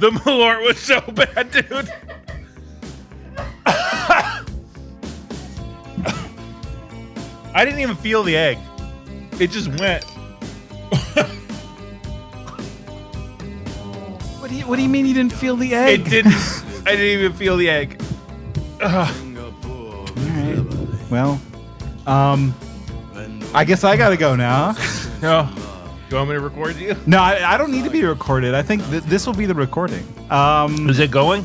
The Malort was so bad, dude. I didn't even feel the egg. It just went. What do you mean you didn't feel the egg? It didn't. I didn't even feel the egg. All right. Well, I guess I gotta go now. No. You want me to record you? No, I don't need to be recorded. I think this will be the recording. Is it going?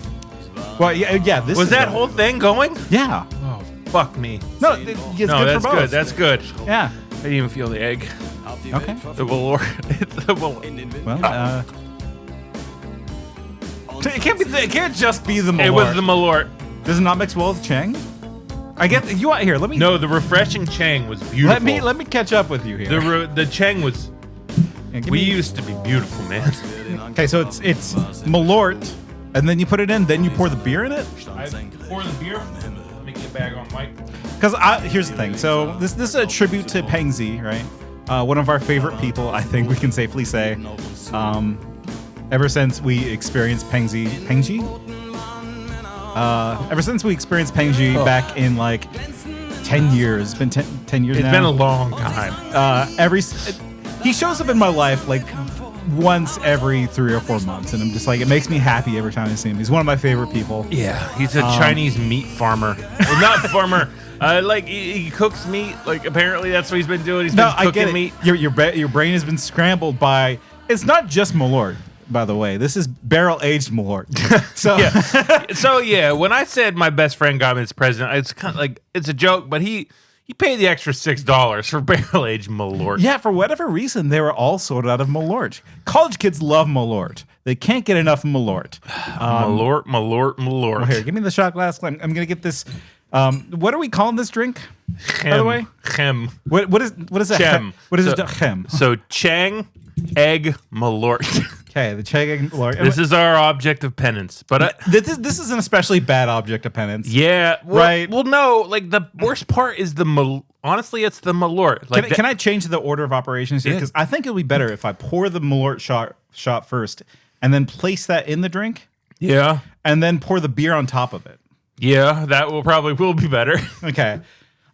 Well, yeah. This Was is that going. whole thing going? Yeah. Oh, fuck me. No, it's good that's for both. good. That's good. Yeah. I didn't even feel the egg. Okay. The Malort. It's the Malort. Well, it can't just be the Malort. It was the Malort. Does it not mix well with Chang? I get you out here. Let me. No, the refreshing Chang was beautiful. Let me catch up with you here. The Chang was. Yeah, We used to be beautiful, man. Okay, so it's Malort, and then you put it in, then you pour the beer in it. I pour the beer. Let me get back on mic. Because here's the thing. So this is a tribute to Pengzi, right? One of our favorite people, I think we can safely say. Ever since we experienced Pengzi, ever since we experienced Pengzi back in like 10 years, it's been 10 years now. It's been a long time. He shows up in my life like once every 3 or 4 months, and I'm just like, it makes me happy every time I see him. He's one of my favorite people. Yeah, he's a Chinese meat farmer. Well, not farmer. Like he cooks meat. Like apparently that's what he's been doing. He's been cooking meat. Your brain has been scrambled by. It's not just Malort, by the way. This is barrel aged Malort. So yeah. So yeah, when I said my best friend got me as president, it's kind of like it's a joke, but he paid the extra $6 for barrel aged Malort. Yeah, for whatever reason, they were all sold out of Malort. College kids love Malort. They can't get enough Malort. Malort. Well, here, give me the shot glass. I'm gonna get this. What are we calling this drink? By the way, Chem. What is that? Chem. What is this? Chem. So Chang egg Malort. Okay, the Chang egg Malort. This is our object of penance. But this is an especially bad object of penance. Yeah, right. Well, no. Like the worst part is honestly, it's the Malort. Like, can I change the order of operations here? Because I think it would be better if I pour the Malort shot first, and then place that in the drink. Yeah, and then pour the beer on top of it. Yeah, that will be better. Okay.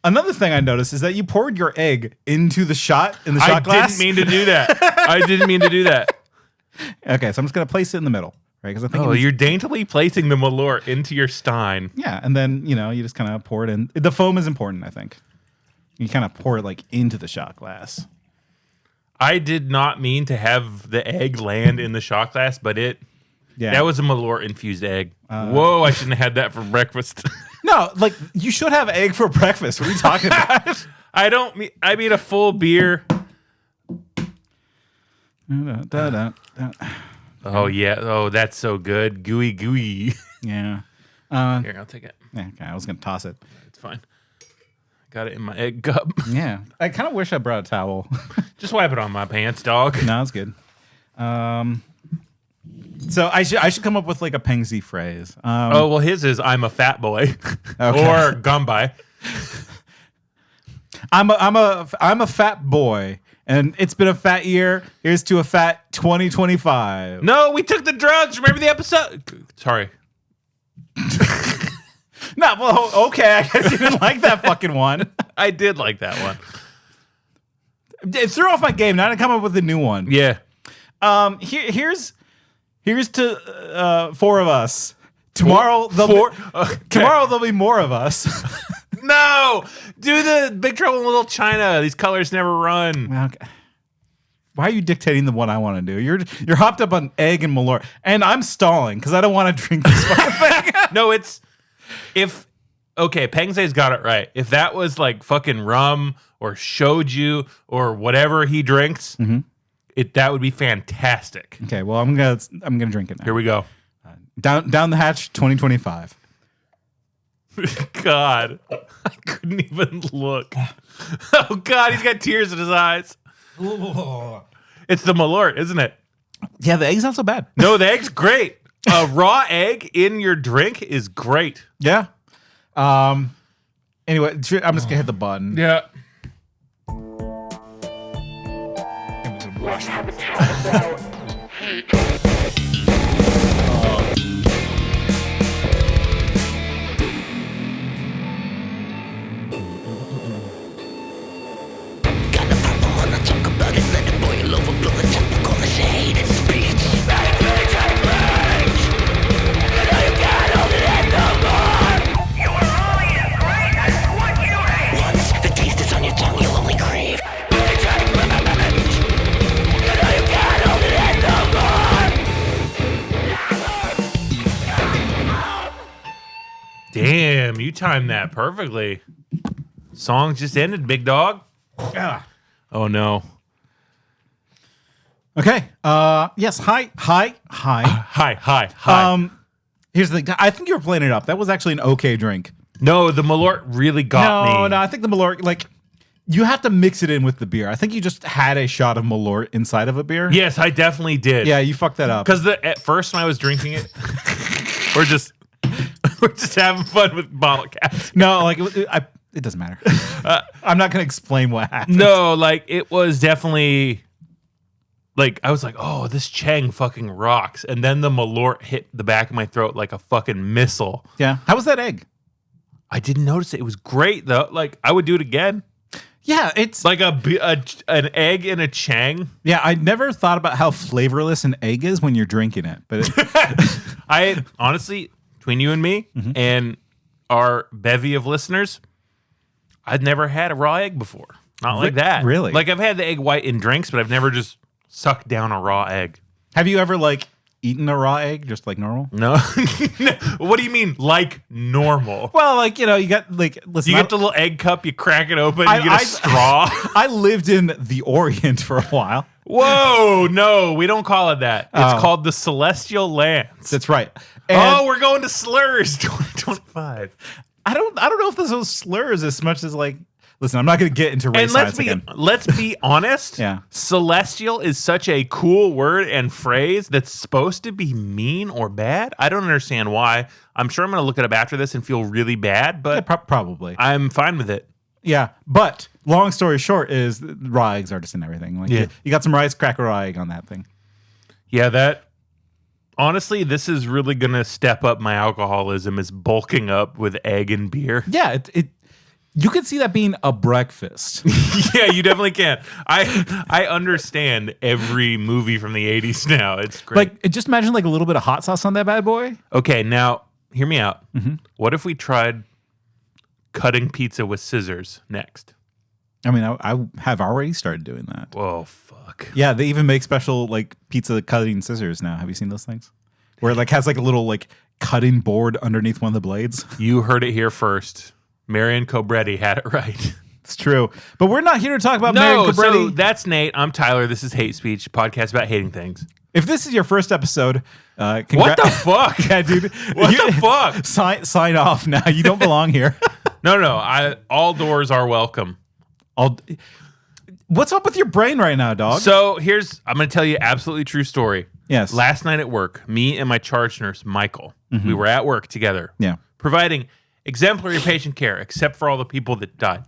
Another thing I noticed is that you poured your egg into the shot glass. I didn't mean to do that. Okay, so I'm just gonna place it in the middle, right? Because I think you're daintily placing the Malort into your stein. Yeah, and then you just kind of pour it in. The foam is important, I think. You kind of pour it like into the shot glass. I did not mean to have the egg land in the shot glass, but that was a Malort infused egg. Whoa, I shouldn't have had that for breakfast. No, like you should have egg for breakfast. What are you talking about? I mean a full beer. Oh yeah. Oh, that's so good. Gooey. Yeah. Here, I'll take it. Yeah, okay, I was gonna toss it. It's fine. Got it in my egg cup. Yeah. I kind of wish I brought a towel. Just wipe it on my pants, dog. No, it's good. So I should come up with like a Pengzi phrase. Well, his is "I'm a fat boy," Okay. or "Gumby." I'm a fat boy, and it's been a fat year. Here's to a fat 2025. No, we took the drugs. Remember the episode? Sorry. No, well, okay. I guess you didn't like that fucking one. I did like that one. It threw off my game. Now to come up with a new one. Yeah. Here's to 4 of us. Tomorrow there'll be more of us. No, do the Big Trouble in Little China. These colors never run. Okay. Why are you dictating the one I want to do? You're hopped up on egg and Malort, and I'm stalling because I don't want to drink this fucking thing. No, Pengze's got it right. If that was like fucking rum or shoju or whatever he drinks, that would be fantastic. Okay, well I'm gonna drink it now. Here we go. Down the hatch, 2025. God, I couldn't even look. Oh God, he's got tears in his eyes. It's the Malort, isn't it? Yeah, the egg's not so bad. No, the egg's great. A raw egg in your drink is great. Yeah. Anyway, I'm just gonna hit the button. Yeah. Let's have a chat about Damn, you timed that perfectly. Song just ended, big dog. Ah. Oh no. Okay. Yes. Hi. Here's the thing. I think you were playing it up. That was actually an okay drink. No, the Malort really got me. No, I think the Malort, like, you have to mix it in with the beer. I think you just had a shot of Malort inside of a beer. Yes, I definitely did. Yeah, you fucked that up. Because at first when I was drinking it, we're just having fun with bottle caps. No, like it doesn't matter. I'm not gonna explain what happened. No, like it was definitely like I was like, oh, this Chang fucking rocks, and then the Malort hit the back of my throat like a fucking missile. Yeah. How was that egg? I didn't notice it. It was great though. Like I would do it again. Yeah, it's like an egg in a Chang. Yeah, I never thought about how flavorless an egg is when you're drinking it, but I honestly, between you and me and our bevy of listeners, I'd never had a raw egg before. Not like that. Really? Like I've had the egg white in drinks, but I've never just sucked down a raw egg. Have you ever like eaten a raw egg just like normal? No. What do you mean like normal? Well, like, you know, you got like, listen, you get the little egg cup, you crack it open, you get a straw. I lived in the Orient for a while. Whoa, no, we don't call it that. It's called the Celestial Lands. That's right. And we're going to slurs 2025. I don't know if this was slurs as much as like, listen, I'm not going to get into race science again. Let's be honest. Yeah. Celestial is such a cool word and phrase that's supposed to be mean or bad. I don't understand why. I'm sure I'm going to look it up after this and feel really bad, but yeah, probably. I'm fine with it. Yeah, but long story short is raw eggs are just in everything. Like you got some rice cracker raw egg on that thing. Yeah, that honestly, this is really going to step up my alcoholism is bulking up with egg and beer. Yeah, you could see that being a breakfast. Yeah, you definitely can. I understand every movie from the 80s now. It's great. Like, just imagine like a little bit of hot sauce on that bad boy. Okay, now, hear me out. What if we tried cutting pizza with scissors next? I mean, I have already started doing that. Whoa, fuck. Yeah, they even make special like pizza cutting scissors now. Have you seen those things? Where it like has like a little like cutting board underneath one of the blades. You heard it here first. Marion Cobretti had it right. It's true. But we're not here to talk about Marion Cobretti. So that's Nate. I'm Tyler. This is Hate Speech, podcast about hating things. If this is your first episode, what the fuck? Yeah, dude. What the fuck? Sign off now. You don't belong here. No. All doors are welcome. What's up with your brain right now, dog? So I'm going to tell you an absolutely true story. Yes. Last night at work, me and my charge nurse, Michael, we were at work together. Yeah. Providing exemplary patient care, except for all the people that died.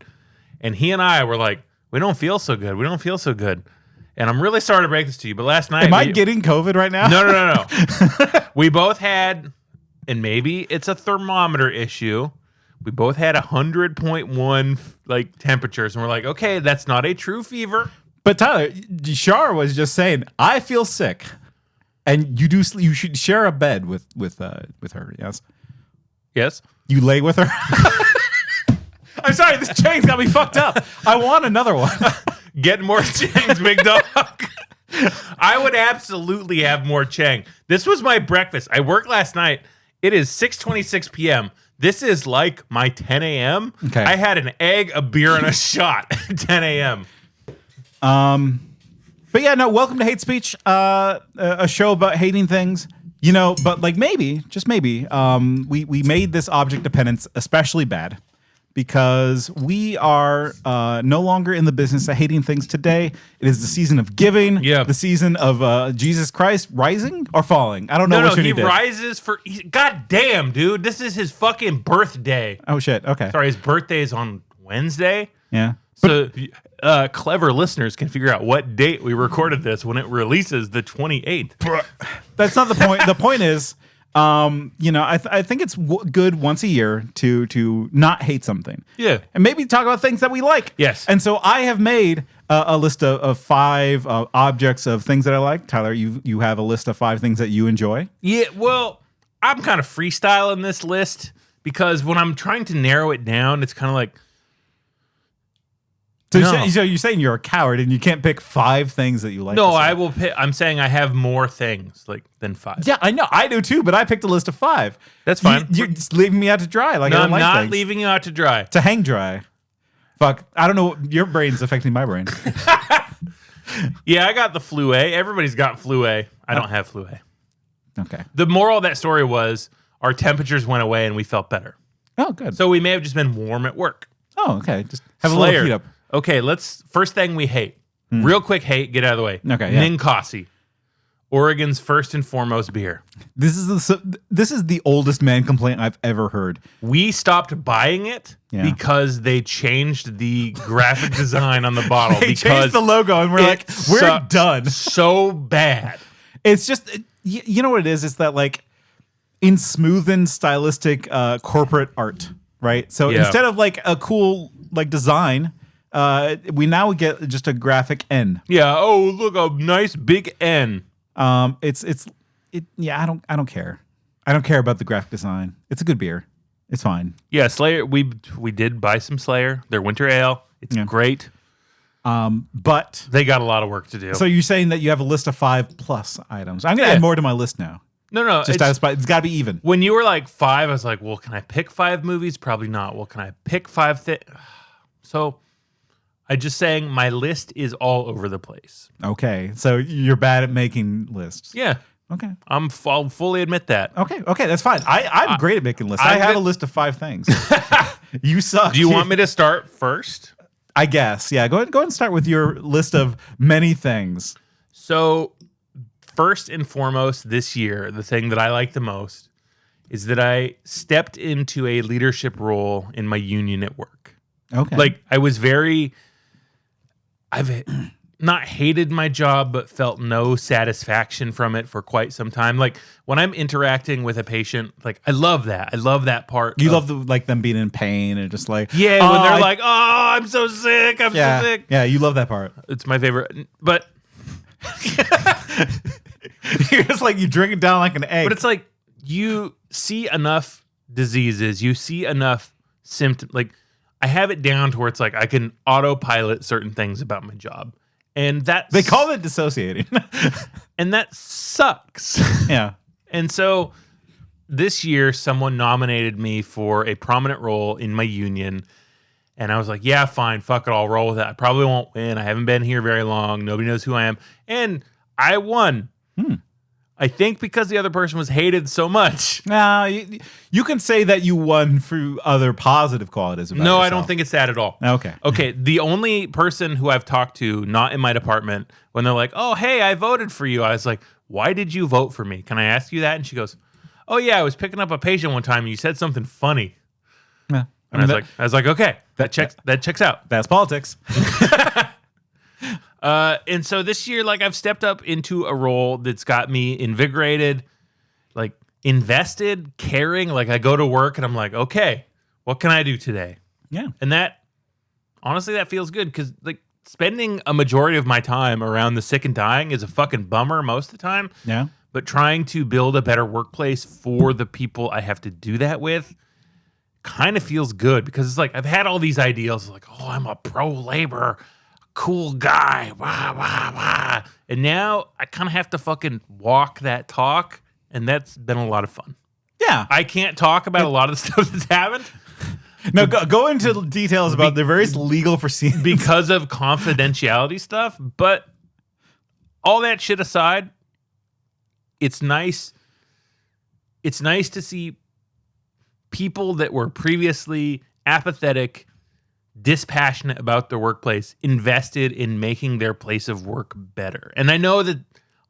And he and I were like, we don't feel so good. We don't feel so good. And I'm really sorry to break this to you, but last night... Am I getting COVID right now? No. We both had, and maybe it's a thermometer issue, we both had 100.1 like temperatures, and we're like, okay, that's not a true fever. But Tyler, Shar was just saying, I feel sick. And you should share a bed with her, yes? Yes. You lay with her? I'm sorry, this chain's got me fucked up. I want another one. Get more Changs, big dog. I would absolutely have more Chang. This was my breakfast. I worked last night. It is 6:26 p.m. This is like my 10 a.m. Okay. I had an egg, a beer, and a shot at 10 a.m. But yeah, no, welcome to Hate Speech, a show about hating things. You know, but like maybe, just maybe, we made this object of penance especially bad because we are no longer in the business of hating things today. It is the season of giving, the season of Jesus Christ rising or falling. I don't know which one he did. Rises for... God damn, dude. This is his fucking birthday. Oh, shit. Okay. Sorry, his birthday is on Wednesday. Yeah. So clever listeners can figure out what date we recorded this when it releases the 28th. That's not the point. The point is, you know, I think it's good once a year to not hate something. Yeah. And maybe talk about things that we like. Yes. And so I have made a list of 5 objects of things that I like. Tyler, you have a list of 5 things that you enjoy. Yeah, well, I'm kind of freestyling this list because when I'm trying to narrow it down, it's kind of like, So, No. you're saying you're a coward and you can't pick 5 things that you like. No, to say. I will pick. I'm saying I have more things than 5. Yeah, I know. I do too, but I picked a list of 5. That's fine. You're just leaving me out to dry. Like No, I I'm don't like not things. leaving you out to dry. To hang dry. Fuck. I don't know. Your brain's affecting my brain. Yeah, I got the flu A. Everybody's got flu A. I don't have flu A. Okay. The moral of that story was our temperatures went away and we felt better. Oh, good. So we may have just been warm at work. Oh, okay. Just have a Slayer. little heat up. Okay, first thing we hate. Real quick hate, get out of the way. Okay, yeah. Ninkasi. Oregon's first and foremost beer. This is the oldest man complaint I've ever heard. We stopped buying it because they changed the graphic design on the bottle. They because changed the logo and we're like, we're sucked done. So bad. It's just, you know what it is? It's that like in smoothened stylistic corporate art, right? So instead of like a cool like design, we now get just a graphic N. Yeah. Oh, look, a nice big N. I don't care. I don't care about the graphic design. It's a good beer. It's fine. Yeah, Slayer. We did buy some Slayer. Their winter ale. It's great. But They got a lot of work to do. so you're saying that you have a list of 5+ items. I'm gonna add more to my list now. No. It's got to be even. When you were like 5, I was like, well, can I pick 5 movies? Probably not. Well, can I pick 5 things? So I'm just saying my list is all over the place. Okay, so you're bad at making lists. Yeah. Okay. I'll fully admit that. Okay, that's fine. I'm great at making lists. I have a list of 5 things. You suck. Do you want me to start first? I guess. Yeah. Go ahead and start with your list of many things. So, first and foremost, this year, the thing that I like the most is that I stepped into a leadership role in my union at work. Okay. Like, I've not hated my job, but felt no satisfaction from it for quite some time. Like, when I'm interacting with a patient, like, I love that. I love that part. You love them being in pain and just like, Yeah, when they're like, oh, I'm so sick. I'm so sick. Yeah, you love that part. It's my favorite. But You're just like, you drink it down like an egg. But it's like you see enough diseases, you see enough symptoms. Like I have it down to where it's like I can autopilot certain things about my job. And they call it dissociating. And that sucks. Yeah. And so this year, someone nominated me for a prominent role in my union. And I was like, yeah, fine, fuck it, I'll roll with it. I probably won't win. I haven't been here very long. Nobody knows who I am. And I won. I think because the other person was hated so much. Nah, you can say that you won through other positive qualities about yourself. I don't think it's that at all. Okay. Okay, the only person who I've talked to, not in my department, when they're like, oh, hey, I voted for you. I was like, why did you vote for me? Can I ask you that? And she goes, oh, yeah, I was picking up a patient one time and you said something funny. Yeah. And I was like, okay, that checks out. That's politics. And so this year, like I've stepped up into a role that's got me invigorated, like invested, caring. Like I go to work and I'm like, okay, what can I do today? Yeah. And that, honestly, that feels good because like spending a majority of my time around the sick and dying is a fucking bummer most of the time. Yeah. But trying to build a better workplace for the people I have to do that with kind of feels good because it's like I've had all these ideals like, oh, I'm a pro-labor cool guy, wah, wah, wah. And now I kind of have to fucking walk that talk, and that's been a lot of fun. Yeah. I can't talk about a lot of the stuff that's happened. No, go into details about the various legal proceedings. Because of confidentiality stuff, but all that shit aside, it's nice. It's nice to see people that were previously apathetic, dispassionate about their workplace, invested in making their place of work better. And I know that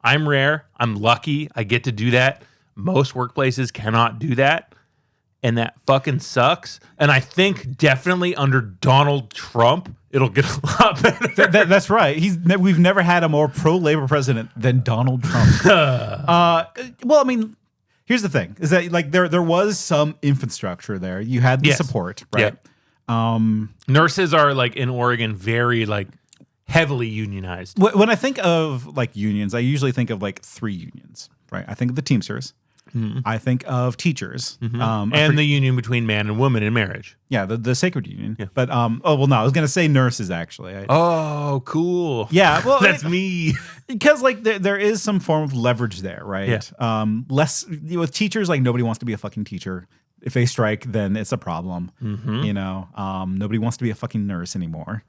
I'm rare. I'm lucky. I get to do that. Most workplaces cannot do that. And that fucking sucks. And I think definitely under Donald Trump, it'll get a lot better. That's right. We've never had a more pro-labor president than Donald Trump. Well, I mean, here's the thing: is that like there was some infrastructure there. You had the support, right? Yeah. Nurses are like in Oregon very like heavily unionized. When I think of like unions, I usually think of like 3 unions, right? I think of the Teamsters. I think of teachers. And the union between man and woman in marriage. Yeah, the sacred union. Yeah. But no, I was going to say nurses actually. Oh, cool. Yeah, well, that's me. Because like there is some form of leverage there, right? Yeah. Less with teachers, like nobody wants to be a fucking teacher. If they strike, then it's a problem. Nobody wants to be a fucking nurse anymore.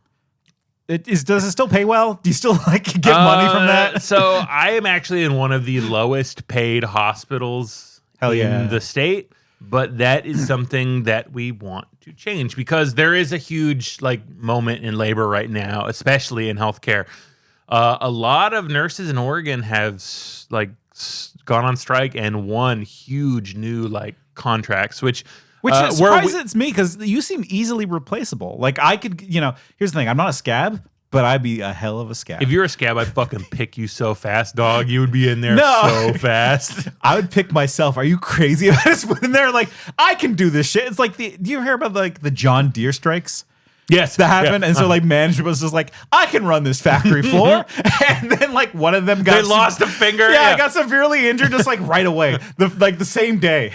Does it still pay well? Do you still like get money from that? So I am actually in one of the lowest paid hospitals in the state, but that is something that we want to change because there is a huge like moment in labor right now, especially in healthcare. A lot of nurses in Oregon have gone on strike and won huge new like contracts, which surprises me because you seem easily replaceable. Like I could, here's the thing. I'm not a scab, but I'd be a hell of a scab. If you're a scab, I'd fucking pick you so fast, dog. You would be in there so fast. I would pick myself. Are you crazy? I just went in there like, I can do this shit. It's like do you hear about like the John Deere strikes? Yes. That happened. Yeah. And so like management was just like, I can run this factory floor. And then like one of them they lost a finger. Yeah, got severely injured just like right away. The same day.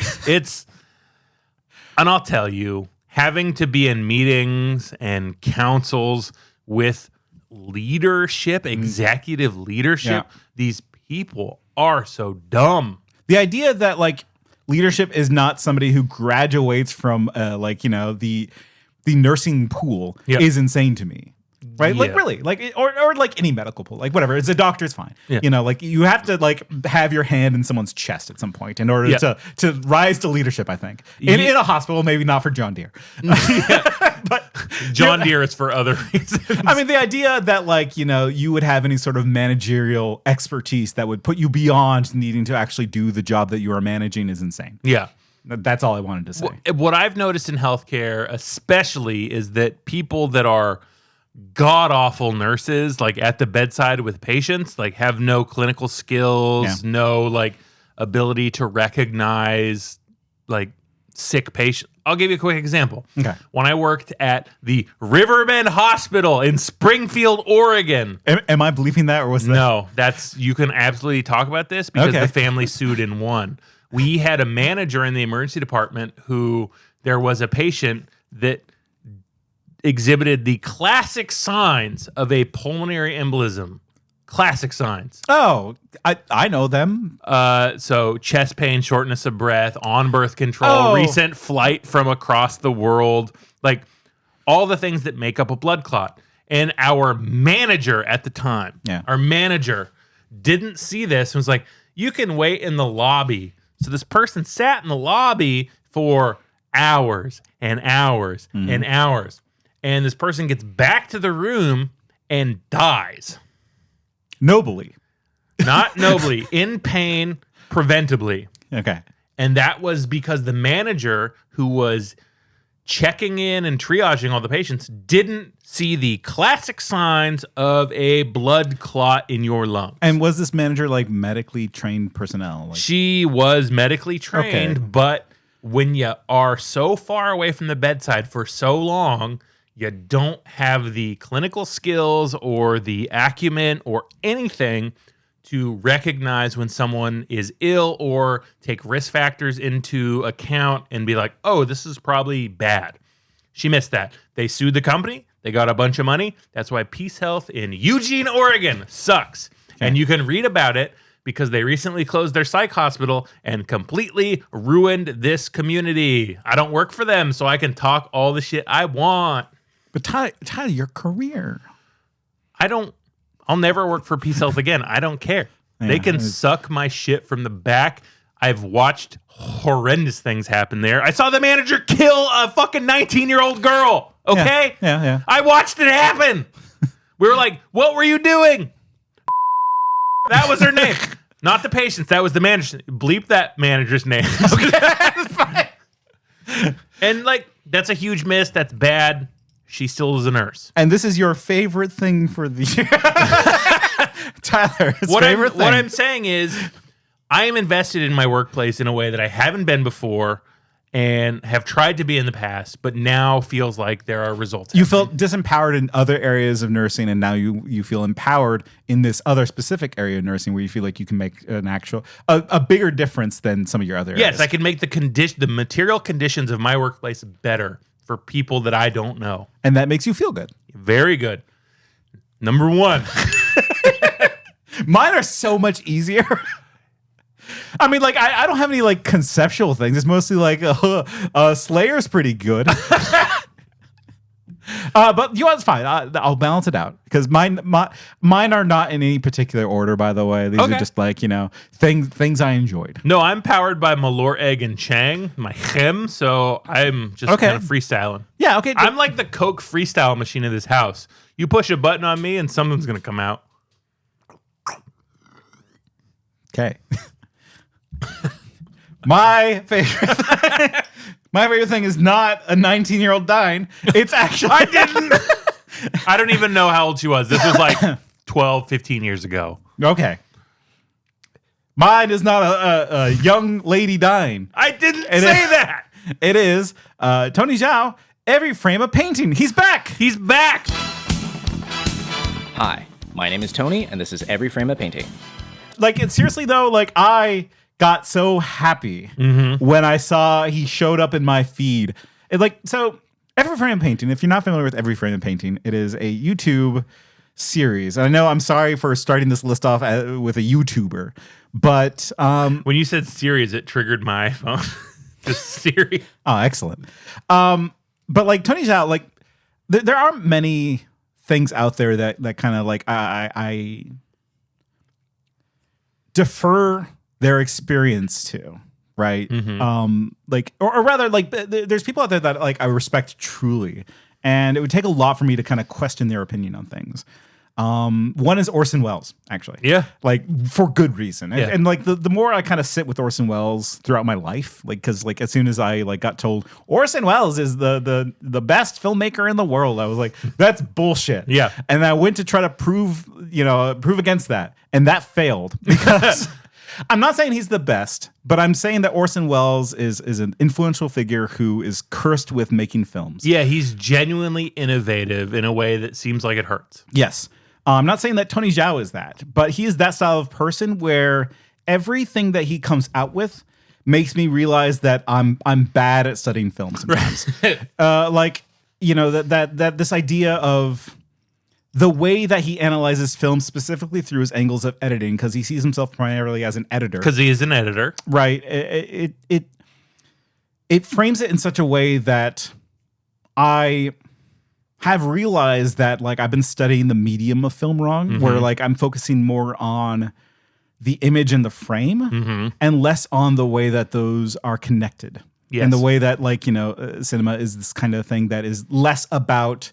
And I'll tell you, having to be in meetings and councils with leadership, executive leadership, these people are so dumb. The idea that like leadership is not somebody who graduates from the nursing pool is insane to me. Right? Like really, like or like any medical pool, like whatever. It's a doctor, it's fine. Yeah. Like you have to like have your hand in someone's chest at some point in order to rise to leadership. I think in a hospital, maybe not for John Deere, but John Deere is for other reasons. I mean, the idea that like you would have any sort of managerial expertise that would put you beyond needing to actually do the job that you are managing is insane. Yeah. That's all I wanted to say. What I've noticed in healthcare, especially, is that people that are god-awful nurses, like at the bedside with patients, like have no clinical skills, no like ability to recognize like sick patients. I'll give you a quick example. Okay. When I worked at the Riverbend Hospital in Springfield, Oregon. Am I believing that or was that? No, you can absolutely talk about this because the family sued and won. We had a manager in the emergency department who there was a patient that exhibited the classic signs of a pulmonary embolism. Classic signs. Oh, I know them. So chest pain, shortness of breath, on birth control, recent flight from across the world, like all the things that make up a blood clot. And our manager at the time, our manager didn't see this and was like, you can wait in the lobby. So this person sat in the lobby for hours and hours and hours. And this person gets back to the room and dies. Nobly. Not nobly. In pain, preventably. Okay. And that was because the manager who was checking in and triaging all the patients didn't see the classic signs of a blood clot in your lungs. And was this manager like medically trained personnel? She was medically trained, but when you are so far away from the bedside for so long, you don't have the clinical skills or the acumen or anything to recognize when someone is ill or take risk factors into account and be like, oh, this is probably bad. She missed that. They sued the company. They got a bunch of money. That's why Peace Health in Eugene, Oregon sucks. Okay. And you can read about it because they recently closed their psych hospital and completely ruined this community. I don't work for them, so I can talk all the shit I want. But Tyler, your career. I'll never work for Peace Health again. I don't care. Yeah, they can suck my shit from the back. I've watched horrendous things happen there. I saw the manager kill a fucking 19-year-old girl. Okay? Yeah. I watched it happen. We were like, what were you doing? That was her name. Not the patients. That was the manager. Bleep that manager's name. Okay? That's fine. And like, that's a huge miss. That's bad. She still is a nurse. And this is your favorite thing for the Tyler, what I'm saying is I am invested in my workplace in a way that I haven't been before. and have tried to be in the past, but now feels like there are results. You felt disempowered in other areas of nursing, and now you feel empowered in this other specific area of nursing where you feel like you can make an actual a bigger difference than some of your other areas. Yes, I can make the material conditions of my workplace better for people that I don't know. And that makes you feel good. Very good. Number 1. Mine are so much easier. I mean, like, I don't have any, like, conceptual things. It's mostly like, Slayer's pretty good. But you know, it's fine. I'll balance it out because mine are not in any particular order. By the way, these are just like things I enjoyed. No, I'm powered by Malort Egg and Chang, my chem. So I'm just kind of freestyling. Yeah, okay. I'm like the Coke freestyle machine of this house. You push a button on me, and something's gonna come out. Okay. My favorite thing is not a 19-year-old dying. It's actually I don't even know how old she was. This was like 12, 15 years ago. Okay. Mine is not a young lady dying. I didn't say that. It is Tony Zhao, Every Frame a Painting. He's back. He's back. Hi, my name is Tony, and this is Every Frame a Painting. Like, seriously though, like I got so happy when I saw he showed up in my feed. So Every Frame a Painting, if you're not familiar with Every Frame a Painting, it is a YouTube series. And I know I'm sorry for starting this list off with a YouTuber, but when you said series, it triggered my iPhone. Just Siri. Oh, excellent. But like Tony Zhao, like there aren't many things out there that kind of like I defer their experience to, right? Like, or rather, like, there's people out there that like I respect truly, and it would take a lot for me to kind of question their opinion on things. One is Orson Welles, actually. Yeah. Like, for good reason. And, Yeah. and like the more I kind of sit with Orson Welles throughout my life, like, because like as soon as I like got told Orson Welles is the best filmmaker in the world, I was like, that's bullshit. Yeah. And I went to try to prove against that, and that failed because I'm not saying he's the best, but I'm saying that Orson Welles is an influential figure who is cursed with making films. Yeah, he's genuinely innovative in a way that seems like it hurts. Yes. I'm not saying that Tony Zhao is that, but he is that style of person where everything that he comes out with makes me realize that I'm bad at studying film sometimes. Like, that this idea of the way that he analyzes film specifically through his angles of editing, because he sees himself primarily as an editor. Because he is an editor. Right. It frames it in such a way that I have realized that like I've been studying the medium of film wrong, where like I'm focusing more on the image and the frame and less on the way that those are connected. Yes. And the way that like, cinema is this kind of thing that is less about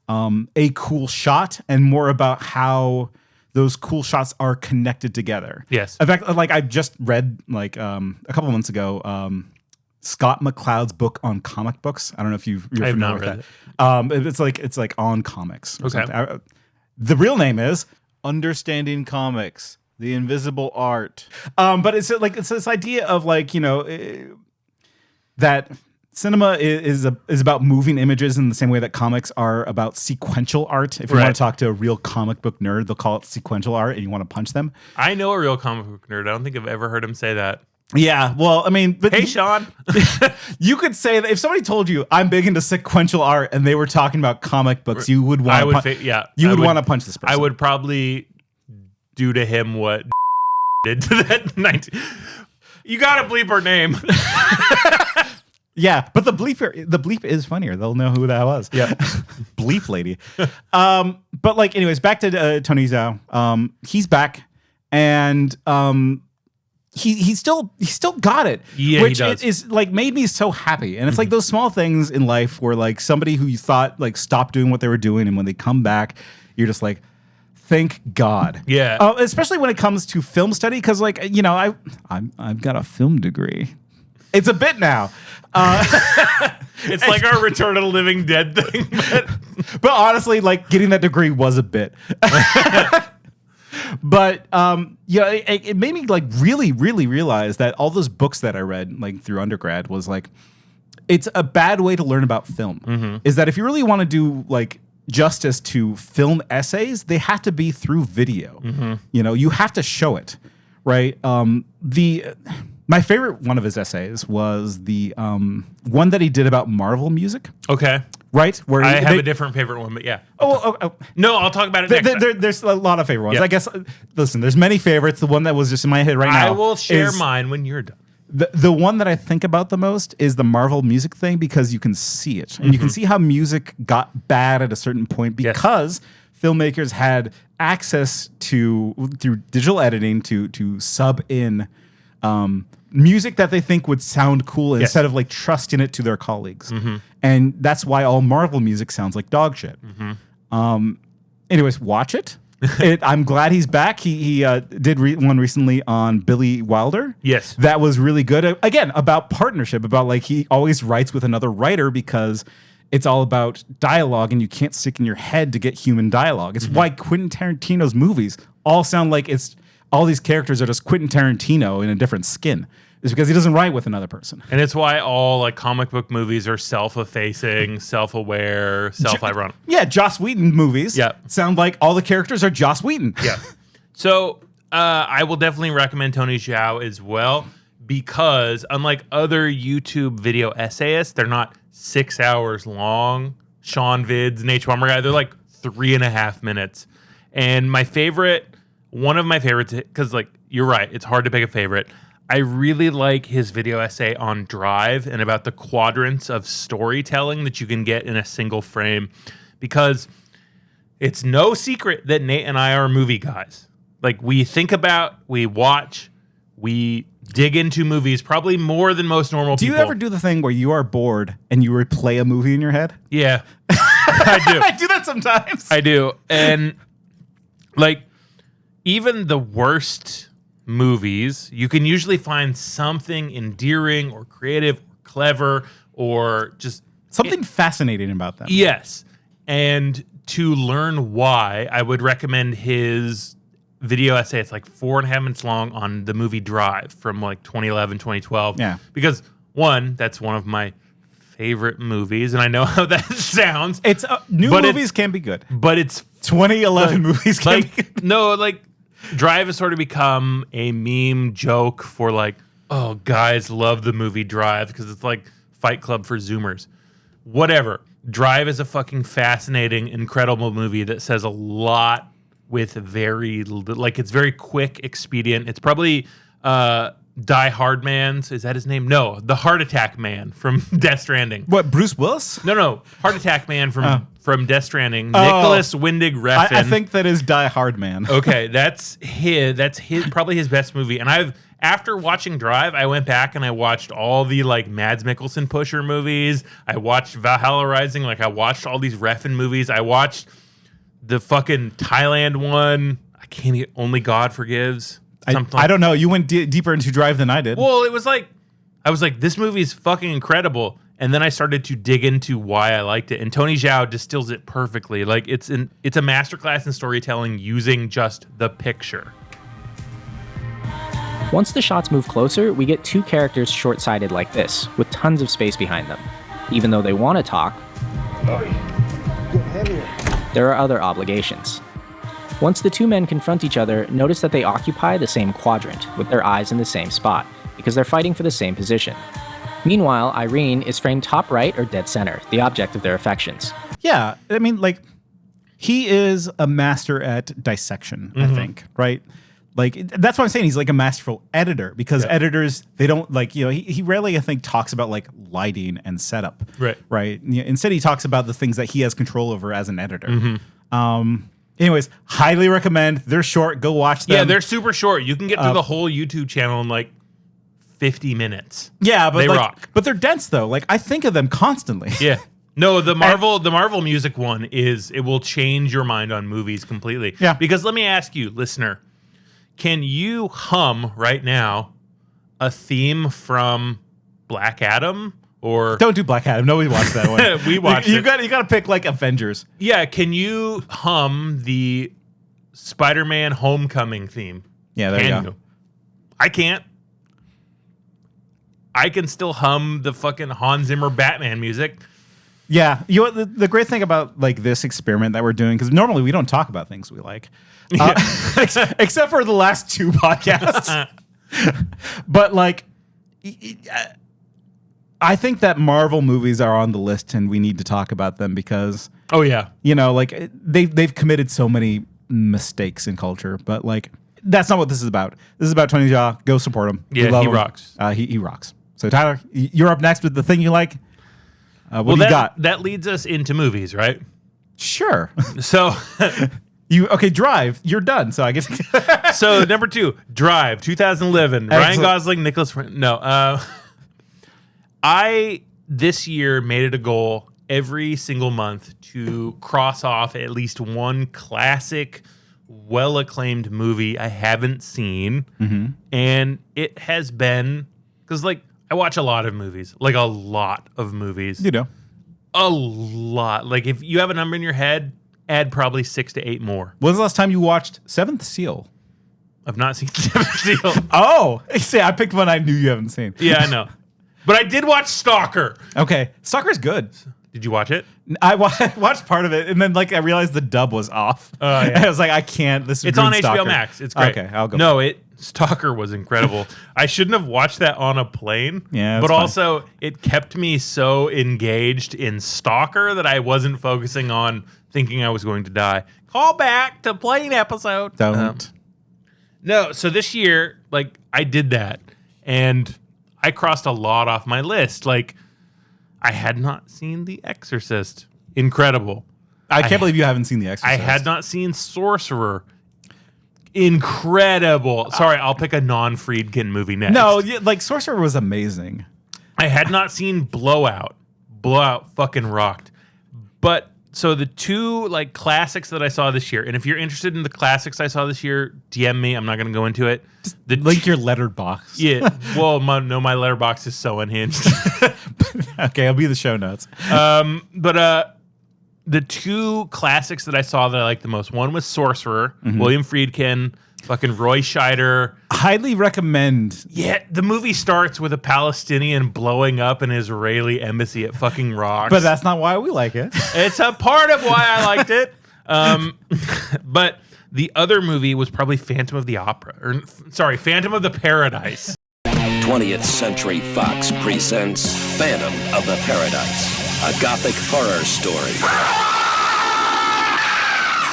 a cool shot and more about how those cool shots are connected together. Yes. In fact, like I just read like a couple months ago, Scott McCloud's book on comic books. I don't know if you're familiar with that. It's like on comics. Or something. The real name is Understanding Comics: The Invisible Art. But it's this idea of like that cinema is about moving images in the same way that comics are about sequential art. If you want to talk to a real comic book nerd, they'll call it sequential art, and you want to punch them. I know a real comic book nerd. I don't think I've ever heard him say that. Yeah, well, I mean, but hey, Sean, you could say that if somebody told you I'm big into sequential art and they were talking about comic books, you would want to punch this person. I would probably do to him what did to that 19. You gotta bleep her name. Yeah, but the bleep is funnier. They'll know who that was. Yeah, bleep lady. But like, anyways, back to Tony Zhao. He's back, and he still got it. Yeah, which he does. Is like made me so happy. And it's like those small things in life where like somebody who you thought like stopped doing what they were doing, and when they come back, you're just like, thank God. Yeah. Especially when it comes to film study, because like I've got a film degree. It's a bit now. It's like our Return of the Living Dead thing. But honestly, like getting that degree was a bit. But it made me like really, really realize that all those books that I read like through undergrad was like it's a bad way to learn about film. Is that if you really want to do like justice to film essays, they have to be through video. You know, you have to show it, right? My favorite one of his essays was the one that he did about Marvel music. Okay. Right? Where I have a different favorite one, but yeah. No, I'll talk about it next time. There's a lot of favorite ones. Yeah. I guess, listen, there's many favorites. The one that was just in my head right now. I will share mine when you're done. The one that I think about the most is the Marvel music thing because you can see it. And you can see how music got bad at a certain point because filmmakers had access to, through digital editing, to sub in music that they think would sound cool instead of like trusting it to their colleagues. And that's why all Marvel music sounds like dog shit. Anyways, watch it. I'm glad he's back. He did one recently on Billy Wilder. Yes. That was really good. Again, about partnership, about like he always writes with another writer because it's all about dialogue and you can't stick in your head to get human dialogue. It's why Quentin Tarantino's movies all sound like all these characters are just Quentin Tarantino in a different skin. It's because he doesn't write with another person. And it's why all like comic book movies are self-effacing, self-aware, self-ironic. Yeah, Joss Whedon movies sound like all the characters are Joss Whedon. Yeah. So I will definitely recommend Tony Zhao as well because unlike other YouTube video essayists, they're not 6 hours long. Sean Vids, Nate Bomber guy, they're like 3.5 minutes. And one of my favorites, because like you're right, it's hard to pick a favorite. I really like his video essay on Drive and about the quadrants of storytelling that you can get in a single frame because it's no secret that Nate and I are movie guys. Like we think about, we watch, we dig into movies probably more than most normal people. Do you ever do the thing where you are bored and you replay a movie in your head? Yeah, I do. I do that sometimes. I do. And like even the worst movies, you can usually find something endearing or creative or clever or just something fascinating about them. Yes. And to learn why, I would recommend his video essay. It's like 4.5 minutes long on the movie Drive from like 2011, 2012. Yeah. Because one, that's one of my favorite movies, and I know how that sounds. It's new movies can be good, but it's 2011 movies can be good. No, like Drive has sort of become a meme joke for like, oh, guys love the movie Drive because it's like Fight Club for Zoomers. Whatever. Drive is a fucking fascinating, incredible movie that says a lot with it's very quick, expedient. It's probably Die Hard Man's, is that his name? No, the Heart Attack Man from Death Stranding. What, Bruce Willis? No, Heart Attack Man from Death Stranding. Nicholas Windig Refn. I think that is Die Hard Man. Okay, that's his probably his best movie. And after watching Drive, I went back and I watched all the like Mads Mikkelsen Pusher movies. I watched Valhalla Rising. Like I watched all these Refn movies. I watched the fucking Thailand one. Only God Forgives. I don't know. You went deeper into Drive than I did. Well, it was like, I was like, this movie is fucking incredible. And then I started to dig into why I liked it. And Tony Zhao distills it perfectly. Like it's a masterclass in storytelling using just the picture. Once the shots move closer, we get two characters short-sighted like this, with tons of space behind them. Even though they want to talk, there are other obligations. Once the two men confront each other, notice that they occupy the same quadrant, with their eyes in the same spot, because they're fighting for the same position. Meanwhile, Irene is framed top right or dead center, the object of their affections. Yeah, I mean, like, he is a master at dissection, I think, right? Like, that's what I'm saying. He's like a masterful editor, because editors, they don't, like, you know, he rarely, I think, talks about, like, lighting and setup. Right? Instead, he talks about the things that he has control over as an editor. Anyways, highly recommend. They're short. Go watch them. Yeah, they're super short. You can get through the whole YouTube channel in like 50 minutes. Yeah, but they like, rock. But they're dense though. Like I think of them constantly. Yeah. No, the Marvel music one it will change your mind on movies completely. Yeah. Because let me ask you, listener, can you hum right now a theme from Black Adam? Or don't do Black Adam. Nobody watched that one. We watched you it. You got to pick like Avengers. Yeah, can you hum the Spider-Man Homecoming theme? Yeah, there you go. I can't. I can still hum the fucking Hans Zimmer Batman music. Yeah, you know, the great thing about like this experiment that we're doing, because normally we don't talk about things we like, except for the last 2 podcasts. But like, I think that Marvel movies are on the list, and we need to talk about them because, oh yeah, you know, like they've committed so many mistakes in culture, but like that's not what this is about. This is about Tony Jaa. Go support him. Yeah, he rocks. He rocks. So Tyler, you're up next with the thing you like. What do you got? That leads us into movies, right? Sure. So Drive. You're done. So I guess. So number 2, Drive, 2011. Excellent. Ryan Gosling, Nicholas. No. I this year made it a goal every single month to cross off at least one classic, well-acclaimed movie I haven't seen, and it has been because like. I watch a lot of movies, like a lot of movies. You know. A lot. Like if you have a number in your head, add probably 6 to 8 more. When's the last time you watched Seventh Seal? I've not seen Seventh Seal. Oh, see, I picked one I knew you haven't seen. Yeah, I know. But I did watch Stalker. Okay. Stalker's good. Did you watch it? I watched part of it, and then like I realized the dub was off. Oh, yeah. And I was like, I can't. It's on HBO Max. It's great. Okay, I'll go. No, Stalker was incredible. I shouldn't have watched that on a plane. Yeah, but fine. Also it kept me so engaged in Stalker that I wasn't focusing on thinking I was going to die. Call back to plane episode. Don't. No, so this year, like I did that, and I crossed a lot off my list. Like I had not seen The Exorcist. Incredible. I can't believe you haven't seen The Exorcist. I had not seen Sorcerer. Incredible. Sorry, I'll pick a non-Friedkin movie next. No, like Sorcerer was amazing. I had not seen Blowout. Blowout fucking rocked. But so the 2 like classics that I saw this year, and if you're interested in the classics I saw this year, DM me. I'm not going to go into it. Just link your letterbox. Yeah. Well, my letterbox is so unhinged. Okay, I'll be the show notes. But the 2 classics that I saw that I liked the most, one was Sorcerer, William Friedkin, fucking Roy Scheider. Highly recommend. Yeah, the movie starts with a Palestinian blowing up an Israeli embassy. It fucking rocks. But that's not why we like it. It's a part of why I liked it. But the other movie was probably Phantom of the Opera. Phantom of the Paradise. 20th Century Fox presents Phantom of the Paradise, a gothic horror story.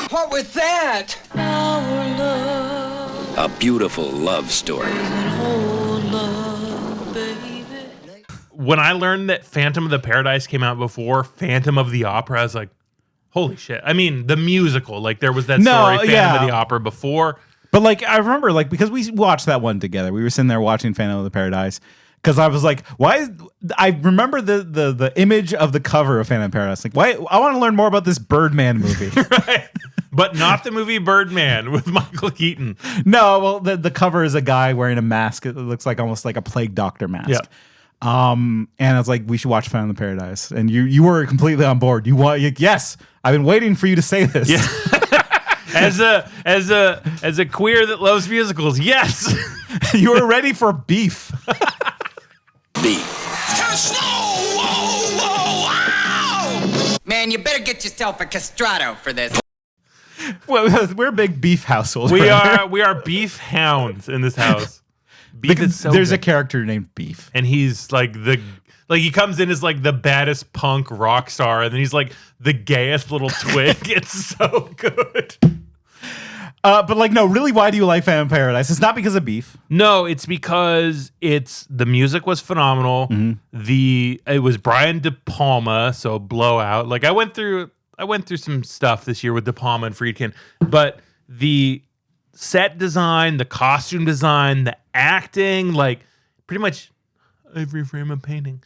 What was that? Our love, A beautiful love story. oh love, baby. When I learned that Phantom of the Paradise came out before Phantom of the Opera, I was like, holy shit. I mean, the musical, like there was that story, Phantom of the Opera before. But like I remember, like because we watched that one together, we were sitting there watching Phantom of the Paradise. Because I was like, why? I remember the image of the cover of Phantom of the Paradise. Like, why? I want to learn more about this Birdman movie. Right. But not the movie Birdman with Michael Keaton. No, well, the cover is a guy wearing a mask. It looks like almost like a plague doctor mask. Yeah. And I was like, we should watch Phantom of the Paradise. And you were completely on board. Yes, I've been waiting for you to say this. Yeah. As a queer that loves musicals, yes. You were ready for beef. Beef. Man, you better get yourself a castrato for this. Well, we're a big beef household. We are beef hounds in this house. Beef is so There's good. a character named Beef. And he's like he comes in as like the baddest punk rock star, and then he's like the gayest little twig. It's so good. But like, no, really, why do you like Phantom of Paradise? It's not because of Beef. No, it's because the music was phenomenal. It was Brian De Palma, so Blowout. Like I went through some stuff this year with De Palma and Friedkin, but the set design, the costume design, the acting, like pretty much every frame of painting.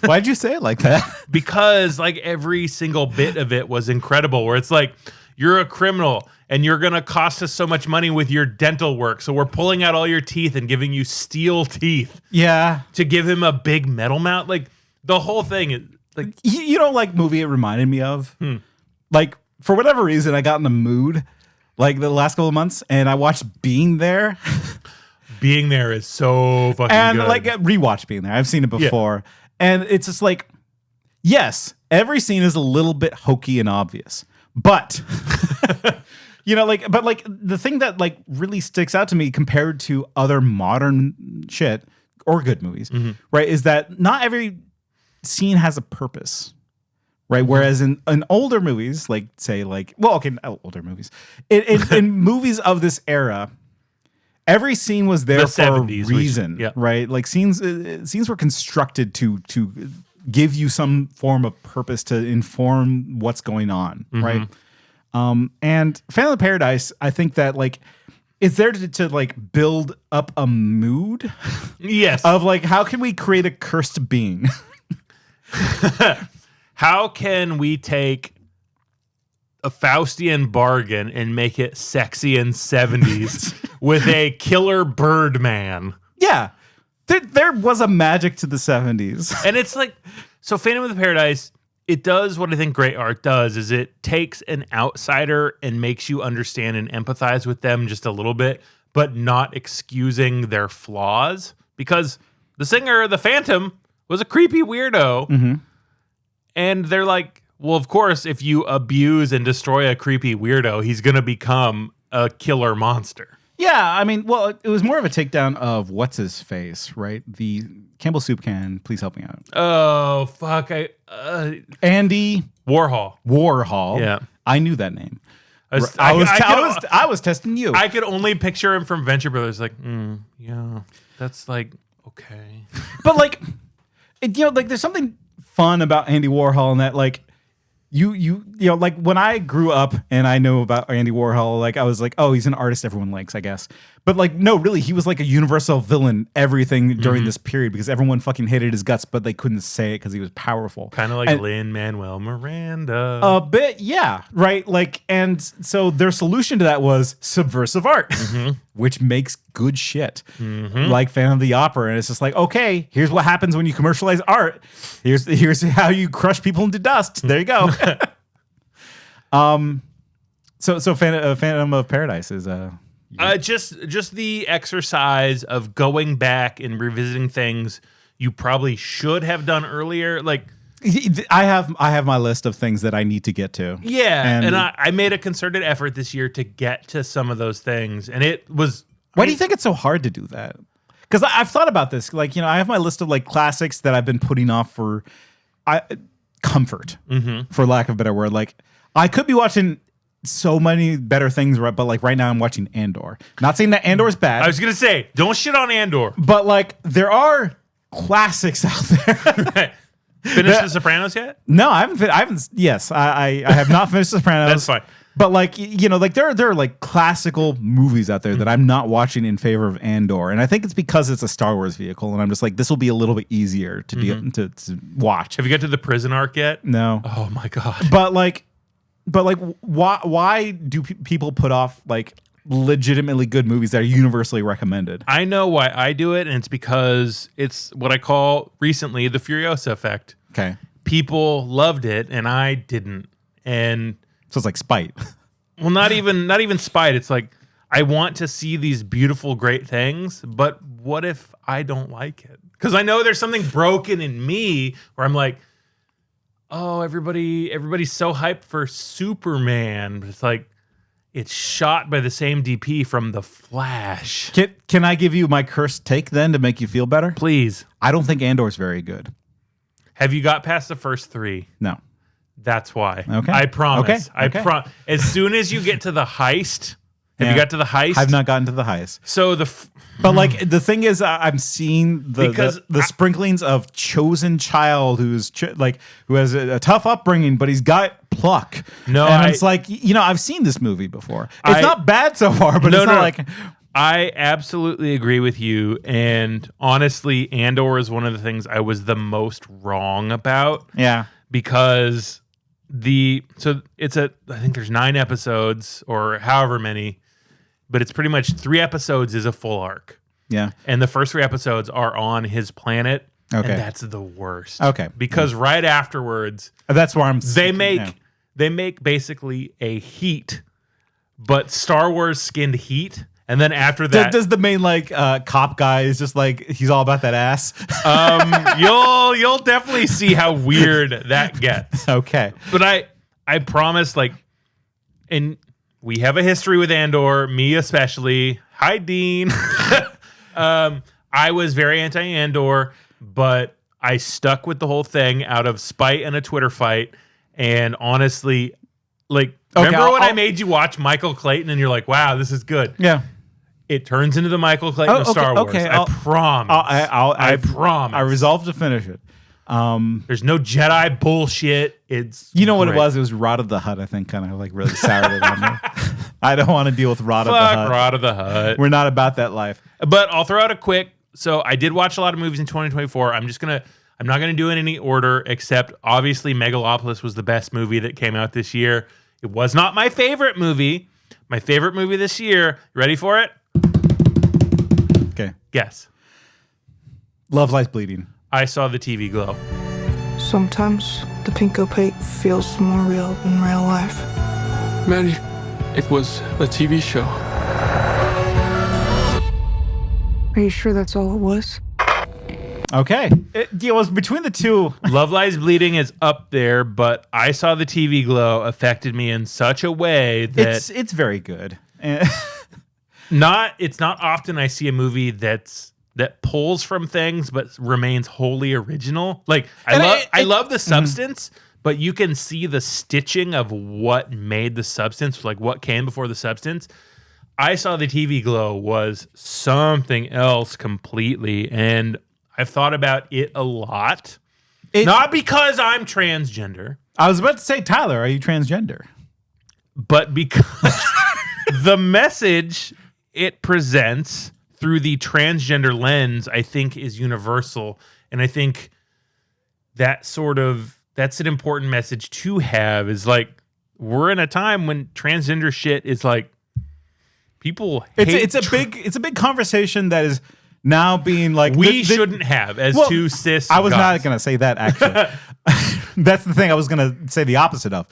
Why'd you say it like that? Because like every single bit of it was incredible, where it's like, you're a criminal and you're going to cost us so much money with your dental work. So we're pulling out all your teeth and giving you steel teeth. Yeah. To give him a big metal mount. Like the whole thing is like, You know, like movie it reminded me of? Like, for whatever reason, I got in the mood like the last couple of months and I watched Being There. Being There is so fucking and good. like rewatch Being There. I've seen it before, and it's just like, yes, every scene is a little bit hokey and obvious, but but the thing that like really sticks out to me compared to other modern shit or good movies, right, is that not every scene has a purpose. Right. Whereas in older movies, like say older movies, in movies of this era, every scene was there The for 70s, a reason. yeah. Right. Like scenes were constructed to give you some form of purpose to inform what's going on. Right. And Phantom of the Paradise, I think that like it's there to like build up a mood. Yes. Of like, how can we create a cursed being? How can we take a Faustian bargain and make it sexy in 70s with a killer bird man? Yeah. There was a magic to the 70s. And it's like, so Phantom of the Paradise, it does what I think great art does, is it takes an outsider and makes you understand and empathize with them just a little bit, but not excusing their flaws. Because the singer, the Phantom, was a creepy weirdo. And they're like, well, of course, if you abuse and destroy a creepy weirdo, he's going to become a killer monster. Yeah, I mean, well, it was more of a takedown of what's his face, right? The Campbell Soup Can. Please help me out. Oh, fuck. Andy Warhol. Yeah, I knew that name. I was testing you. I could only picture him from Venture Brothers. Like, yeah, that's like okay. But like, like there's something fun about Andy Warhol in that, like, you know, like when I grew up and I know about Andy Warhol, like I was like, oh, he's an artist everyone likes, I guess. But like, no, really, he was like a universal villain everything during this period because everyone fucking hated his guts, but they couldn't say it because he was powerful. Kind of like Lin-Manuel Miranda. A bit, yeah, right. Like, and so their solution to that was subversive art, which makes good shit, like Phantom of the Opera. And it's just like, okay, here's what happens when you commercialize art. Here's how you crush people into dust. There you go. So Phantom of Paradise is just the exercise of going back and revisiting things you probably should have done earlier. Like, I have my list of things that I need to get to. Yeah, and I made a concerted effort this year to get to some of those things, and it was. Why do you think it's so hard to do that? Because I've thought about this. Like, you know, I have my list of like classics that I've been putting off for comfort, for lack of a better word. Like, I could be watching so many better things, right? But like right now I'm watching Andor. Not saying that Andor is bad. I was gonna say, don't shit on Andor. But like there are classics out there. Finished The Sopranos yet? No, I haven't. Yes, I have not finished The Sopranos. That's fine. But like, you know, like there are like classical movies out there that I'm not watching in favor of Andor, and I think it's because it's a Star Wars vehicle, and I'm just like, this will be a little bit easier to to watch. Have you got to the prison arc yet? No. Oh my god. But why do people put off like legitimately good movies that are universally recommended? I know why I do it, and it's because it's what I call recently the Furiosa effect. Okay. People loved it, and I didn't, and so it's like spite. Well, not even spite. It's like I want to see these beautiful, great things, but what if I don't like it? Because I know there's something broken in me where I'm like, oh, everybody's so hyped for Superman, but it's like it's shot by the same DP from The Flash. Can I give you my cursed take then to make you feel better? Please. I don't think Andor's very good. Have you got past the first 3? No. That's why. Okay. I promise. Okay. As soon as you get to the heist, have you got to the heist? I've not gotten to the heist. So but like the thing is, I'm seeing the sprinklings of chosen child who has a tough upbringing, but he's got pluck. No, and it's like, you know, I've seen this movie before. It's not bad so far, but it's not like. I absolutely agree with you, and honestly, Andor is one of the things I was the most wrong about. Yeah, because I think there's 9 episodes or however many, but it's pretty much 3 episodes is a full arc. Yeah. And the first 3 episodes are on his planet. Okay. And that's the worst. Okay. Because right afterwards, that's where I'm. They make basically a Heat, but Star Wars skinned Heat, And then after that, Does the main like cop guy is just like he's all about that ass? you'll definitely see how weird that gets. Okay. But I promise, like, and we have a history with Andor, me especially. Hi, Dean. I was very anti-Andor, but I stuck with the whole thing out of spite and a Twitter fight. And honestly, like, remember when I made you watch Michael Clayton and you're like, wow, this is good. Yeah. It turns into the Michael Clayton of Star Wars. Okay, I promise. I promise. I resolved to finish it. There's no Jedi bullshit. It's what it great. was? It was Rod of the Hutt, I think, kind of like really soured it on me. I don't want to deal with Rod of the Hutt. Rod of the Hutt. We're not about that life. But I'll throw out a quick. So I did watch a lot of movies in 2024. I'm not gonna do it in any order, except obviously Megalopolis was the best movie that came out this year. It was not my favorite movie. My favorite movie this year. You ready for it? Okay. Guess. Love Lies Bleeding. I saw the TV glow. Sometimes the pink opaque feels more real than real life. Maddie, it was a TV show. Are you sure that's all it was? Okay. It was between the two. Love Lies Bleeding is up there, but I saw the TV glow affected me in such a way that It's very good. it's not often I see a movie that pulls from things but remains wholly original. Like I love the substance, but you can see the stitching of what made the substance, like what came before the substance. I saw the TV glow was something else completely, and I've thought about it a lot. Not because I'm transgender. I was about to say, Tyler, are you transgender? But because the message it presents through the transgender lens, I think, is universal. And I think that's an important message to have, is like, we're in a time when transgender shit is like, people hate. It's a big conversation that is now being like we shouldn't have as two cis. I was gods. not going to say that, actually. That's the thing I was going to say the opposite of.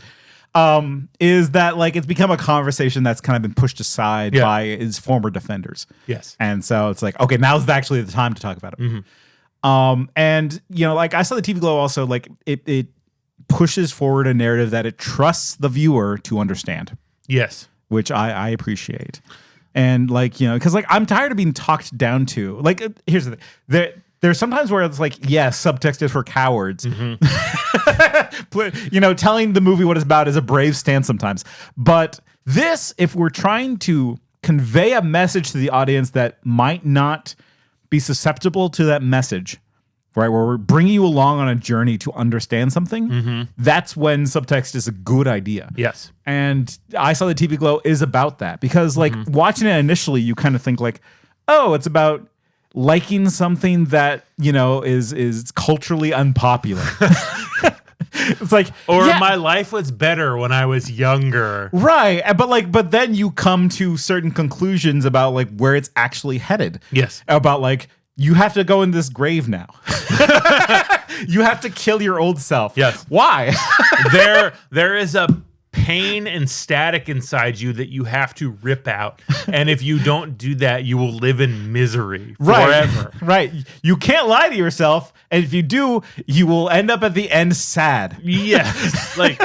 Is that like it's become a conversation that's kind of been pushed aside by its former defenders. Yes. And so it's like, okay, now's actually the time to talk about it. Mm-hmm. And like I saw the TV glow also, like it pushes forward a narrative that it trusts the viewer to understand. Yes. Which I appreciate. And like, because like I'm tired of being talked down to. Like, here's the thing. There's sometimes where it's like, yes, subtext is for cowards. Mm-hmm. Telling the movie what it's about is a brave stance sometimes. But this, if we're trying to convey a message to the audience that might not be susceptible to that message, right, where we're bringing you along on a journey to understand something, that's when subtext is a good idea. Yes. And I saw the TV glow is about that, because like watching it initially, you kind of think like, oh, it's about liking something that, is culturally unpopular. It's like, my life was better when I was younger. Right. But then you come to certain conclusions about like where it's actually headed. Yes. About like, you have to go in this grave now. You have to kill your old self. Yes. Why? There is a pain and static inside you that you have to rip out. And if you don't do that, you will live in misery forever. Right. You can't lie to yourself. And if you do, you will end up at the end sad. Yes. like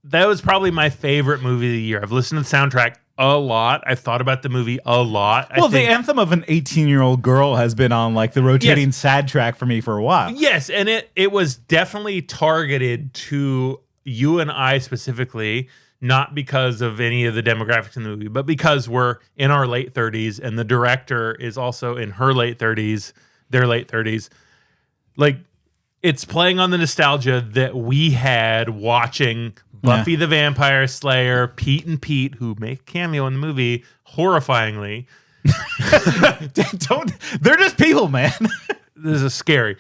that was probably my favorite movie of the year. I've listened to the soundtrack a lot. I've thought about the movie a lot. Well, the anthem of an 18-year-old girl has been on like the rotating sad track for me for a while. Yes, and it was definitely targeted to you and I specifically, not because of any of the demographics in the movie, but because we're in our late 30s and the director is also in her late 30s, their late 30s. Like, it's playing on the nostalgia that we had watching Buffy the Vampire Slayer, Pete and Pete, who make a cameo in the movie, horrifyingly. They're just people, man. This is scary.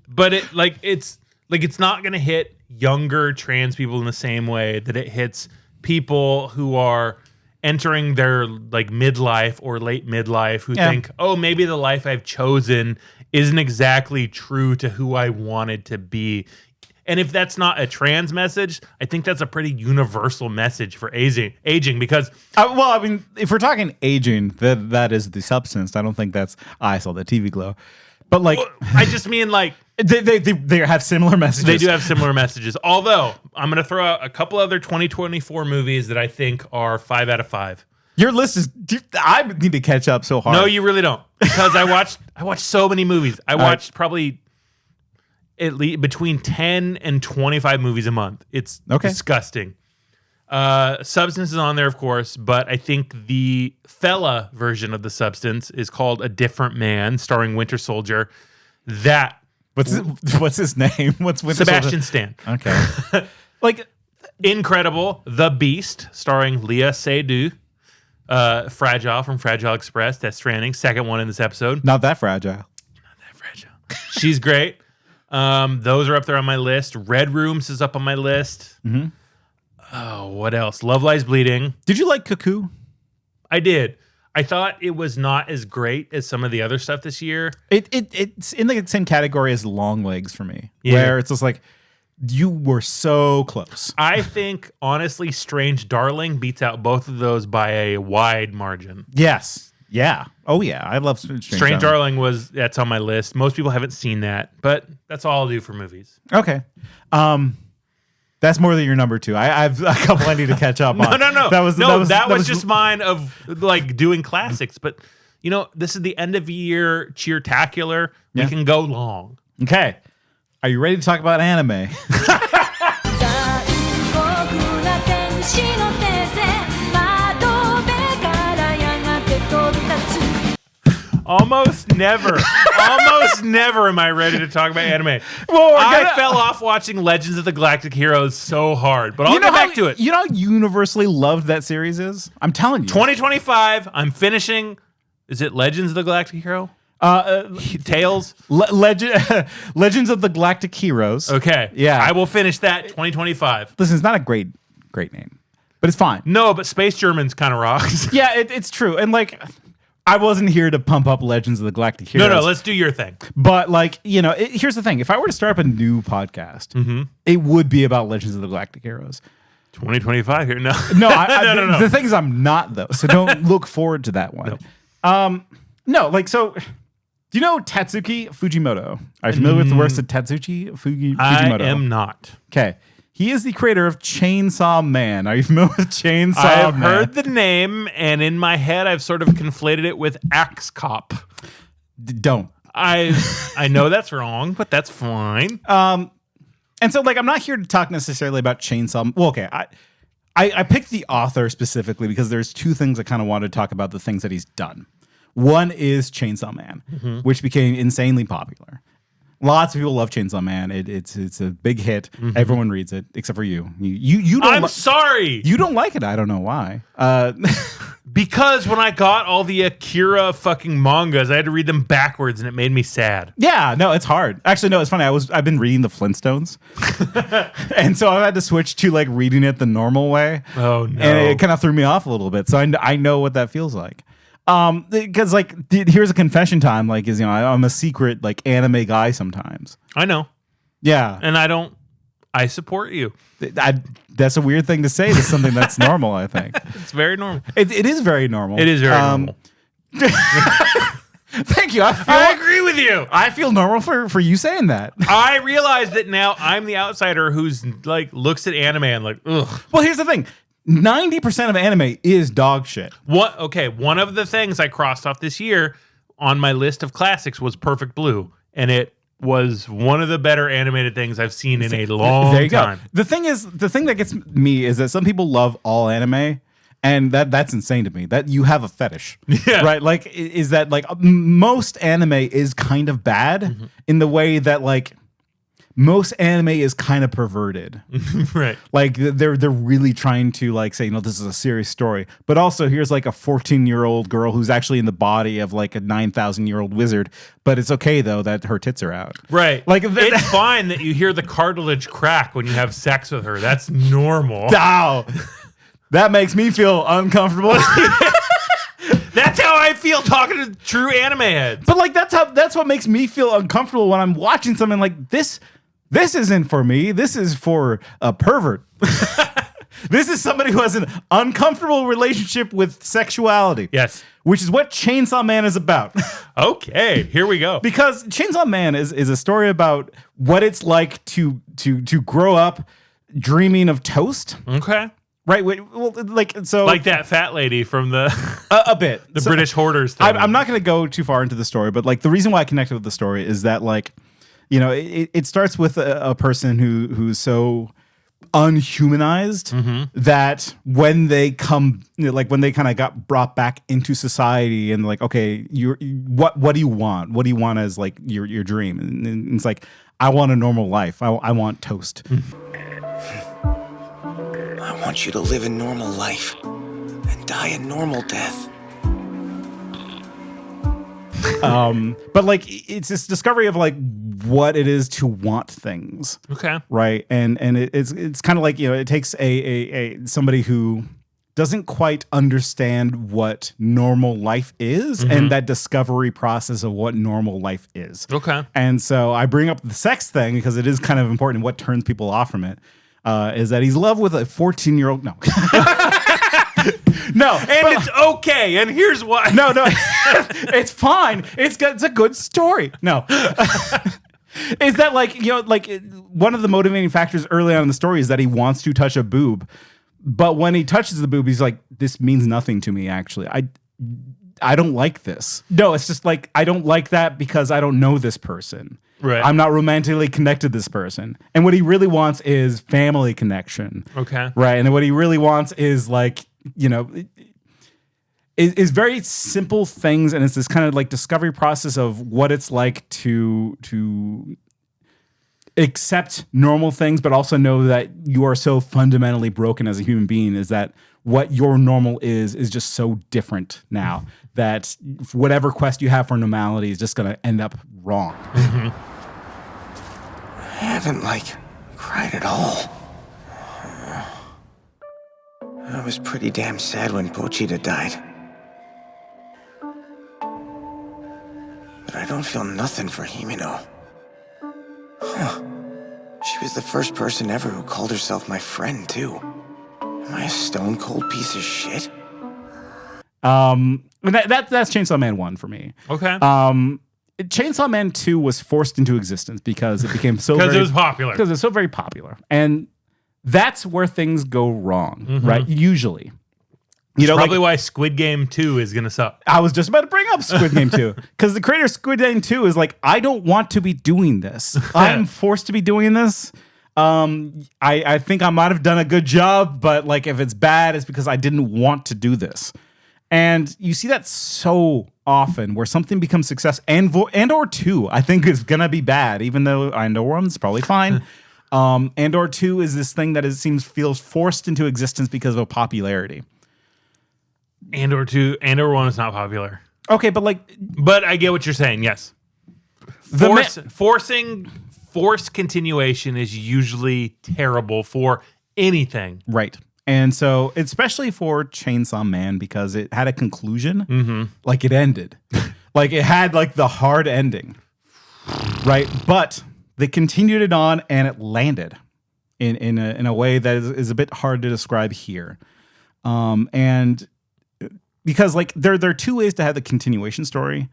But it's not going to hit younger trans people in the same way that it hits people who are entering their like midlife or late midlife who think, oh, maybe the life I've chosen isn't exactly true to who I wanted to be. And if that's not a trans message, I think that's a pretty universal message for aging because well, I mean, if we're talking aging, that is the substance. I don't think that's I saw the TV glow. But like I just mean like they have similar messages. They do have similar messages. Although I'm going to throw out a couple other 2024 movies that I think are 5 out of 5. Your list is. I need to catch up so hard. No, you really don't, because I watched so many movies. I watched probably at least between 10 and 25 movies a month. It's disgusting. Substance is on there, of course, but I think the fella version of The Substance is called A Different Man, starring Winter Soldier. What's his name? What's Winter Sebastian Soldier? Stan. Okay. Like incredible. The Beast, starring Léa Seydoux. Fragile from Fragile Express. Death Stranding. Second one in this episode. Not that fragile. She's great. Those are up there on my list. Red Rooms is up on my list. Mm-hmm. Oh, what else? Love Lies Bleeding. Did you like Cuckoo? I did. I thought it was not as great as some of the other stuff this year. It's in the same category as Long Legs for me, Yeah. where it's just like you were so close. I think, honestly, Strange Darling beats out both of those by a wide margin. Yes. Yeah. Oh, yeah. I love Strange Darling that's on my list. Most people haven't seen that, but that's all I'll do for movies. Okay. That's more than your number 2. I've a couple I need to catch up on. No. That was just mine of like doing classics. But this is the end of year Cheertacular. We can go long. Okay. Are you ready to talk about anime? Almost never am I ready to talk about anime. Well, I fell off watching Legends of the Galactic Heroes so hard, but I'll get back to it. You know how universally loved that series is? I'm telling you. 2025, I'm finishing. Is it Legends of the Galactic Hero? Tales? Legends of the Galactic Heroes. Okay. Yeah. I will finish that 2025. Listen, it's not a great name, but it's fine. No, but Space Germans kind of rocks. Yeah, it's true. And like, I wasn't here to pump up Legends of the Galactic Heroes. No, let's do your thing. But like, here's the thing. If I were to start up a new podcast, it would be about Legends of the Galactic Heroes. 2025 here. No. No. The thing is, I'm not, though. So don't look forward to that one. So do you know Tatsuki Fujimoto? Are you familiar with the works of Tatsuki Fujimoto? I am not. Okay. He is the creator of Chainsaw Man. Are you familiar with Chainsaw I've Man? heard the name, and in my head, I've sort of conflated it with Axe Cop. Don't. I know that's wrong, but that's fine. And so, like, I'm not here to talk necessarily about Chainsaw. Well, okay, I picked the author specifically because there's two things I kind of wanted to talk about, the things that he's done. One is Chainsaw Man, which became insanely popular. Lots of people love Chainsaw Man. It's a big hit. Everyone reads it except for you. You don't. I'm sorry. You don't like it. I don't know why. Because when I got all the Akira fucking mangas, I had to read them backwards, and it made me sad. Yeah, no, it's hard. Actually, no, it's funny. I've been reading the Flintstones, and so I've had to switch to like reading it the normal way. Oh no! And it kind of threw me off a little bit. So I know what that feels like. Because like here's a confession time. Like, I'm a secret like anime guy sometimes. I know. Yeah, and I support you. That's a weird thing to say to something that's normal. I think it's very normal. It is very normal. It is very normal. Thank you. I agree with you. I feel normal for you saying that. I realize that now I'm the outsider who's like looks at anime and like, ugh. Well, here's the thing. 90% of anime is dog shit. One of the things I crossed off this year on my list of classics was Perfect Blue, and it was one of the better animated things I've seen in a long time. Go. The thing that gets me is that some people love all anime, and that's insane to me. That you have a fetish, right? Like, is that like most anime is kind of bad in the way that like most anime is kind of perverted, right? Like they're really trying to like say, this is a serious story, but also here's like a 14-year-old girl who's actually in the body of like a 9,000-year-old wizard, but it's okay though that her tits are out, right? Like it's fine that you hear the cartilage crack when you have sex with her. That's normal. Wow, that makes me feel uncomfortable. That's how I feel talking to true anime heads. But like that's what makes me feel uncomfortable when I'm watching something like this. this isn't for me. This is for a pervert. This is somebody who has an uncomfortable relationship with sexuality. Yes. Which is what Chainsaw Man is about. Okay, here we go. Because Chainsaw Man is a story about what it's like to grow up dreaming of toast. Okay. Right? Well, like that fat lady from the a bit. the British hoarders thing. I'm not going to go too far into the story, but like the reason why I connected with the story is that like, you know, it starts with a person who's so unhumanized that when they come, like when they kind of got brought back into society and like, okay, what do you want? What do you want as like your dream? And it's like, I want a normal life. I want toast. I want you to live a normal life and die a normal death. But like it's this discovery of like what it is to want things. Okay. Right. And it's kind of like, you know, it takes a somebody who doesn't quite understand what normal life is and that discovery process of what normal life is. Okay. And so I bring up the sex thing because it is kind of important. What turns people off from it is that he's in love with a 14-year-old. No. No, it's okay, and here's why. No, it's fine. It's a good story. No, is that like, you know, like one of the motivating factors early on in the story is that he wants to touch a boob, but when he touches the boob, he's like, this means nothing to me. Actually, I don't like this. No, it's just like I don't like that because I don't know this person. Right. I'm not romantically connected to this person. And what he really wants is family connection. Okay. Right. And what he really wants is like, you know, is very simple things. And it's this kind of like discovery process of what it's like to accept normal things, but also know that you are so fundamentally broken as a human being, is that what your normal is just so different now that whatever quest you have for normality is just going to end up wrong. I haven't, like, cried at all. I was pretty damn sad when Pochita died. But I don't feel nothing for Himeno. Huh. She was the first person ever who called herself my friend, too. Am I a stone-cold piece of shit? That's Chainsaw Man 1 for me. Okay. Chainsaw Man 2 was forced into existence because it became so because it was popular. Because it's so very popular. And that's where things go wrong, right? Usually. You know, probably why Squid Game 2 is going to suck. I was just about to bring up Squid Game 2 because the creator of Squid Game 2 is like, I don't want to be doing this. I'm forced to be doing this. I think I might have done a good job, but like if it's bad, it's because I didn't want to do this. And you see that so often where something becomes success and or 2, I think is going to be bad, even though Andor 1's probably fine. Andor 2 is this thing that feels forced into existence because of Andor popularity. 1 is not popular. Okay, but I get what you're saying. Yes. Forced continuation is usually terrible for anything. Right. And so, especially for Chainsaw Man, because it had a conclusion, like it ended. Like it had like the hard ending. Right. But they continued it on and it landed in a way that is a bit hard to describe here. And because like there are two ways to have the continuation story.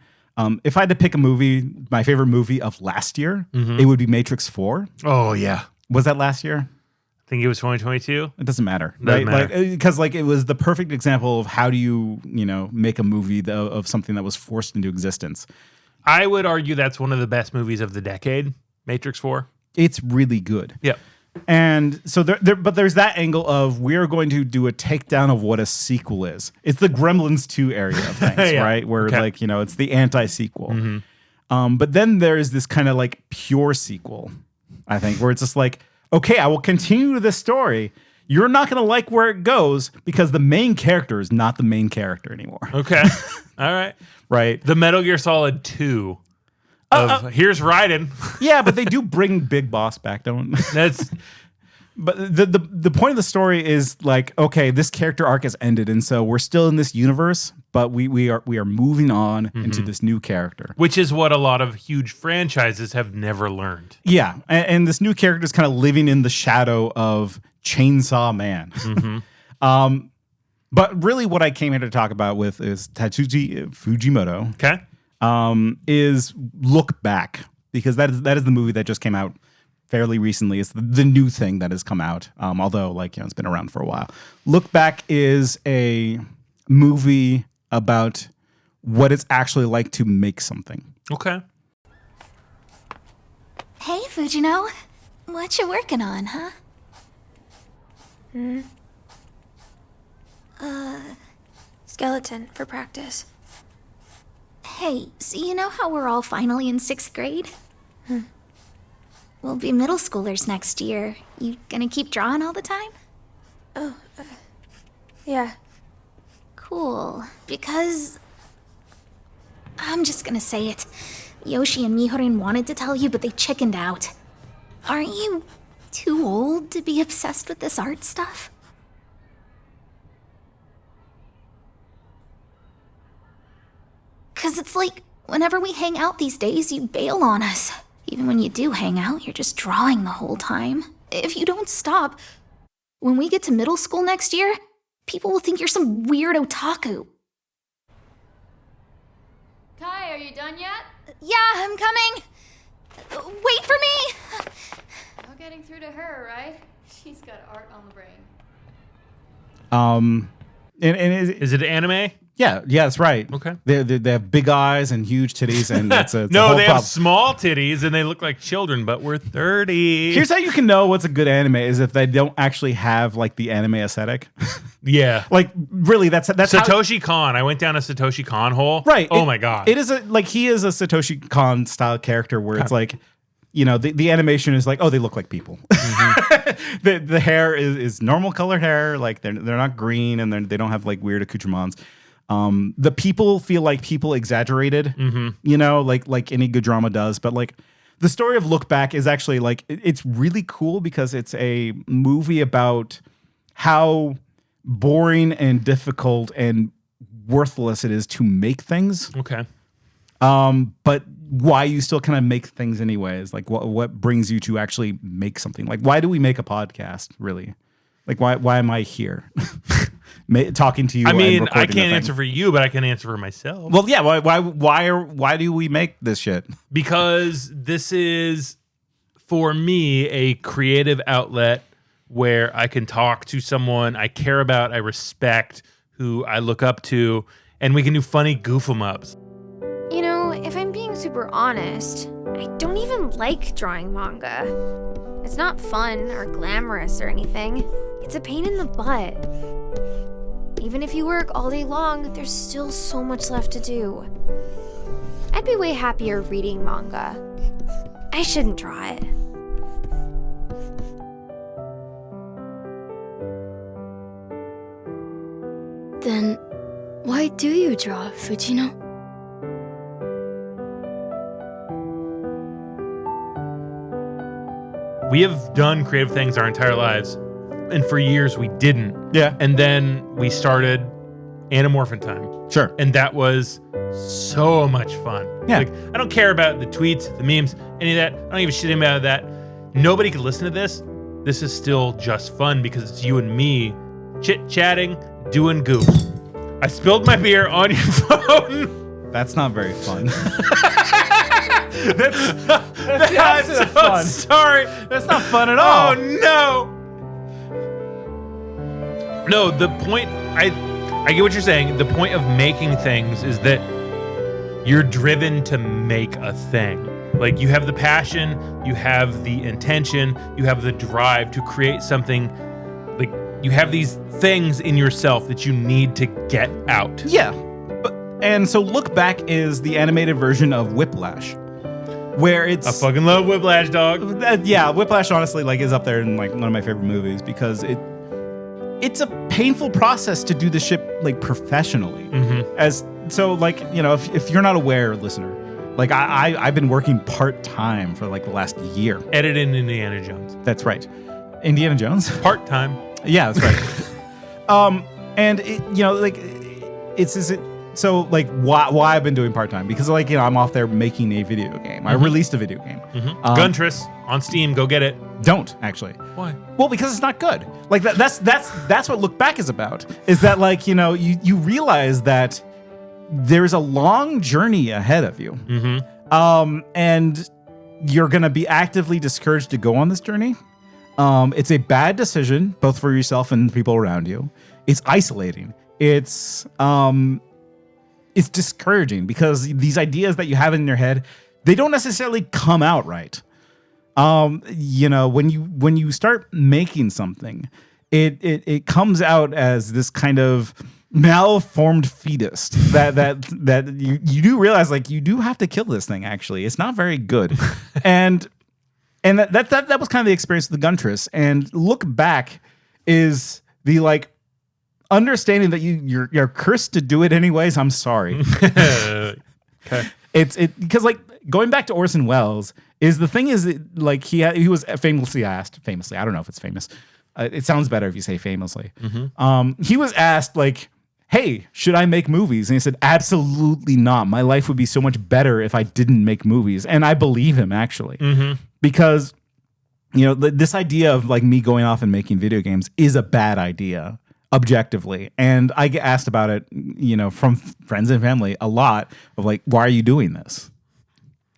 If I had to pick a movie, my favorite movie of last year, it would be Matrix 4. Oh, yeah. Was that last year? I think it was 2022. It doesn't matter, right? Like, because like it was the perfect example of how do you make a movie of something that was forced into existence. I would argue that's one of the best movies of the decade, Matrix 4. It's really good. Yep. And so but there's that angle of we're going to do a takedown of what a sequel is. It's the Gremlins 2 area of things, yeah. right? Where like, it's the anti-sequel. But then there's this kind of like pure sequel, I think, where it's just like, okay, I will continue this story. You're not going to like where it goes because the main character is not the main character anymore. Okay. All right. Right. The Metal Gear Solid 2 of here's Raiden. Yeah, but they do bring Big Boss back, don't they? That's But the point of the story is like, okay, this character arc has ended, and so we're still in this universe, but we are moving on into this new character. Which is what a lot of huge franchises have never learned. Yeah, and this new character is kind of living in the shadow of Chainsaw Man. But really what I came here to talk about with is Tatsuji Fujimoto. Okay. Is Look Back, because that is the movie that just came out fairly recently. It's the new thing that has come out, although it's been around for a while. Look Back is a movie about what it's actually like to make something. Okay. Hey, Fujino. What you working on, huh? Skeleton for practice. Hey, so you know how we're all finally in 6th grade? We'll be middle schoolers next year. You gonna keep drawing all the time? Oh, yeah. Cool, because... I'm just gonna say it. Yoshi and Mihorin wanted to tell you, but they chickened out. Aren't you too old to be obsessed with this art stuff? Cause it's like, whenever we hang out these days, you bail on us. Even when you do hang out, you're just drawing the whole time. If you don't stop, when we get to middle school next year, people will think you're some weird otaku. Kai, are you done yet? Yeah, I'm coming. Wait for me. No getting through to her, right? She's got art on the brain. Is it anime? Yeah, that's right. Okay. They have big eyes and huge titties, and it's a no, whole they problem. have small titties and they look like children, but we're 30. Here's how you can know what's a good anime is if they don't actually have like the anime aesthetic. Yeah. Like really, that's Satoshi Kon. I went down a Satoshi Kon hole. Right. Oh my god. It is he is a Satoshi Kon style character where it's like, the animation is like, oh, they look like people. The hair is normal colored hair, like they're not green, and they don't have like weird accoutrements. The people feel like people exaggerated, like any good drama does. But like the story of Look Back is actually like, it's really cool because it's a movie about how boring and difficult and worthless it is to make things. Okay. But why you still kind of make things anyways? Like what brings you to actually make something? Like why do we make a podcast really? Like why am I here? Talking to you. I mean, I can't answer for you, but I can answer for myself. Well, yeah. Why do we make this shit? Because this is, for me, a creative outlet where I can talk to someone I care about, I respect, who I look up to, and we can do funny goof 'em ups. You know, if I'm being super honest, I don't even like drawing manga. It's not fun or glamorous or anything. It's a pain in the butt. Even if you work all day long, there's still so much left to do. I'd be way happier reading manga. I shouldn't draw it. Then, why do you draw, Fujino? We have done creative things our entire lives, and for years we didn't. Yeah. And then we started Anamorphin Time. Sure. And that was so much fun. Yeah. Like, I don't care about the tweets, the memes, any of that. I don't give a shit about that. Nobody can listen to this. This is still just fun because it's you and me chit-chatting, doing goof. I spilled my beer on your phone. That's not very fun. That's the opposite of fun. Sorry. That's not fun at all. Oh, no. No, the point, I get what you're saying. The point of making things is that you're driven to make a thing. Like, you have the passion, you have the intention, you have the drive to create something. Like, you have these things in yourself that you need to get out. Yeah. And so Look Back is the animated version of Whiplash, where it's... I fucking love Whiplash, dog. Yeah, Whiplash honestly is up there in one of my favorite movies because it's a painful process to do this shit professionally. Mm-hmm. If you're not aware, listener, I've been working part-time for the last year. Editing Indiana Jones. That's right. Indiana Jones? Part-time. Yeah, that's right. And so like why I've been doing part-time, because like, I'm off there making a video game. I released a video game. Guntress on Steam, go get it. Don't actually. Why? Well, because it's not good. Like that's what Look Back is about. Is that like, you realize that there's a long journey ahead of you. And you're going to be actively discouraged to go on this journey. It's a bad decision, both for yourself and people around you. It's isolating. It's discouraging because these ideas that you have in your head, they don't necessarily come out right. When you start making something, it comes out as this kind of malformed fetus that you do realize, like, you do have to kill this thing. Actually, it's not very good. and that was kind of the experience of the Guntress. And Look Back is the like understanding that you're cursed to do it anyways. I'm sorry. Okay. It's because like going back to Orson Welles is the thing is like he was famously asked, I don't know if it's famous. It sounds better if you say famously. He was asked like, hey, should I make movies? And he said, absolutely not. My life would be so much better if I didn't make movies. And I believe him actually, because this idea of like me going off and making video games is a bad idea. Objectively. And I get asked about it, from friends and family a lot of like, why are you doing this?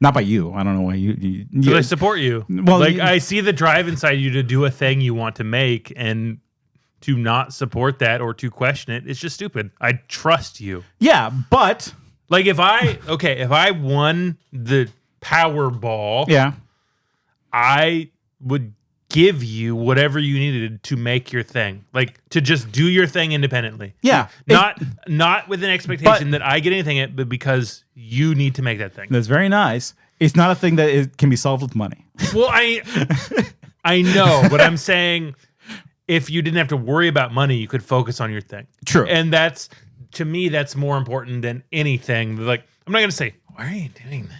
Not by you. I don't know why you I support you. Well, I see the drive inside you to do a thing you want to make, and to not support that or to question it, it's just stupid. I trust you. Yeah, but like if I won the Powerball, I would give you whatever you needed to make your thing, like to just do your thing independently. Not with an expectation that I get anything, but because you need to make that thing. That's very nice. It's not a thing that can be solved with money. Well, I know, but I'm saying if you didn't have to worry about money, you could focus on your thing. True. And that's, to me, that's more important than anything. Like, I'm not going to say, why are you doing this?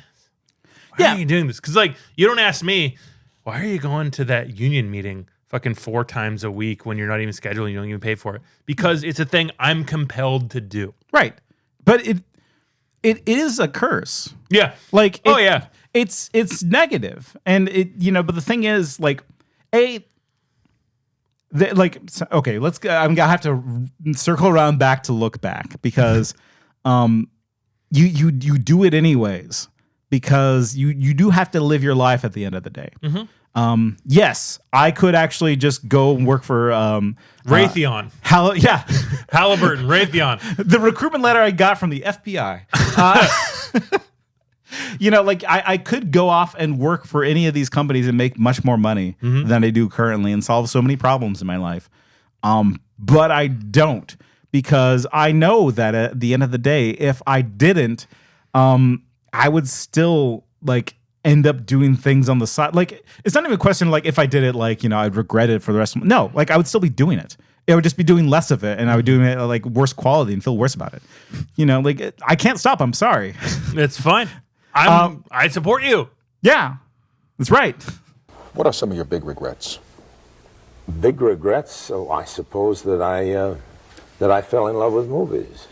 Why are you doing this? Because like, you don't ask me, why are you going to that union meeting fucking 4 times a week when you're not even scheduled and you don't even pay for it? Because it's a thing I'm compelled to do. Right. But it is a curse. Yeah. Like, it's negative. And but the thing is like, I'm gonna have to circle around back to Look Back because you do it anyways because you do have to live your life at the end of the day. Yes, I could actually just go and work for Raytheon. Halliburton, Raytheon. The recruitment letter I got from the FBI. I could go off and work for any of these companies and make much more money than I do currently and solve so many problems in my life. But I don't, because I know that at the end of the day, if I didn't, I would still like end up doing things on the side. Like, it's not even a question like if I did it, like, I'd regret it for the rest of no, like I would still be doing it. It would just be doing less of it, and I would do it like worse quality and feel worse about it. Like I can't stop. I'm sorry. It's fine. I support you. Yeah, that's right. What are some of your big regrets? Big regrets? So I suppose that I fell in love with movies.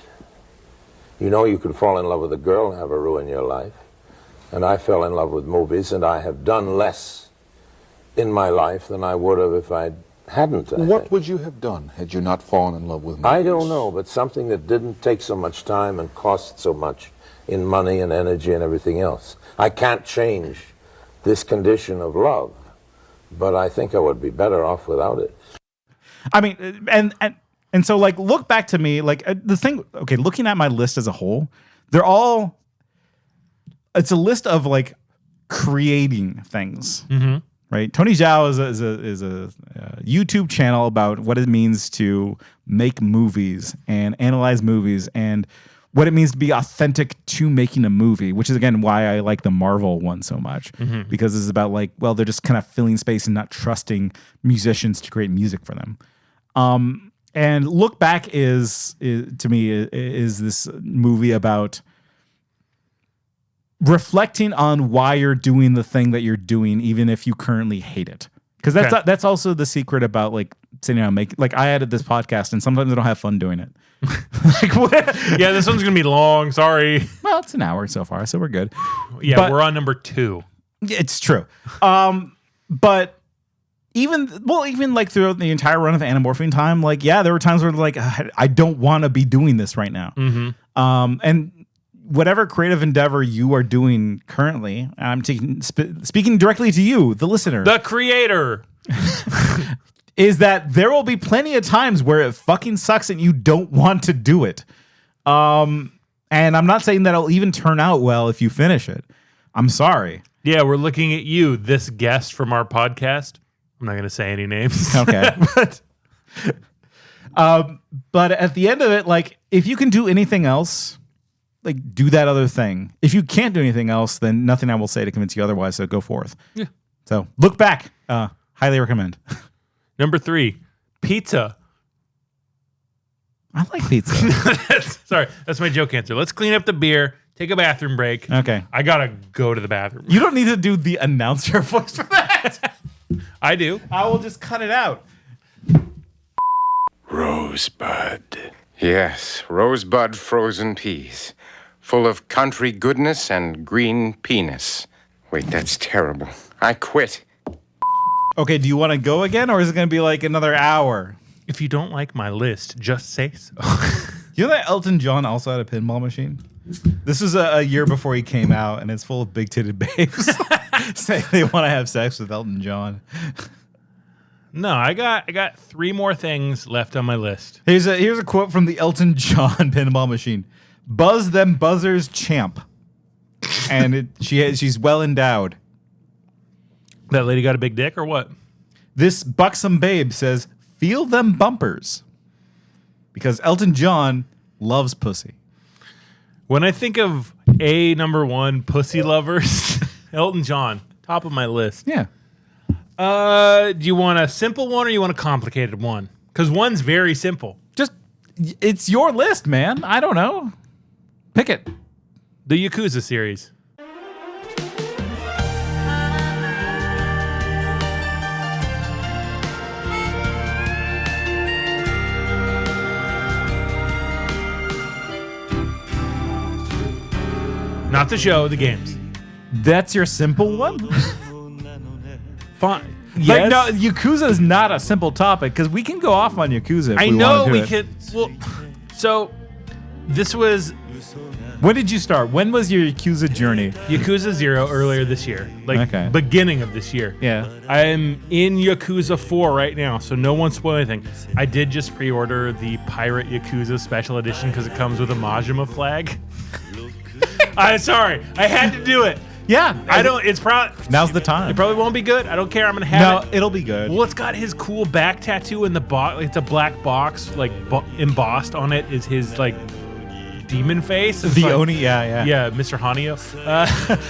You could fall in love with a girl and have her ruin your life. And I fell in love with movies, and I have done less in my life than I would have if I hadn't. What would you have done had you not fallen in love with movies? I don't know, but something that didn't take so much time and cost so much in money and energy and everything else. I can't change this condition of love, but I think I would be better off without it. I mean, and so like, Look Back to me, like the thing, okay, looking at my list as a whole, it's a list of like creating things, right? Tony Zhao is a YouTube channel about what it means to make movies and analyze movies and what it means to be authentic to making a movie, which is again why I like the Marvel one so much, because it's about like, well, they're just kind of filling space and not trusting musicians to create music for them. And Look Back is to me is this movie about reflecting on why you're doing the thing that you're doing, even if you currently hate it. Because that's also the secret about like sitting down and making. Like I added this podcast, and sometimes I don't have fun doing it. Like what? Yeah, this one's gonna be long. Sorry. Well, it's an hour so far, so we're good. Yeah, But- we're on number 2. It's true. But even like throughout the entire run of Anamorphine Time, like, yeah, there were times where like, I don't want to be doing this right now. Mm-hmm. And whatever creative endeavor you are doing currently, I'm speaking directly to you, the listener, The creator. is that there will be plenty of times where it fucking sucks and you don't want to do it. And I'm not saying that it'll even turn out well if you finish it. I'm sorry. Yeah, we're looking at you, this guest from our podcast. I'm not going to say any names. Okay. But at the end of it, like, if you can do anything else, like, do that other thing. If you can't do anything else, then nothing I will say to convince you otherwise, so go forth. Yeah. So look back. Highly recommend. Number 3, pizza. I like pizza. Sorry, that's my joke answer. Let's clean up the beer, take a bathroom break. Okay. I got to go to the bathroom. You don't need to do the announcer voice for that. I do. I will just cut it out. Rosebud. Yes, rosebud frozen peas. Full of country goodness and green penis. Wait, that's terrible. I quit. Okay, do you want to go again, or is it going to be like another hour? If you don't like my list, just say so. You know that Elton John also had a pinball machine? This is a year before he came out, and it's full of big-titted babes saying they want to have sex with Elton John. No, I got 3 more things left on my list. Here's a quote from the Elton John pinball machine: "Buzz them buzzers, champ," and she's well endowed. That lady got a big dick or what? This buxom babe says, "Feel them bumpers," because Elton John loves pussy. When I think of number 1 pussy lovers, Elton John, top of my list. Yeah. Do you want a simple one or you want a complicated one? Because one's very simple. Just, it's your list, man. I don't know. Pick it. The Yakuza series. Not the show, the games. That's your simple one? Fine. Like, no, Yakuza is not a simple topic because we can go off on Yakuza if I we know want to do we it. could. Well, so this was. When did you start? When was your Yakuza journey? Yakuza 0 earlier this year. Like, beginning of this year. Yeah. I am in Yakuza 4 right now, so no one spoil anything. I did just pre-order the Pirate Yakuza Special Edition because it comes with a Majima flag. I'm sorry. I had to do it. Yeah. I don't. It's probably. Now's the time. It probably won't be good. I don't care. I'm going to have it. No, it'll be good. Well, it's got his cool back tattoo in the box. It's a black box, like embossed on it is his, like, demon face. It's The like, Oni, yeah. Yeah, Mr. Hanyo.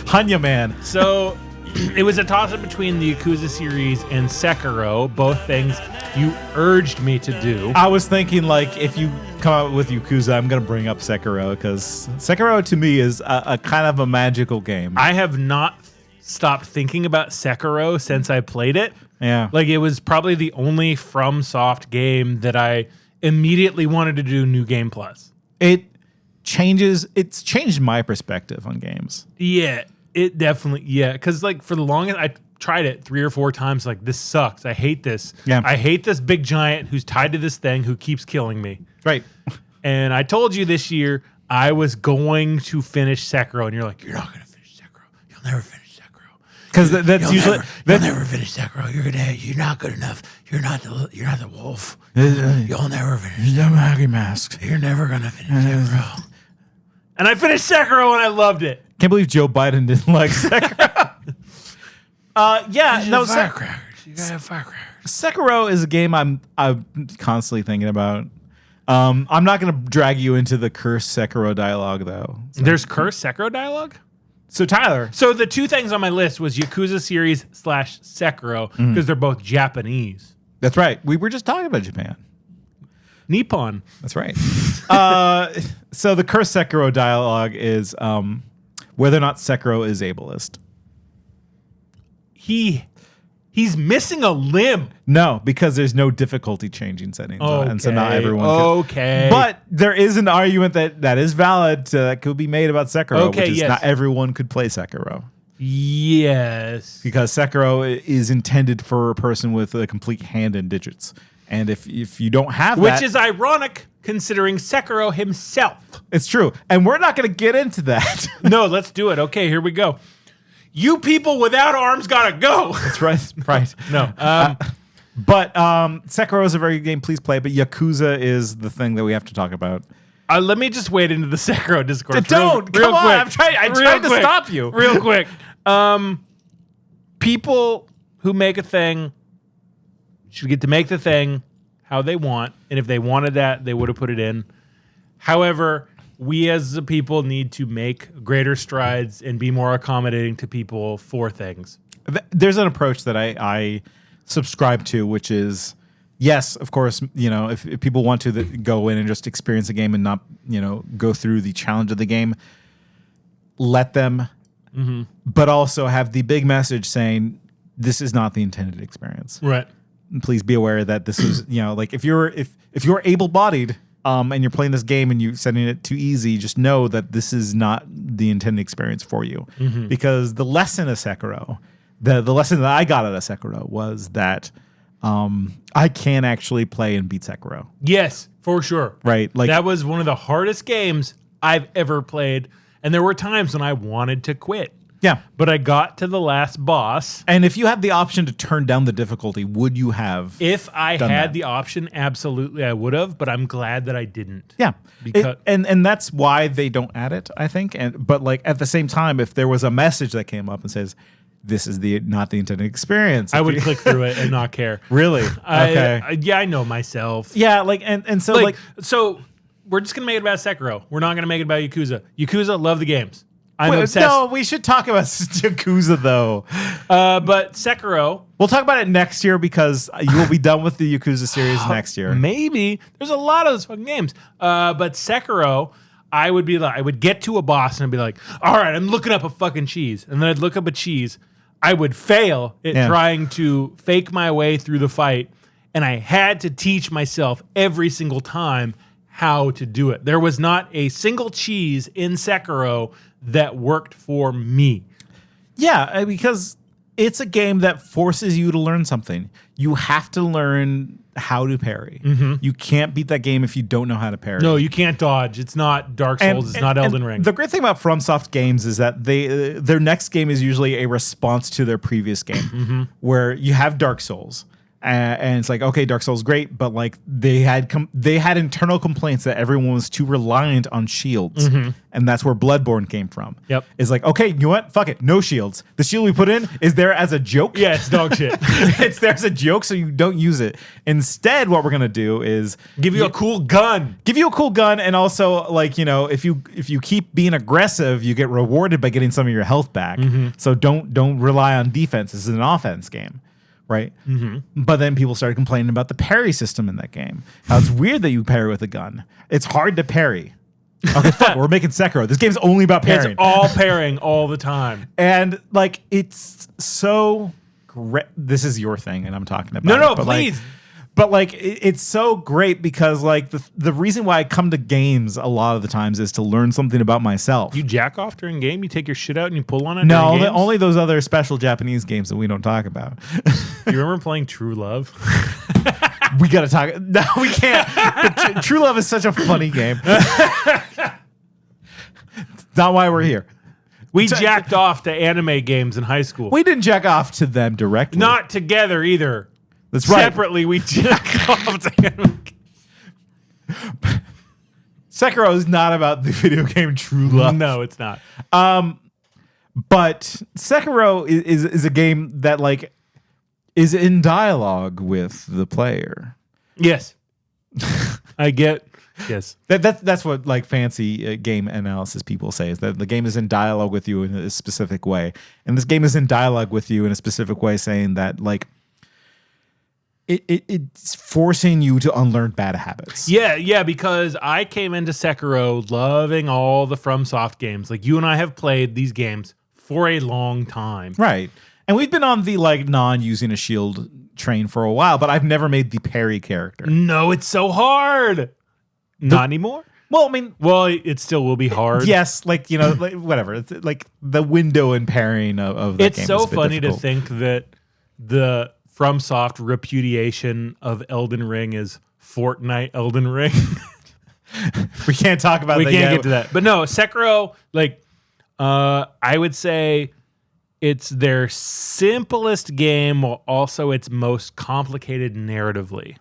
Hanya man. So it was a toss-up between the Yakuza series and Sekiro, both things you urged me to do. I was thinking, like, if you come out with Yakuza, I'm going to bring up Sekiro because Sekiro to me is a kind of a magical game. I have not stopped thinking about Sekiro since I played it. Yeah. Like, it was probably the only FromSoft game that I immediately wanted to do New Game Plus. It's changed my perspective on games. Yeah, it definitely, because, like, for the longest, I tried it 3 or 4 times, like, this sucks. I hate this. Yeah. I hate this big giant who's tied to this thing who keeps killing me. Right. And I told you this year I was going to finish Sekiro, and you're like, you're not going to finish Sekiro. You'll never finish Sekiro. Because that's usually... You'll never finish Sekiro. You're not good enough. You're not the wolf. You'll never finish The Maggie Mask. You're never going to finish Sekiro. And I finished Sekiro, and I loved it. Can't believe Joe Biden didn't like Sekiro. Firecrackers. You gotta have firecrackers. Sekiro is a game I'm constantly thinking about. I'm not going to drag you into the cursed Sekiro dialogue, though. So. There's cursed Sekiro dialogue? So, Tyler. So, the 2 things on my list was Yakuza series / Sekiro, because they're both Japanese. That's right. We were just talking about Japan. Nippon. That's right. So, the cursed Sekiro dialogue is whether or not Sekiro is ableist. He He's missing a limb. No, because there's no difficulty changing settings. And so not everyone Okay. But there is an argument that is valid that could be made about Sekiro, which is not everyone could play Sekiro. Yes. Because Sekiro is intended for a person with a complete hand and digits. And if you don't have Which is ironic, considering Sekiro himself. It's true. And we're not going to get into that. No, let's do it. Okay, here we go. You people without arms gotta go. That's right. Right. No. But Sekiro is a very good game. Please play. But Yakuza is the thing that we have to talk about. Let me just wade into the Sekiro discourse. Don't. Come on. I'm trying to stop you. Real quick. People who make a thing should get to make the thing how they want. And if they wanted that, they would have put it in. However, we as a people need to make greater strides and be more accommodating to people for things. There's an approach that I subscribe to, which is, yes, of course, if people want to go in and just experience the game and not, go through the challenge of the game, let them, but also have the big message saying, this is not the intended experience. Right. And please be aware that this is, like if you're able-bodied, and you're playing this game and you're setting it too easy, just know that this is not the intended experience for you. Because the lesson of Sekiro, the lesson that I got out of Sekiro was that I can actually play and beat Sekiro. Yes, for sure. Right. Like that was one of the hardest games I've ever played. And there were times when I wanted to quit. Yeah. But I got to the last boss. And if you had the option to turn down the difficulty, would you have? If I had the option, absolutely I would have, but I'm glad that I didn't. Yeah. Because and that's why they don't add it, I think. But like at the same time, if there was a message that came up and says, this is not the intended experience, I would click through it and not care. Really? Okay. I know myself. Yeah, so we're just gonna make it about Sekiro. We're not gonna make it about Yakuza. Yakuza, love the games. I'm obsessed. No, we should talk about Yakuza though. But Sekiro, we'll talk about it next year because you will be done with the Yakuza series next year. Maybe. There's a lot of those fucking games. But Sekiro, I would get to a boss and I'd be like, all right, I'm looking up a fucking cheese. And then I'd look up a cheese. I would fail at trying to fake my way through the fight. And I had to teach myself every single time how to do it. There was not a single cheese in Sekiro that worked for me. Yeah, because it's a game that forces you to learn something. You have to learn how to parry. You can't beat that game if you don't know how to parry. No, you can't dodge. It's not Dark Souls. It's not Elden Ring. The great thing about FromSoft games is that their next game is usually a response to their previous game, where you have Dark Souls. And it's like, okay, Dark Souls great, but like they had internal complaints that everyone was too reliant on shields, and that's where Bloodborne came from. Yep, it's like, okay, you know what? Fuck it, no shields. The shield we put in is there as a joke. Yeah, it's dog shit. It's there as a joke, so you don't use it. Instead, what we're gonna do is give you a cool gun. Give you a cool gun, and also like if you keep being aggressive, you get rewarded by getting some of your health back. So don't rely on defense. This is an offense game. Right? But then people started complaining about the parry system in that game. How it's weird that you parry with a gun. It's hard to parry. Okay, fuck, we're making Sekiro. This game's only about parrying. It's all parrying all the time. And like, it's so great. This is your thing, and I'm talking about No, please. But like, it's so great because like the reason why I come to games a lot of the times is to learn something about myself. You jack off during game? You take your shit out and you pull on it? No, during games? only those other special Japanese games that we don't talk about. You remember playing True Love? We gotta talk. No, we can't. True Love is such a funny game. Not why we're here. We jacked off to anime games in high school. We didn't jack off to them directly. Not together either. That's right. Separately, we jack off to anime. Sekiro is not about the video game True Love. No, it's not. But Sekiro is a game that like is in dialogue with the player. Yes. I get. Yes. That's what like fancy game analysis people say, is that the game is in dialogue with you in a specific way. And this game is in dialogue with you in a specific way, saying that like it's forcing you to unlearn bad habits. Yeah, because I came into Sekiro loving all the FromSoft games. Like you and I have played these games for a long time. Right. And we've been on the like non-using a shield train for a while, but I've never made the parry character. No, it's so hard. Not anymore. Well, I mean, it still will be hard. Yes, like like, whatever. It's like the window and parrying of that it's game. so is a bit funny difficult. to think that the FromSoft repudiation of Elden Ring is Fortnite Elden Ring. We can't talk about that. We can't yet. get to that. But no, Sekiro, like, I would say it's their simplest game while also its most complicated narratively.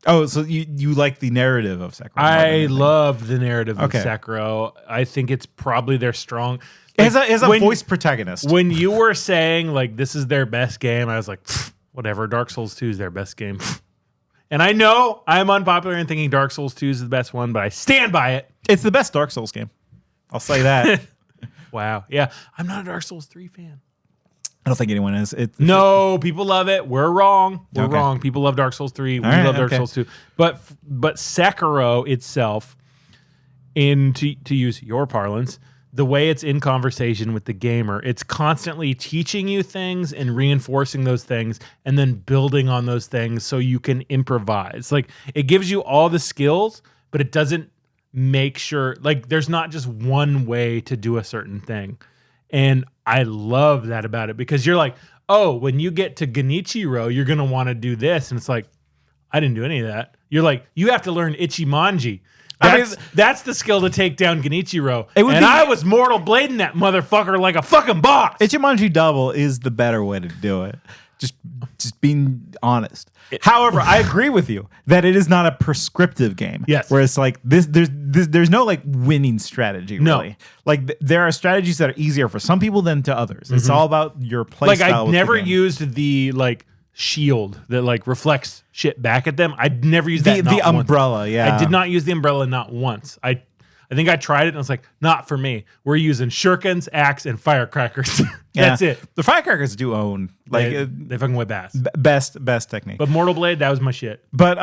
Oh, so you like the narrative of Sekiro? I love the narrative Okay. of Sekiro. I think it's probably their strong. It has a voice protagonist. When you were saying like this is their best game, I was like, whatever. Dark Souls 2 is their best game. And I know I'm unpopular in thinking Dark Souls 2 is the best one, but I stand by it. It's the best Dark Souls game. I'll say that. Wow. Yeah. I'm not a Dark Souls 3 fan. I don't think anyone is. No, people love it. We're wrong. We're Okay. wrong. People love Dark Souls 3. We right, love Dark okay. Souls 2. But Sekiro itself, to use your parlance, the way it's in conversation with the gamer, it's constantly teaching you things and reinforcing those things and then building on those things so you can improvise. Like it gives you all the skills, but it doesn't make sure like there's not just one way to do a certain thing. And I love that about it because you're like, oh, when you get to Genichiro, you're going to want to do this. And it's like, I didn't do any of that. You're like, you have to learn Ichimonji. That's the skill to take down Genichiro. I was mortal blading that motherfucker like a fucking boss. Ichimonji double is the better way to do it. Just being honest. However, I agree with you that it is not a prescriptive game. Yes. Where it's like there's no like winning strategy really. No. Like there are strategies that are easier for some people than to others. It's all about your play Like style. I never used the like shield that like reflects shit back at them. I'd never used that. The umbrella, yeah. I did not use the umbrella not once. I think I tried it and I was like, not for me. We're using shurikens, axe, and firecrackers. That's it. The firecrackers do own like they fucking went best technique. But Mortal Blade, that was my shit. But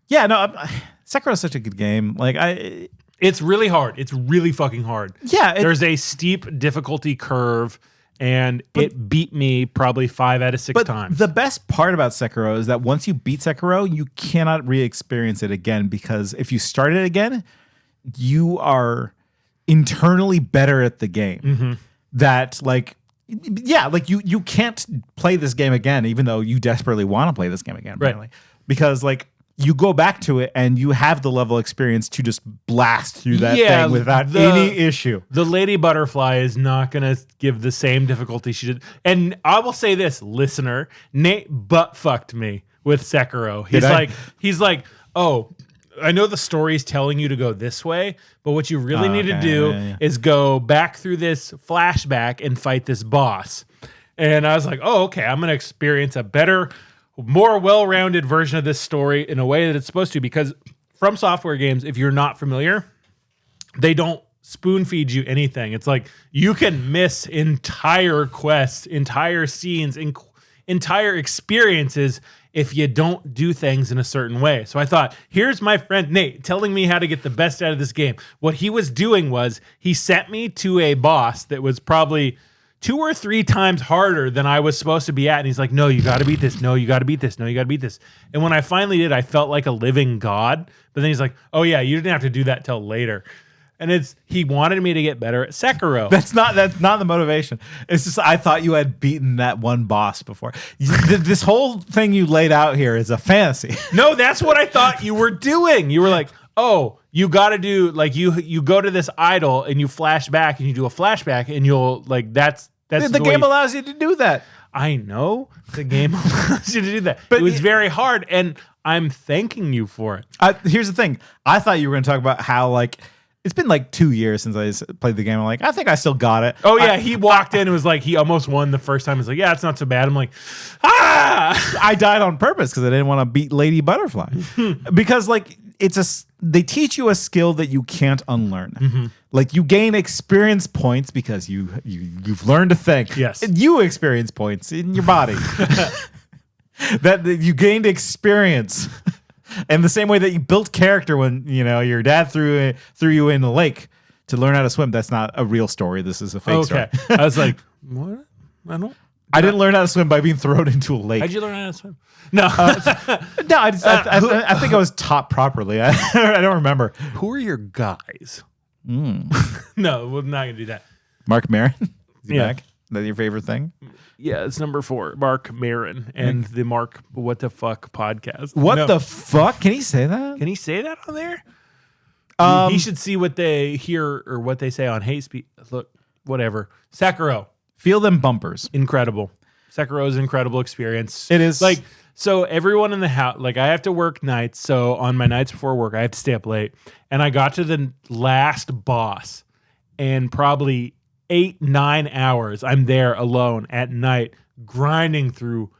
yeah, no, Sekiro is such a good game. Like it's really hard. It's really fucking hard. Yeah, there's a steep difficulty curve, and it beat me probably 5 out of 6 times. The best part about Sekiro is that once you beat Sekiro, you cannot re-experience it again because if you start it again, you are internally better at the game. Mm-hmm. That like, yeah, like you can't play this game again, even though you desperately want to play this game again, apparently. Because like you go back to it and you have the level of experience to just blast through that thing without any issue. The Lady Butterfly is not going to give the same difficulty she did. And I will say this, listener, Nate butt fucked me with Sekiro. He's like, oh, I know the story is telling you to go this way, but what you really need to do is go back through this flashback and fight this boss. And I was like, oh, okay, I'm going to experience a better, more well-rounded version of this story in a way that it's supposed to, because from software games, if you're not familiar, they don't spoon feed you anything. It's like you can miss entire quests, entire scenes, entire experiences if you don't do things in a certain way. So I thought, here's my friend Nate telling me how to get the best out of this game. What he was doing was he sent me to a boss that was probably 2 or 3 times harder than I was supposed to be at. And he's like, no, you got to beat this. No, you got to beat this. No, you got to beat this. And when I finally did, I felt like a living god. But then he's like, oh yeah, you didn't have to do that till later. And he wanted me to get better at Sekiro. That's not the motivation. It's just I thought you had beaten that one boss before. This whole thing you laid out here is a fantasy. No, that's what I thought you were doing. You were like, oh, you got to do like you go to this idol and you flash back and you do a flashback and you'll like that's the game allows you to do that. I know the game allows you to do that, but it was very hard, and I'm thanking you for it. Here's the thing. I thought you were going to talk about how like. It's been like 2 years since I played the game. I'm like, I think I still got it. Oh, yeah. He walked in and was like, he almost won the first time. He's like, yeah, it's not so bad. I'm like, ah! I died on purpose because I didn't want to beat Lady Butterfly. Because like they teach you a skill that you can't unlearn. Mm-hmm. Like you gain experience points because you've learned to think. Yes. And you experience points in your body. that you gained experience. And the same way that you built character when your dad threw you in the lake to learn how to swim. That's not a real story. This is a fake story. I was like, what? I don't. I didn't learn how to swim by being thrown into a lake. How'd you learn how to swim? No. No, I think I was taught properly. I don't remember. Who are your guys? No, we're not going to do that. Mark Maron? Is he Yeah. back? Is that your favorite thing? Yeah, it's number 4. Mark Maron and the Mark What the Fuck podcast. What No. the fuck? Can he say that? Can he say that on there? Um, he should see what they hear or what they say on hate speech. Look, whatever. Sekiro. Feel them bumpers. Incredible. Sekiro is an incredible experience. It is. Like, so everyone in the house, like I have to work nights. So on my nights before work, I have to stay up late. And I got to the last boss and probably 8-9 hours. I'm there alone at night, grinding through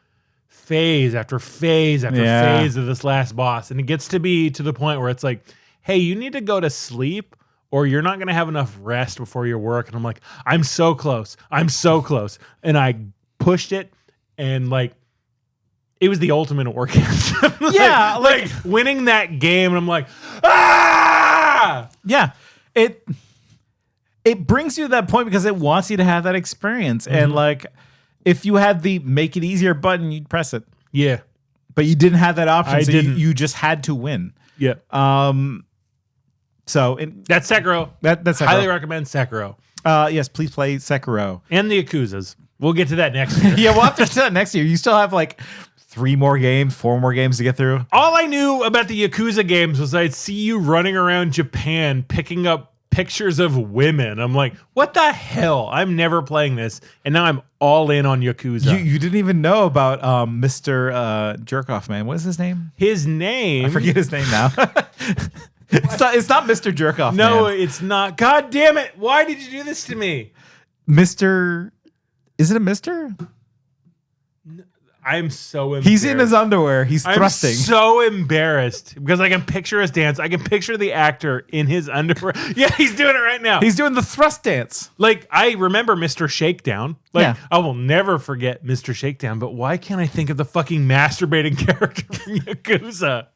phase after phase after phase of this last boss. And it gets to be to the point where it's like, hey, you need to go to sleep or you're not going to have enough rest before your work. And I'm like, I'm so close. I'm so close. And I pushed it and like, it was the ultimate orgasm. Yeah, like winning that game. And I'm like, ah! Yeah. It brings you to that point because it wants you to have that experience. Mm-hmm. And like, if you had the make it easier button, you'd press it. Yeah. But you didn't have that option. I So didn't. You just had to win. Yeah. So That's Sekiro. that's Sekiro. Highly recommend Sekiro. Yes, please play Sekiro. And the Yakuzas. We'll get to that next year. Yeah, we'll have to do that next year. You still have like 4 more games to get through. All I knew about the Yakuza games was I'd see you running around Japan picking up pictures of women. I'm like, what the hell? I'm never playing this. And now I'm all in on Yakuza. You didn't even know about Mr. Jerkoff, man. What is his name? His name? I forget his name now. It's not Mr. Jerkoff, No, man. it's not. God damn it. Why did you do this to me? Mr. Is it a Mr.? I'm so embarrassed. He's in his underwear. He's thrusting. I'm so embarrassed because I can picture his dance. I can picture the actor in his underwear. Yeah, he's doing it right now. He's doing the thrust dance. Like, I remember Mr. Shakedown. Like, Yeah. I will never forget Mr. Shakedown, but why can't I think of the fucking masturbating character from Yakuza?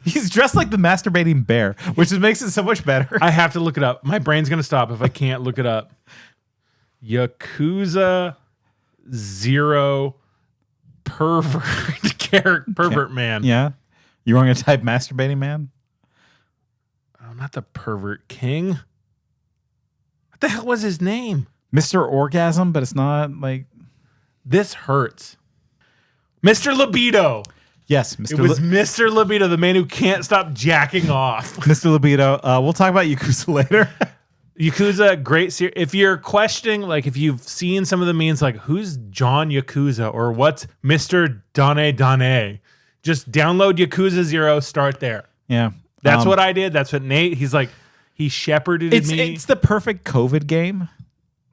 He's dressed like the masturbating bear, which makes it so much better. I have to look it up. My brain's going to stop if I can't look it up. Yakuza 0 pervert man. Yeah. You want to type masturbating man? Oh, not the pervert king. What the hell was his name? Mr. Orgasm, but it's not like... This hurts. Mr. Libido. Yes, It was Mr. Libido, the man who can't stop jacking off. Mr. Libido. We'll talk about Yakuza later. Yakuza, great series. If you're questioning, like, if you've seen some of the memes, like, who's John Yakuza or what's Mr. Dane, just download Yakuza 0, start there. Yeah. That's what I did. That's what Nate, he's like, he shepherded me. It's the perfect COVID game.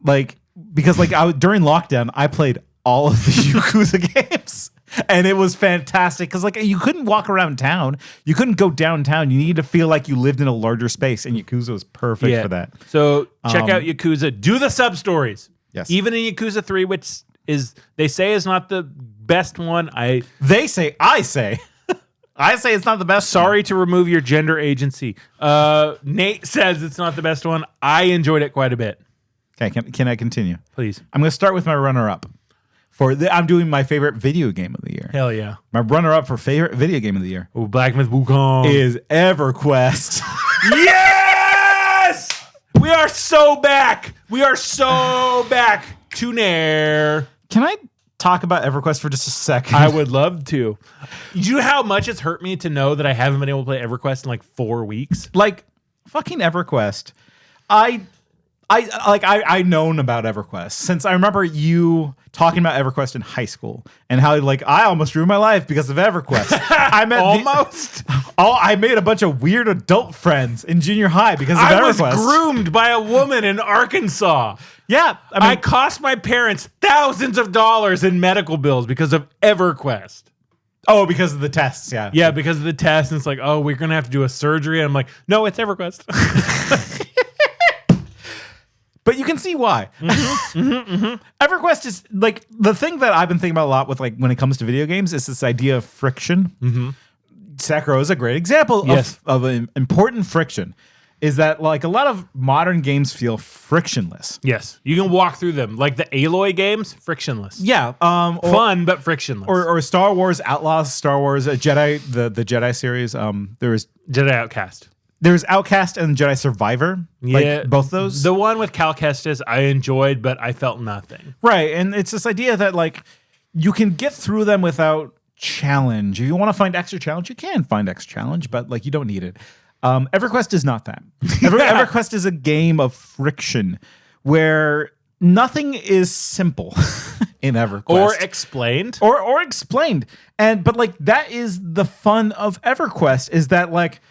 Like, because like during lockdown, I played all of the Yakuza games. And it was fantastic because like you couldn't walk around town. You couldn't go downtown. You needed to feel like you lived in a larger space. And Yakuza was perfect for that. So check out Yakuza. Do the sub stories. Yes. Even in Yakuza 3, which is, they say is not the best one. I say it's not the best. Sorry to remove your gender agency. Nate says it's not the best one. I enjoyed it quite a bit. Okay, can I continue? Please. I'm going to start with my runner-up. I'm doing my favorite video game of the year. Hell yeah. My runner-up for favorite video game of the year. Oh, Black Myth Wukong is EverQuest. Yes! We are so back. We are so back to Nair. Can I talk about EverQuest for just a second? I would love to. You know how much it's hurt me to know that I haven't been able to play EverQuest in like 4 weeks? Like, fucking EverQuest. I've known about EverQuest since I remember you talking about EverQuest in high school and how like I almost ruined my life because of EverQuest. I met I made a bunch of weird adult friends in junior high because of EverQuest. I was groomed by a woman in Arkansas. Yeah, I cost my parents thousands of dollars in medical bills because of EverQuest. Oh, because of the tests, yeah. Yeah, because of the tests. And it's like, oh, we're going to have to do a surgery. And I'm like, no, it's EverQuest. But you can see why. EverQuest is like the thing that I've been thinking about a lot with like when it comes to video games is this idea of friction. Sekiro is a great example of an important friction. is that like a lot of modern games feel frictionless. Yes, you can walk through them like the Aloy games, frictionless. Yeah, fun but frictionless. Or Star Wars Outlaws, Star Wars Jedi, the Jedi series. There was Jedi Outcast. There's Outcast and Jedi Survivor. Yeah, like both those. The one with Cal Kestis I enjoyed, but I felt nothing. Right, and it's this idea that like you can get through them without challenge. If you want to find extra challenge, you can find extra challenge, but like you don't need it. EverQuest is not that. EverQuest is a game of friction where nothing is simple in EverQuest Or explained. Or explained. But like that is the fun of EverQuest is that like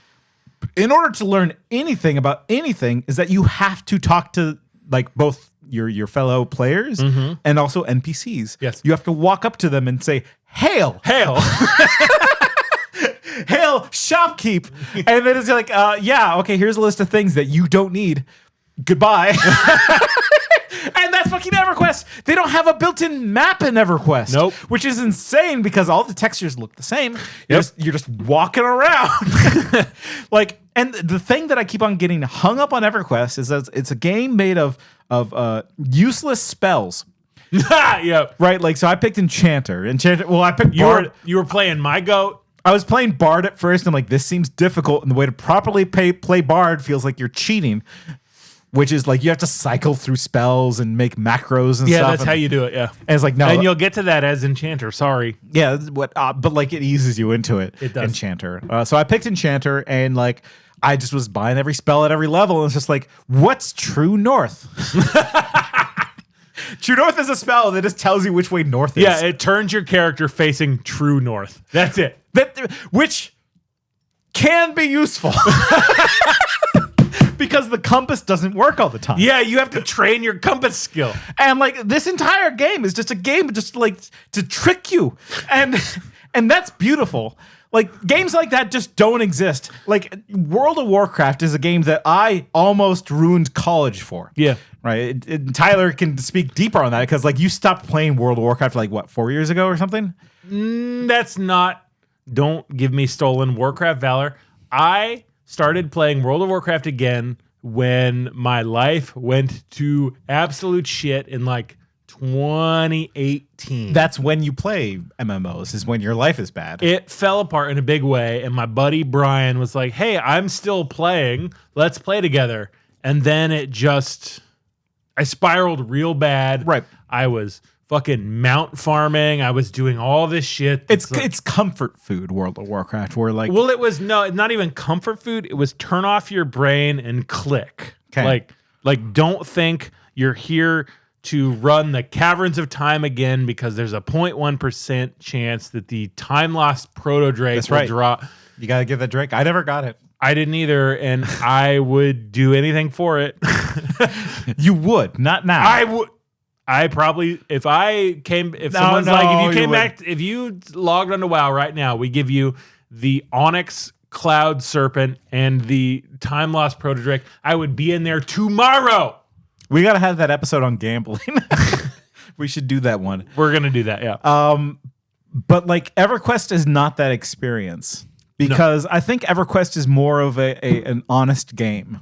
in order to learn anything about anything is that you have to talk to like both your fellow players and also NPCs. Yes. You have to walk up to them and say, "Hail." Hail. Hail, shopkeep. And then it's like, yeah, okay, here's a list of things that you don't need. Goodbye. And that's fucking EverQuest. They don't have a built-in map in EverQuest. Nope. Which is insane because all the textures look the same. You're just walking around. Like, and the thing that I keep on getting hung up on EverQuest is that it's a game made of useless spells. Yep. Right? Like, so I picked Enchanter. Well, I picked Bard. You were playing my goat. I was playing Bard at first, and I'm like, this seems difficult, and the way to properly play Bard feels like you're cheating. Which is like you have to cycle through spells and make macros and stuff. Yeah, that's how you do it. Yeah, and it's like no, and you'll get to that as Enchanter. Sorry. Yeah, but like it eases you into it. It does. Enchanter. So I picked Enchanter, and like I just was buying every spell at every level, and it's just like, what's True North? True North is a spell that just tells you which way north is. Yeah, it turns your character facing true north. That's it. Which can be useful. Because the compass doesn't work all the time. Yeah, you have to train your compass skill. And like this entire game is just a game just like to trick you. And that's beautiful. Like games like that just don't exist. Like World of Warcraft is a game that I almost ruined college for. Yeah. Right. Tyler can speak deeper on that because like you stopped playing World of Warcraft like what, 4 years ago or something? That's not. Don't give me stolen Warcraft valor. I started playing World of Warcraft again when my life went to absolute shit in like 2018. That's when you play MMOs, is when your life is bad. It fell apart in a big way, and my buddy Brian was like, hey, I'm still playing. Let's play together. And then I spiraled real bad. Right. I was fucking mount farming. I was doing all this shit. It's comfort food, World of Warcraft, where like... Well, it was not even comfort food. It was turn off your brain and click. Okay. Like don't think you're here to run the Caverns of Time again because there's a 0.1% chance that the time lost proto Drake will drop. You got to get that Drake. I never got it. I didn't either, and I would do anything for it. You would, not now. I would. I probably, if you logged onto WoW right now, we give you the Onyx Cloud Serpent and the Time Lost Proto Drake, I would be in there tomorrow. We got to have that episode on gambling. We should do that one. We're going to do that, yeah. But like EverQuest is not that experience because I think EverQuest is more of an honest game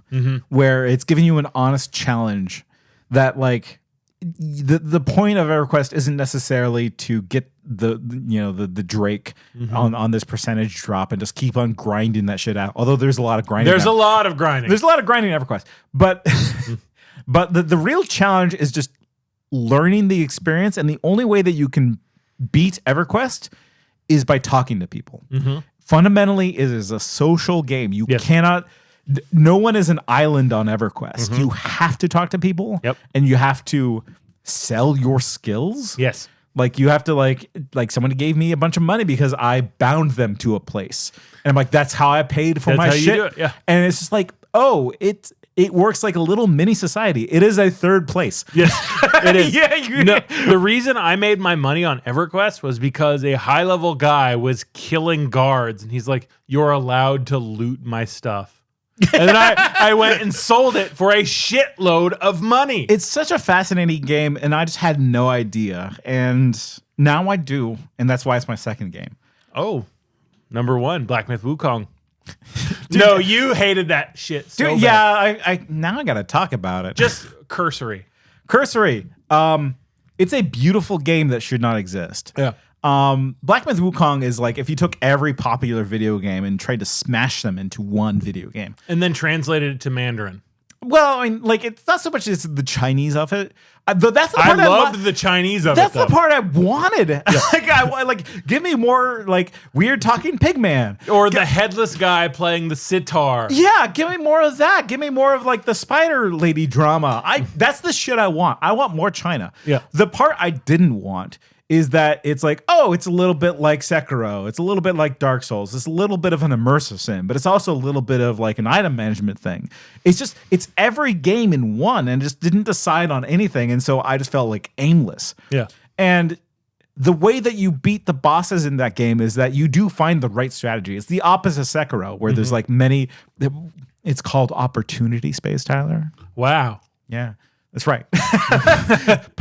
where it's giving you an honest challenge that like, the point of EverQuest isn't necessarily to get the Drake on this percentage drop and just keep on grinding that shit out. Although there's a lot of grinding. There's a lot of grinding. There's a lot of grinding in EverQuest. But but the real challenge is just learning the experience, and the only way that you can beat EverQuest is by talking to people. Fundamentally, it is a social game. You cannot. No one is an island on EverQuest. You have to talk to people, and you have to sell your skills. Yes, like you have to like someone gave me a bunch of money because I bound them to a place, and I'm like, that's how I paid for my shit. You do it. Yeah, and it's just like, oh, it works like a little mini society. It is a third place. Yes, it is. Yeah, the reason I made my money on EverQuest was because a high level guy was killing guards, and he's like, "You're allowed to loot my stuff." And then I went and sold it for a shitload of money. It's such a fascinating game, and I just had no idea. And now I do, and that's why it's my second game. Oh, number one, Black Myth Wukong. No, you hated that shit so Dude, bad. yeah, I now I gotta talk about it. Just cursory. Cursory. It's a beautiful game that should not exist. Yeah. Black Myth Wukong is like if you took every popular video game and tried to smash them into one video game. And then translated it to Mandarin. Well, I mean, like it's not so much as the Chinese of it. That's the part I loved the Chinese of That's it. That's the part I wanted. Like, give me more like weird talking pig man or the headless guy playing the sitar. Yeah, give me more of that. Give me more of like the spider lady drama. That's the shit I want. I want more China. Yeah. The part I didn't want is that it's like, oh, it's a little bit like Sekiro. It's a little bit like Dark Souls. It's a little bit of an immersive sim, but it's also a little bit of like an item management thing. It's every game in one and just didn't decide on anything. And so I just felt like aimless. Yeah. And the way that you beat the bosses in that game is that you do find the right strategy. It's the opposite of Sekiro, where there's like many, it's called opportunity space, Tyler. Wow. Yeah. That's right.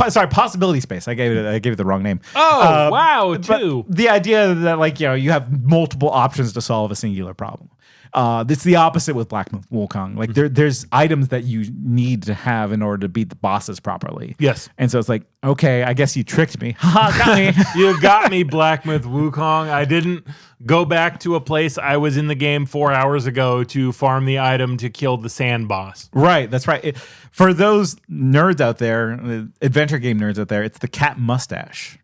Sorry, possibility space. I gave it the wrong name. Oh, wow, too. The idea that like, you have multiple options to solve a singular problem. It's the opposite with Black Myth Wukong. Like there's items that you need to have in order to beat the bosses properly. Yes. And so it's like, okay, I guess you tricked me. Got me. You got me, Black Myth Wukong. I didn't go back to a place I was in the game 4 hours ago to farm the item to kill the sand boss. Right, that's right. For those nerds out there, adventure game nerds out there, it's the cat mustache.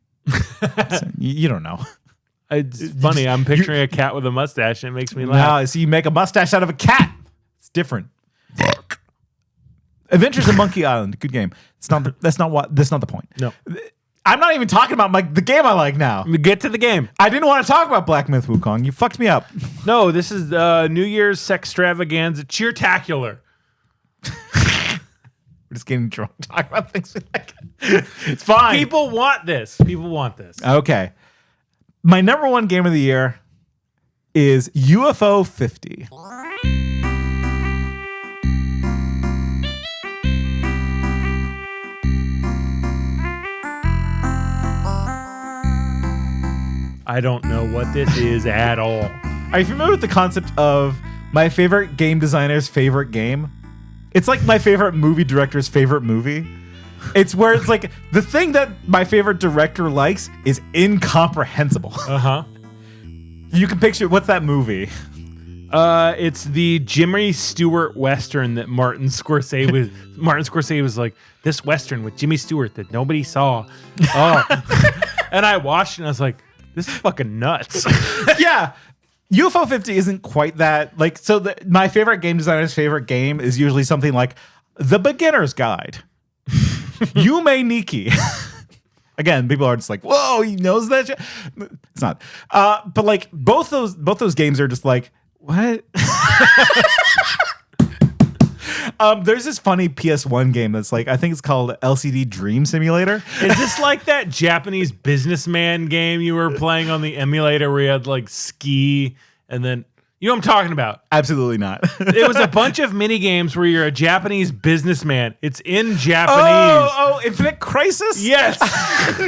You don't know. It's funny. I'm picturing a cat with a mustache, and it makes me laugh. No, so you make a mustache out of a cat. It's different. Adventures in Monkey Island, good game. That's not the point. No. I'm not even talking about the game I like now. Get to the game. I didn't want to talk about Black Myth Wukong. You fucked me up. No, this is New Year's Sextravaganza Cheertacular. We're just getting drunk, talking about things we like. It's fine. People want this. Okay. My number one game of the year is UFO 50. I don't know what this is at all. Are you familiar with the concept of my favorite game designer's favorite game? It's like my favorite movie director's favorite movie. It's where it's like the thing that my favorite director likes is incomprehensible. Uh-huh. You can picture, what's that movie? It's the Jimmy Stewart Western that Martin Scorsese was like, this Western with Jimmy Stewart that nobody saw. Oh. And I watched it and I was like, this is fucking nuts. Yeah. UFO 50 isn't quite that. Like, so my favorite game designer's favorite game is usually something like The Beginner's Guide. Yume Nikki. Again, people are just like, whoa, he knows that shit. It's not. But like both those games are just like, what? There's this funny PS1 game that's like, I think it's called LCD Dream Simulator. Is this like that Japanese businessman game you were playing on the emulator where you had like ski and then, you know what I'm talking about? Absolutely not. It was a bunch of mini games where you're a Japanese businessman. It's in Japanese. Oh, Infinite Crisis? Yes.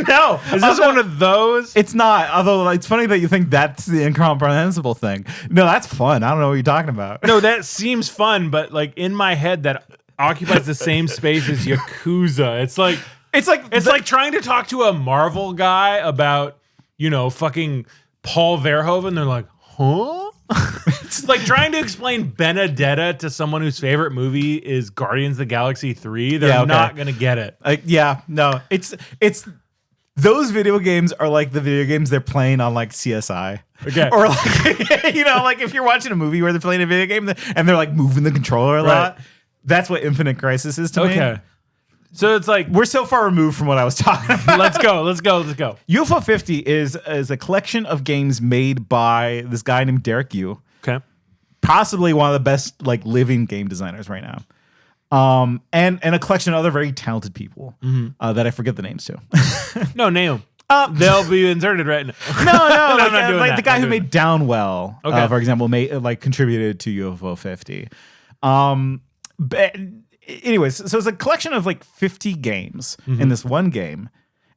No. Is this one of those? It's not. Although it's funny that you think that's the incomprehensible thing. No, that's fun. I don't know what you're talking about. No, that seems fun, but like in my head, that occupies the same space as Yakuza. It's like trying to talk to a Marvel guy about, fucking Paul Verhoeven. They're like, huh? It's like trying to explain Benedetta to someone whose favorite movie is Guardians of the Galaxy 3. They're not going to get it. No. It's those video games are like the video games they're playing on like CSI. Okay. Or like, like if you're watching a movie where they're playing a video game and they're like moving the controller a lot. That's what Infinite Crisis is to me. Okay. So it's like we're so far removed from what I was talking about. Let's go. UFO 50 is a collection of games made by this guy named Derek Yu. Okay. Possibly one of the best like living game designers right now. And a collection of other very talented people that I forget the names to. No, name them. They'll be inserted right now. No, like the guy who made Downwell, for example, contributed to UFO 50. But anyways, so it's a collection of like 50 games in this one game.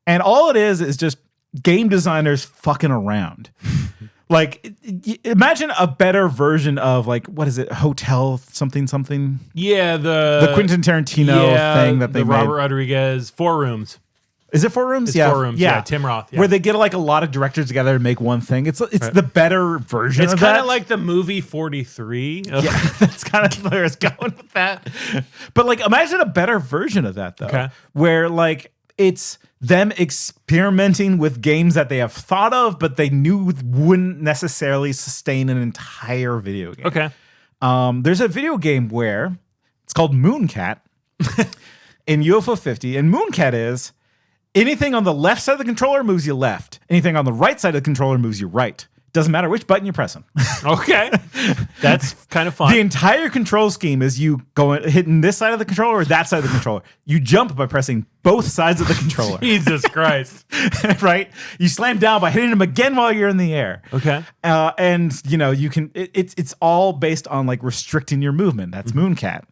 And all it is just game designers fucking around. Like, imagine a better version of like, what is it? Hotel something. Yeah, the Quentin Tarantino thing that they the made. Robert Rodriguez 4 Rooms. Is it 4 Rooms? It's 4 Rooms. Yeah, Tim Roth. Yeah. Where they get like a lot of directors together and make one thing. It's Right. the better version. It's of kind that. of like the movie 43. Yeah, that's kind of where it's going with that. But like, imagine a better version of that though, Okay. where like it's them experimenting with games that they have thought of, but they knew wouldn't necessarily sustain an entire video game. Okay. There's a video game where it's called Mooncat in UFO 50, and Mooncat is anything on the left side of the controller moves you left. Anything on the right side of the controller moves you right. Doesn't matter which button you're pressing. Okay. That's kind of fun. The entire control scheme is you going hitting this side of the controller or that side of the controller. You jump by pressing both sides of the controller. Jesus Christ. Right? You slam down by hitting them again while you're in the air. Okay. And you know, you can it's all based on like restricting your movement. That's Mooncat.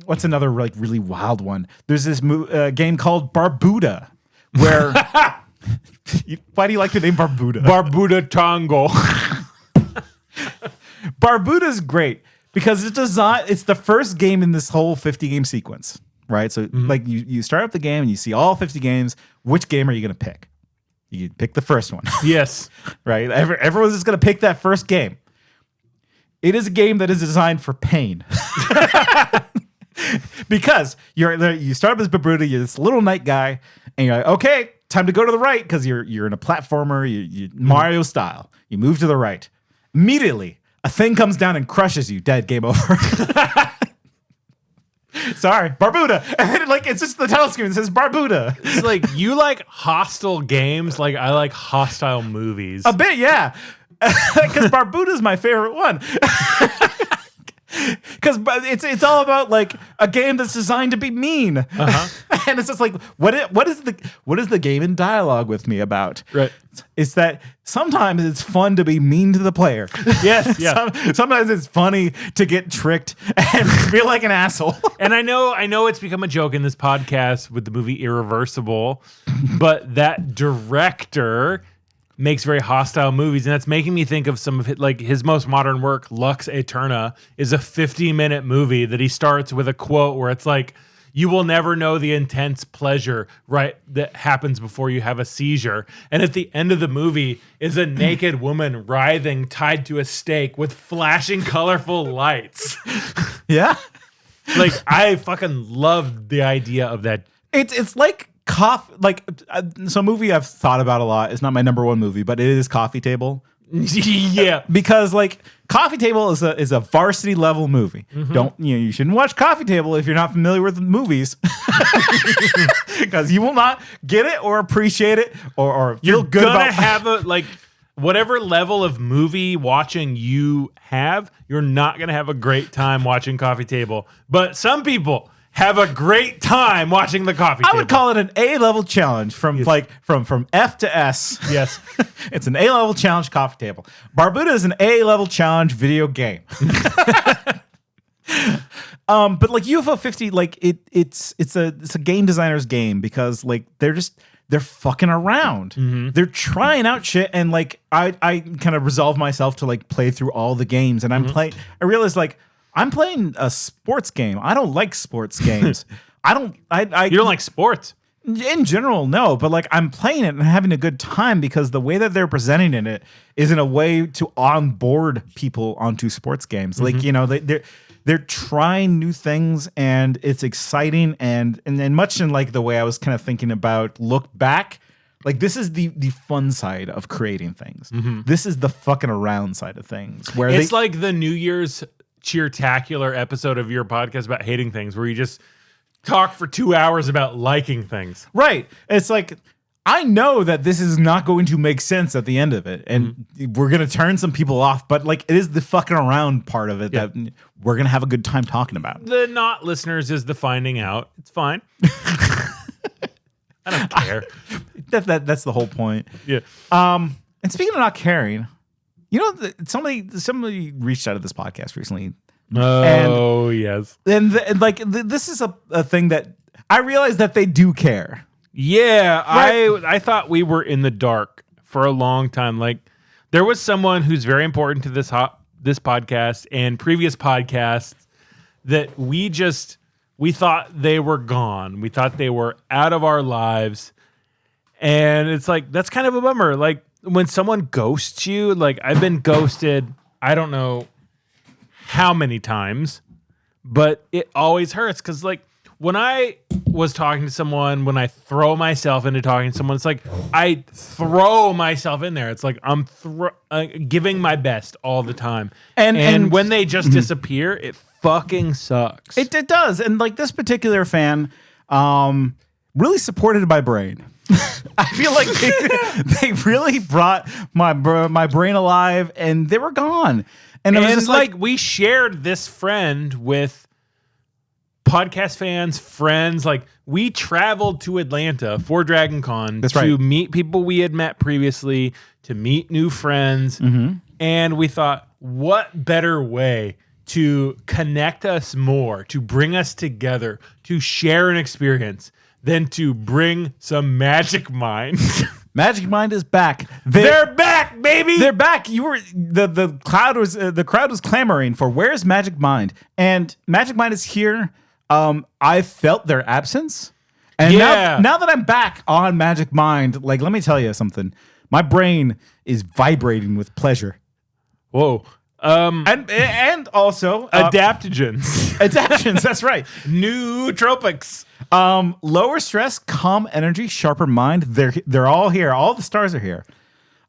What's another like really wild one? There's this game called Barbute where why do you like the name Barbute? Barbute Trongle. Barbute is great because it's the first game in this whole 50 game sequence, right? So like you start up the game and you see all 50 games. Which game are you going to pick? You pick the first one. Yes. Right? Everyone's just going to pick that first game. It is a game that is designed for pain. Because you start up as Barbute, you're this little knight guy, and you're like, okay, time to go to the right because you're in a platformer, you Mario style. You move to the right. Immediately, a thing comes down and crushes you. Dead. Game over. Sorry, Barbute. And then, like, it's just the title screen that says Barbute. It's like you like hostile games, like I like hostile movies. A bit, yeah. Because Barbute is my favorite one. Because it's all about like a game that's designed to be mean, and it's just like what is the game in dialogue with me about? Right. It's that sometimes it's fun to be mean to the player. Yes, yeah. Sometimes it's funny to get tricked and feel like an asshole. And I know it's become a joke in this podcast with the movie Irreversible, but that director makes very hostile movies, and that's making me think of some of his most modern work. Lux Aeterna is a 50-minute movie that he starts with a quote where it's like, you will never know the intense pleasure that happens before you have a seizure. And at the end of the movie is a naked woman writhing tied to a stake with flashing colorful lights. Yeah. Like, I fucking love the idea of that. It's like so a movie I've thought about a lot. It's not my number one movie, but it is Coffee Table. Yeah, because like Coffee Table is a varsity level movie. You shouldn't watch Coffee Table if you're not familiar with movies, because you will not get it or appreciate it or feel good about. You're gonna have whatever level of movie watching you have. You're not gonna have a great time watching Coffee Table, but some people have a great time watching the Coffee Table. I would call it an A-level challenge from F to S. Yes. It's an A-level challenge Coffee Table. Barbute is an A-level challenge video game. But like UFO 50, like it's a game designer's game because like they're fucking around. They're trying out shit, and like I kind of resolve myself to like play through all the games, and I realized like I'm playing a sports game. I don't like sports games. You don't like sports? In general, no. But like I'm playing it and having a good time because the way that they're presenting it is in a way to onboard people onto sports games. Like, you know, they're trying new things and it's exciting and much in like the way I was kind of thinking about look back. Like this is the fun side of creating things. This is the fucking around side of things. Where it's like the New Year's Cheertacular episode of your podcast about hating things where you just talk for 2 hours about liking things. Right. It's like, I know that this is not going to make sense at the end of it. And we're going to turn some people off, but like it is the fucking around part of it that we're going to have a good time talking about. The not listeners is the finding out. It's fine. I don't care. That's the whole point. Yeah. And speaking of not caring, you know, somebody reached out to this podcast recently. Oh, yes. And this is a thing that I realized that they do care. Yeah, right? I thought we were in the dark for a long time. Like There was someone who's very important to this podcast and previous podcasts that we thought they were gone. We thought they were out of our lives. And it's like, that's kind of a bummer. Like when someone ghosts you, like I've been ghosted, I don't know how many times, but it always hurts. Cause like when I was talking to someone, when I throw myself into talking to someone, it's like I throw myself in there. It's like I'm giving my best all the time. And when they just disappear, it fucking sucks. It does. And like this particular fan, really supported my brain. I feel like they really brought my brain alive, and they were gone. And it was just like we shared this friend with podcast fans, friends. Like we traveled to Atlanta for Dragon Con to meet people we had met previously, to meet new friends. And we thought, what better way to connect us more, to bring us together, to share an experience than to bring some Magic Mind. Magic Mind is back. They're back, baby. They're back. You were the crowd was clamoring for where's Magic Mind, and Magic Mind is here. I felt their absence, and now that I'm back on Magic Mind, like let me tell you something. My brain is vibrating with pleasure. Whoa. And also adaptogens. That's right. Nootropics. Lower stress, calm energy, sharper mind. They're all here. All the stars are here.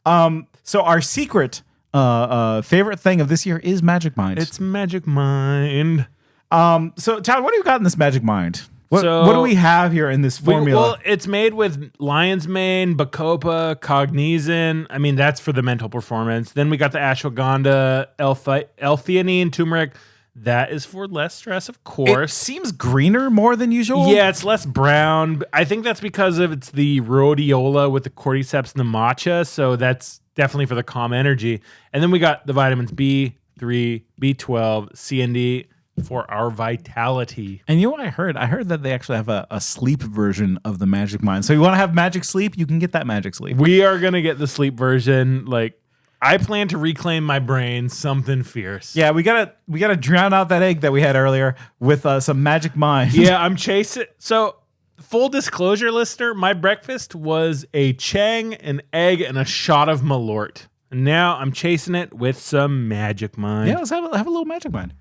So our secret favorite thing of this year is Magic Mind. It's Magic Mind. So Tyler, what do you got in this Magic Mind? What do we have here in this formula? Well, it's made with lion's mane, bacopa, cognizin. I mean, that's for the mental performance. Then we got the ashwagandha, L-theanine, turmeric. That is for less stress, of course. It seems greener more than usual. Yeah, it's less brown. I think that's because it's the rhodiola with the cordyceps and the matcha. So that's definitely for the calm energy. And then we got the vitamins B3, B12, C and D for our vitality. And you know what I heard? I heard that they actually have a sleep version of the Magic Mind. So you want to have magic sleep? You can get that magic sleep. We are going to get the sleep version. Like, I plan to reclaim my brain something fierce. Yeah, we gotta drown out that egg that we had earlier with some Magic Mind. Yeah, I'm chasing. So, full disclosure, listener, my breakfast was a Chang, an egg, and a shot of Malort. And now I'm chasing it with some Magic Mind. Yeah, let's have a little Magic Mind.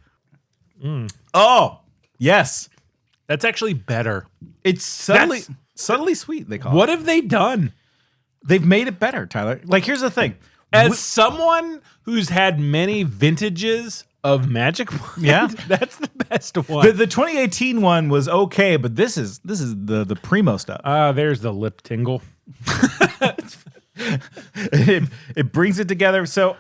Oh, yes. That's actually better. It's subtly sweet, they call it. What have they done? They've made it better, Tyler. Like, here's the thing. As someone who's had many vintages of Magic Mind, that's the best one. The 2018 one was okay, but this is the primo stuff. There's the lip tingle. It brings it together. So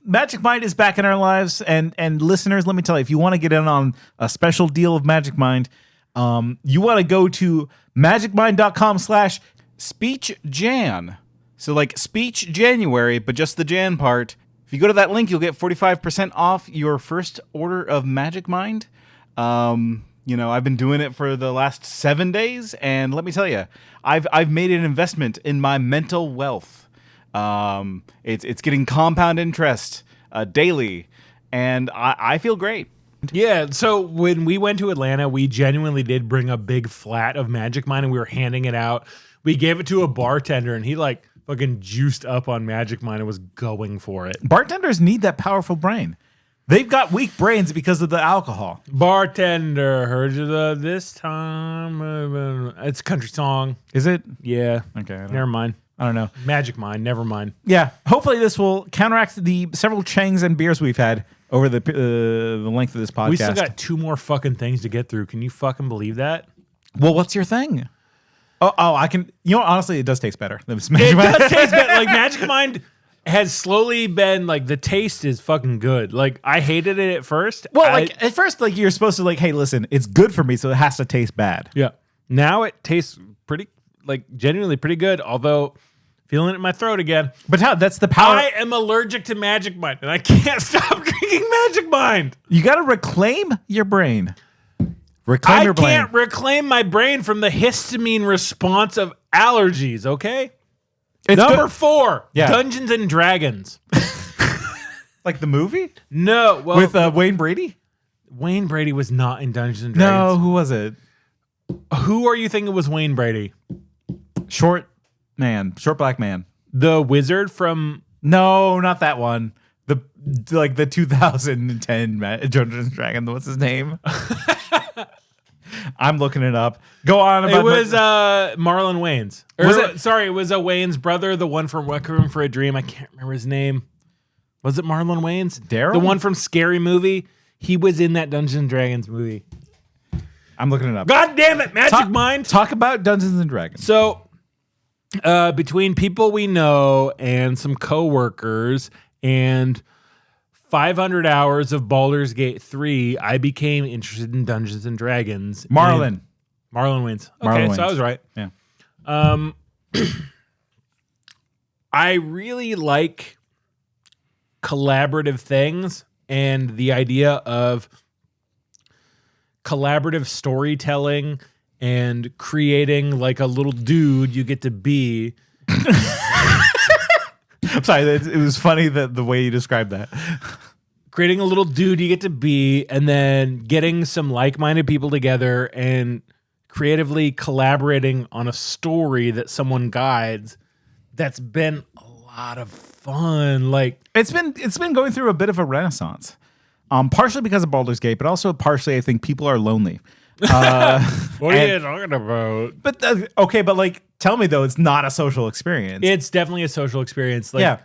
Magic Mind is back in our lives, and listeners, let me tell you, if you want to get in on a special deal of Magic Mind, you want to go to magicmind.com/speechjan. So like speech January, but just the Jan part. If you go to that link, you'll get 45% off your first order of Magic Mind. I've been doing it for the last 7 days, and let me tell you, I've made an investment in my mental wealth. It's getting compound interest daily, and I feel great. Yeah, so when we went to Atlanta, we genuinely did bring a big flat of Magic Mind, and we were handing it out. We gave it to a bartender, and he fucking juiced up on Magic Mind and was going for it. Bartenders need that powerful brain. They've got weak brains because of the alcohol. Bartender, heard you this time. It's a country song. Is it? Yeah. Okay. Never mind. I don't know. Magic Mind, never mind. Yeah. Hopefully this will counteract the several Changs and beers we've had over the length of this podcast. We still got 2 more fucking things to get through. Can you fucking believe that? Well, what's your thing? Oh, I can. Honestly, it does taste better than Magic Mind. It does taste better. Like Magic Mind has slowly been the taste is fucking good. Like I hated it at first. Well, at first, you're supposed to hey, listen, it's good for me, so it has to taste bad. Yeah. Now it tastes pretty, genuinely pretty good. Although feeling it in my throat again. But how? That's the power. I am allergic to Magic Mind, and I can't stop drinking Magic Mind. You got to reclaim your brain. I can't reclaim my brain from the histamine response of allergies, okay? Number 4, Yeah. Dungeons and Dragons. Like the movie? No, well, With Wayne Brady? Wayne Brady was not in Dungeons and Dragons. No, who was it? Who are you thinking was Wayne Brady? Short black man. The wizard from... No, not that one. The 2010 Dungeons and Dragons. What's his name? I'm looking it up. Go on. It was Marlon Wayans. Was it? Sorry, it was Wayans' brother, the one from Requiem for a Dream. I can't remember his name. Was it Marlon Wayans? Daryl? The one from Scary Movie. He was in that Dungeons and Dragons movie. I'm looking it up. God damn it, Magic Mind. Talk about Dungeons and Dragons. So, between people we know and some coworkers and 500 hours of Baldur's Gate 3, I became interested in Dungeons and Dragons. Marlon Wayans. Okay, Marlon so I Wayans. was right. Yeah. I really like collaborative things and the idea of collaborative storytelling and creating like a little dude you get to be. I'm sorry. It was funny that the way you described that. Creating a little dude you get to be, and then getting some like-minded people together and creatively collaborating on a story that someone guides. That's been a lot of fun. Like It's been going through a bit of a renaissance. Partially because of Baldur's Gate, but also partially I think people are lonely. what are you talking about? But okay, but like, tell me though, it's not a social experience. It's definitely a social experience. Like, yeah.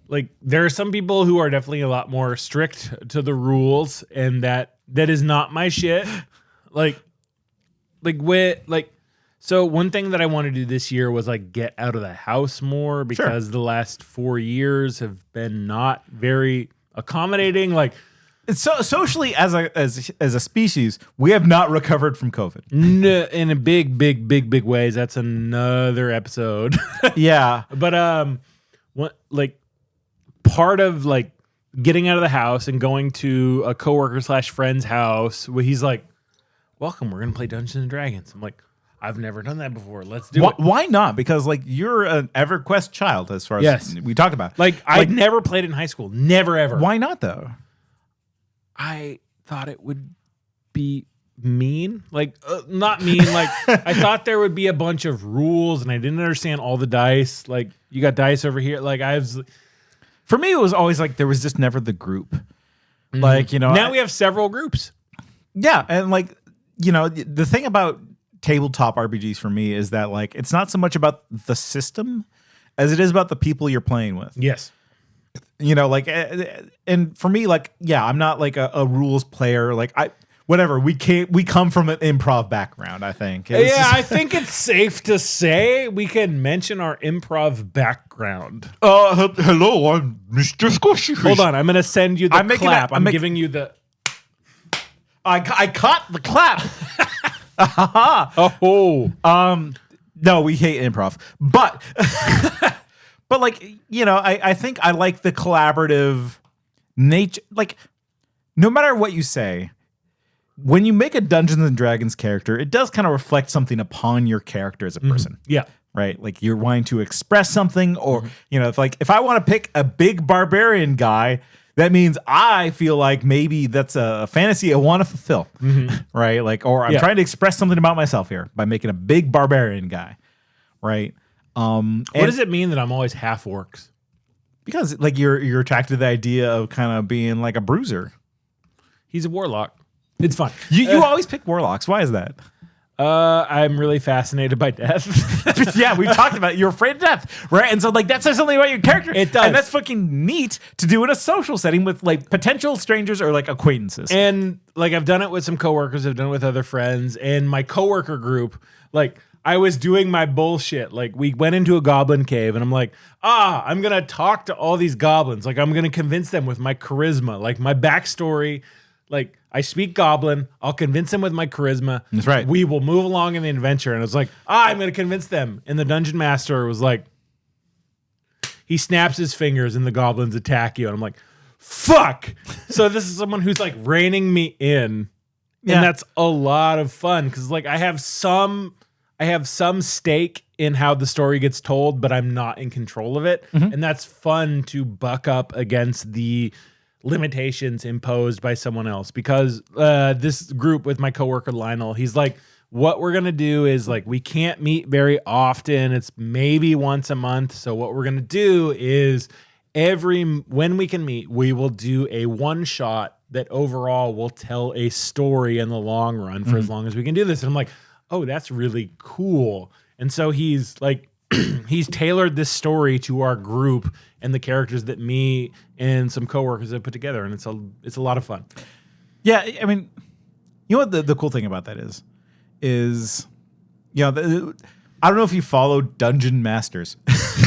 Like there are some people who are definitely a lot more strict to the rules, and that is not my shit. So one thing that I want to do this year was like get out of the house more, because the last 4 years have been not very accommodating. Like, it's so socially as a species, we have not recovered from COVID. In a big ways. That's another episode. Yeah. But part of like getting out of the house and going to a coworker / friend's house where he's like, welcome, we're gonna play Dungeons and Dragons. I'm like, I've never done that before. Let's do it. Why not? Because like you're an EverQuest child, as far as we talked about. Like I'd never played in high school. Never ever. Why not though? I thought it would be mean. Like not mean. Like I thought there would be a bunch of rules, and I didn't understand all the dice. Like you got dice over here. Like for me, it was always like there was just never the group. Like, you know, now we have several groups. Yeah, and like, you know, the thing about tabletop RPGs for me is that like it's not so much about the system as it is about the people you're playing with. Yes. You know, like, and for me, like, yeah, I'm not like a rules player. Like we come from an improv background, I think. I think it's safe to say we can mention our improv background. Hello, I'm Mr. Squishy. Hold on, I'm going to send you the clap. I'm giving you the... I caught the clap. No, we hate improv. But... But like, you know, I think I like the collaborative nature. Like, no matter what you say, when you make a Dungeons and Dragons character, it does kind of reflect something upon your character as a person. Yeah. Right? Like you're wanting to express something, or, you know, if I want to pick a big barbarian guy, that means I feel like maybe that's a fantasy I want to fulfill. Right? Like, or I'm trying to express something about myself here by making a big barbarian guy. Right? What does it mean that I'm always half orcs? Because like you're attracted to the idea of kind of being like a bruiser. He's a warlock. It's fun. You always pick warlocks. Why is that? I'm really fascinated by death. Yeah, we talked about it. You're afraid of death, right? And so like that says something about your character. It does. And that's fucking neat to do in a social setting with like potential strangers or like acquaintances. And like I've done it with some coworkers, I've done it with other friends, and my coworker group, like I was doing my bullshit. Like we went into a goblin cave and I'm like, I'm going to talk to all these goblins. Like I'm going to convince them with my charisma, like my backstory. Like I speak goblin. I'll convince them with my charisma. That's right. We will move along in the adventure. And it's like, I'm going to convince them. And the dungeon master was like, he snaps his fingers and the goblins attack you. And I'm like, fuck. So this is someone who's like reining me in. Yeah. And that's a lot of fun. Cause like I have some I have some stake in how the story gets told, but I'm not in control of it. And that's fun to buck up against the limitations imposed by someone else, because this group with my coworker Lionel, he's like, what we're going to do is like, we can't meet very often. It's maybe once a month. So what we're going to do is when we can meet, we will do a one shot that overall will tell a story in the long run for as long as we can do this. And I'm like, oh, that's really cool. And so he's like, he's tailored this story to our group and the characters that me and some coworkers have put together. And it's a lot of fun. Yeah. I mean, you know what the cool thing about that is, you know, I don't know if you follow Dungeon Masters.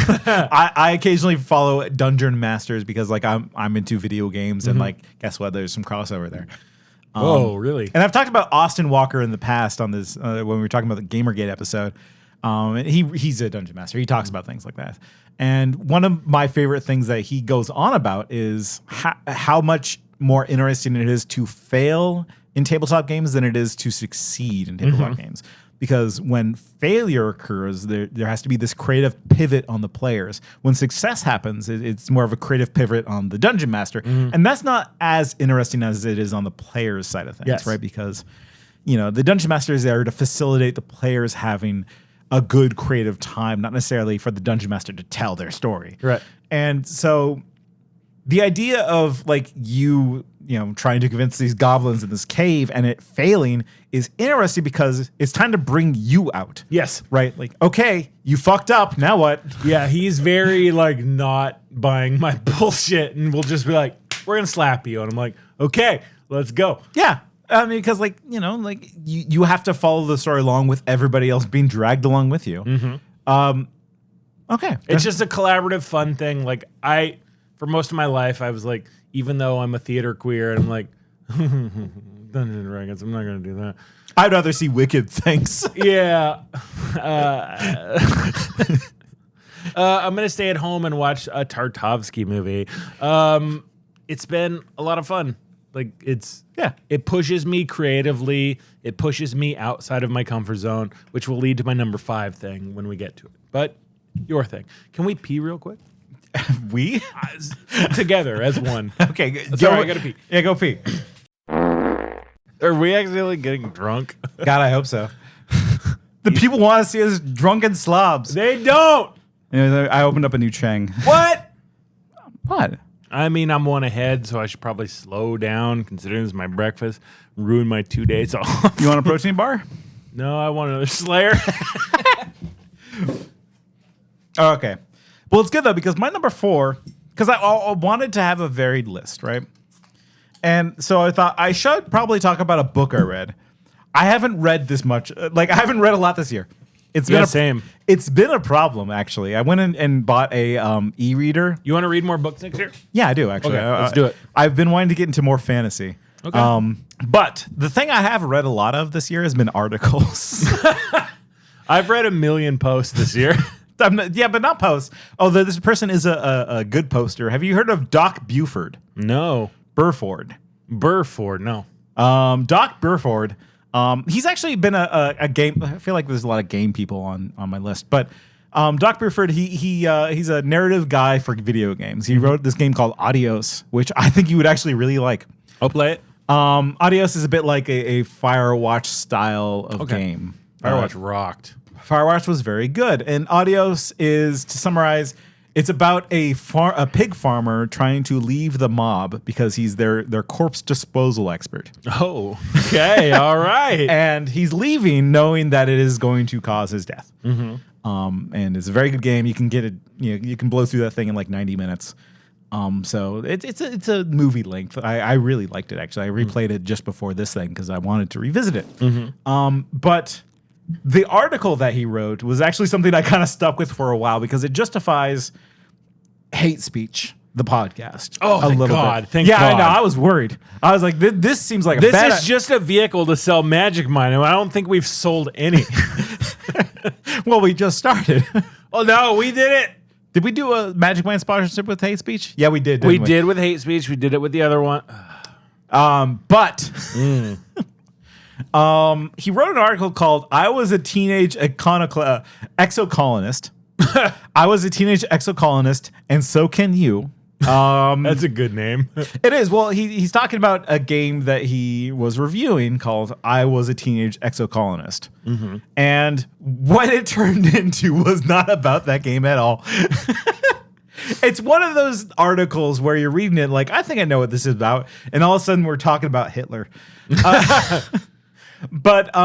I occasionally follow Dungeon Masters because like I'm into video games and like, guess what? There's some crossover there. Oh, really? And I've talked about Austin Walker in the past on this when we were talking about the Gamergate episode. And he's a Dungeon Master. He talks about things like that. And one of my favorite things that he goes on about is how much more interesting it is to fail in tabletop games than it is to succeed in tabletop games. Because when failure occurs, there has to be this creative pivot on the players. When success happens, it's more of a creative pivot on the Dungeon Master. And that's not as interesting as it is on the player's side of things, right? Because, you know, the Dungeon Master is there to facilitate the players having a good creative time, not necessarily for the Dungeon Master to tell their story. Right. And so the idea of like you know, trying to convince these goblins in this cave and it failing is interesting because it's time to bring you out. Yes. Right? Like, okay, you fucked up. Now what? Yeah, he's very like not buying my bullshit and will just be like, we're going to slap you. And I'm like, okay, let's go. Yeah. I mean, because like, you know, like you have to follow the story along with everybody else being dragged along with you. Okay. It's just a collaborative, fun thing. Like for most of my life, I was like, even though I'm a theater queer, and I'm like, Dungeons and Dragons, I'm not going to do that. I'd rather see Wicked, thanks. Yeah. I'm going to stay at home and watch a Tarkovsky movie. It's been a lot of fun. Like it pushes me creatively. It pushes me outside of my comfort zone, which will lead to my number 5 thing when we get to it. But your thing. Can we pee real quick? We? Together as one. Okay. Sorry, I gotta pee. Yeah, go pee. Are we actually getting drunk? God, I hope so. The people want to see us drunken slobs. They don't. Anyway, I opened up a new Chang. What? What? I mean, I'm one ahead, so I should probably slow down considering this is my breakfast. Ruin my 2 days off. You want a protein bar? No, I want another Slayer. Oh, okay. Well, it's good though because my number 4, because I wanted to have a varied list, right? And so I thought I should probably talk about a book I read. I haven't read this much. Like I haven't read a lot this year. It's been same. It's been a problem actually. I went in and bought a e-reader. You want to read more books next year? Yeah, I do actually. Okay, let's do it. I've been wanting to get into more fantasy. Okay. But the thing I have read a lot of this year has been articles. I've read 1 million posts this year. Yeah, but not posts. Oh, this person is a good poster. Have you heard of Doc Buford? No. Burford, no. Doc Burford. He's actually been a game. I feel like there's a lot of game people on my list, but Doc Burford, he's a narrative guy for video games. He wrote this game called Adios, which I think you would actually really like. I'll play it. Adios is a bit like a Firewatch style of game. Firewatch rocked. Firewatch was very good. And Adios is, to summarize, it's about a pig farmer trying to leave the mob because he's their corpse disposal expert. Oh, okay, all right. And he's leaving knowing that it is going to cause his death. And it's a very good game. You can get it. You can blow through that thing in like 90 minutes. So it's a movie length. I really liked it actually. I replayed it just before this thing because I wanted to revisit it. But the article that he wrote was actually something I kind of stuck with for a while because it justifies hate speech, the podcast. Oh, a little God. bit. Thank God. I know. I was worried. I was like, this seems like this is just a vehicle to sell Magic Mind, and I don't think we've sold any. Well, we just started. Oh, no, we did it. Did we do a Magic Mind sponsorship with hate speech? Yeah, we did. We did with hate speech. We did it with the other one. But He wrote an article called "I Was a Teenage Exocolonist." I was a teenage exocolonist, and so can you. That's a good name. It is. Well, he's talking about a game that he was reviewing called "I Was a Teenage Exocolonist," and what it turned into was not about that game at all. It's one of those articles where you're reading it like, I think I know what this is about, and all of a sudden we're talking about Hitler. But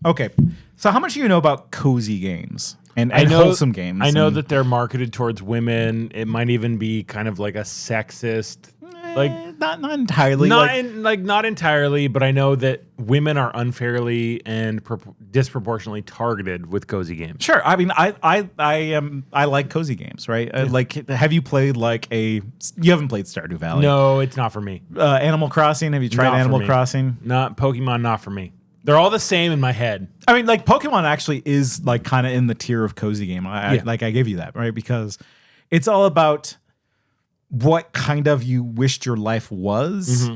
okay. So how much do you know about cozy games and wholesome games? I know that they're marketed towards women. It might even be kind of like a sexist, like not entirely, not entirely, but I know that women are unfairly and disproportionately targeted with cozy games. Sure. I mean, I like cozy games, right? Yeah. Like, have you played you haven't played Stardew Valley? No, it's not for me. Animal Crossing. Have you tried Animal Crossing? Not Pokemon. Not for me. They're all the same in my head. I mean, like Pokemon actually is like kind of in the tier of cozy game. I give you that, right? Because it's all about what kind of you wished your life was.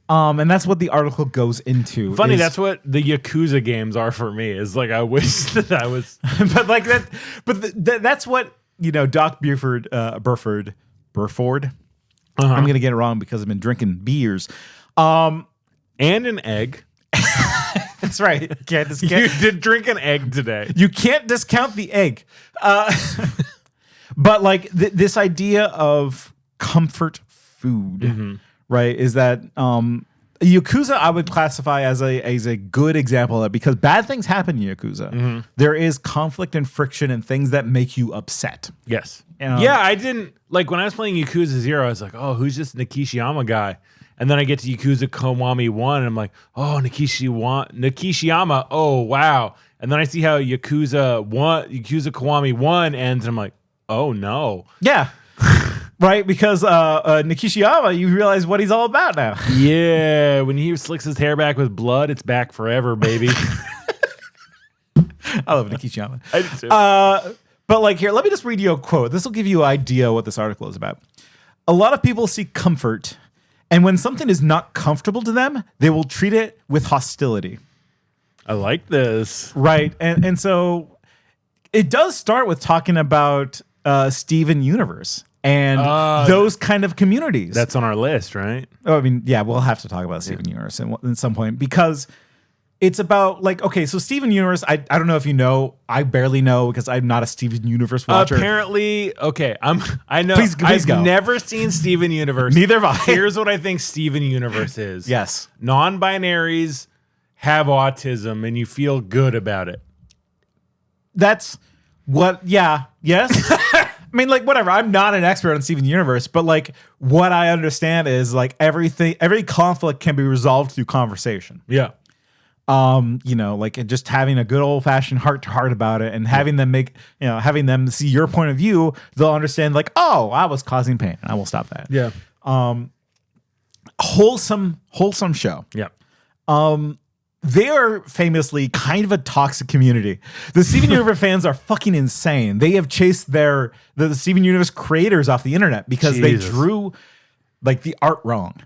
And that's what the article goes into. Funny, that's what the Yakuza games are for me. Is like I wish that I was, but like that. But that's what Doc Burford. I'm gonna get it wrong because I've been drinking beers, and an egg. That's right. You did drink an egg today. You can't discount the egg. But like this idea of comfort food, right? Is that Yakuza I would classify as a good example of that because bad things happen in Yakuza. There is conflict and friction and things that make you upset. Yes. Yeah, I didn't like when I was playing Yakuza 0, I was like, oh, who's this Nikishiyama guy? And then I get to Yakuza Kiwami 1 and I'm like, oh, Nikishiyama, oh wow. And then I see how Yakuza Kiwami 1 ends and I'm like, oh no. Yeah. Right, because Nikishiyama, you realize what he's all about now. Yeah, when he slicks his hair back with blood, it's back forever, baby. I love Nikishiyama. I do too. But like here, let me just read you a quote. This will give you an idea what this article is about. A lot of people seek comfort, and when something is not comfortable to them, they will treat it with hostility. I like this. Right, and so it does start with talking about Steven Universe. And those kind of communities. That's on our list, right? Oh, I mean, yeah, we'll have to talk about Steven Universe at some point because it's about like, okay, so Steven Universe, I don't know if you know, I barely know because I'm not a Steven Universe watcher. Apparently, okay, I know. Please I've go. never seen Steven Universe. Neither have I. Here's what I think Steven Universe is. Yes. Non-binaries have autism and you feel good about it. That's what, yes. I mean, like, whatever. I'm not an expert on Steven Universe, but like, what I understand is like every conflict can be resolved through conversation. Yeah. Like just having a good old fashioned heart to heart about it and having them having them see your point of view, they'll understand like, oh, I was causing pain and I will stop that. Yeah. Wholesome show. Yeah. They are famously kind of a toxic community. The Steven Universe fans are fucking insane. They have chased the Steven Universe creators off the internet because they drew like the art wrong,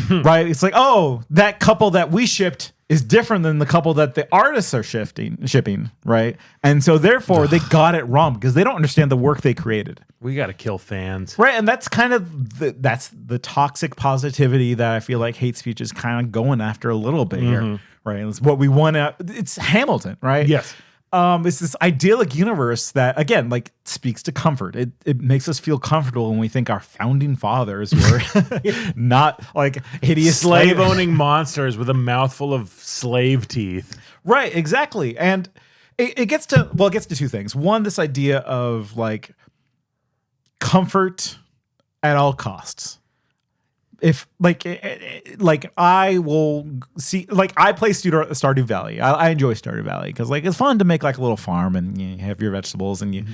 right? It's like, oh, that couple that we shipped is different than the couple that the artists are shipping, right? And so therefore they got it wrong because they don't understand the work they created. We got to kill fans. Right, and that's kind of the toxic positivity that I feel like hate speech is kind of going after a little bit here. Right, it's what we want to. It's Hamilton, right? Yes. It's this idyllic universe that, again, like speaks to comfort. It makes us feel comfortable when we think our founding fathers were not like hideous slave-owning monsters with a mouthful of slave teeth. Right, exactly, and it gets to two things. One, this idea of like comfort at all costs. If like I will see, like I play Stardew Valley. I enjoy Stardew Valley because like it's fun to make like a little farm and you have your vegetables and you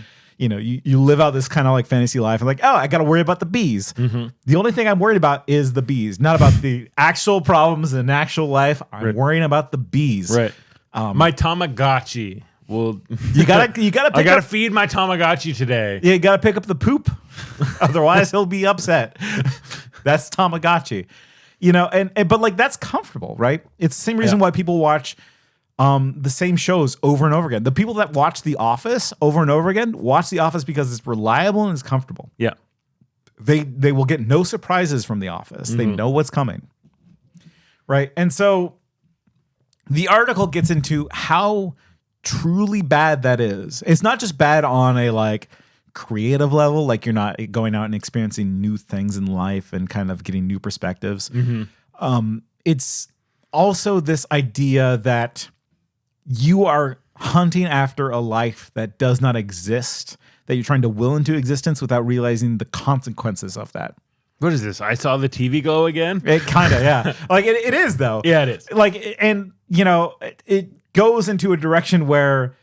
live out this kind of like fantasy life and like, oh, I got to worry about the bees. The only thing I'm worried about is the bees, not about the actual problems in actual life. I'm worrying about the bees. Right. My Tamagotchi. Well, you gotta. I gotta feed my Tamagotchi today. Yeah, you gotta pick up the poop, otherwise he'll be upset. That's Tamagotchi. You know, and but like that's comfortable, right? It's the same reason why people watch the same shows over and over again. The people that watch The Office over and over again watch The Office because it's reliable and it's comfortable. Yeah. They will get no surprises from The Office. They know what's coming. Right? And so the article gets into how truly bad that is. It's not just bad on a like creative level, like you're not going out and experiencing new things in life and kind of getting new perspectives. It's also this idea that you are hunting after a life that does not exist, that you're trying to will into existence without realizing the consequences of that. What is this? I saw the TV glow again? It kind of, yeah. Like it is though. Yeah, it is. Like, and you know, it goes into a direction where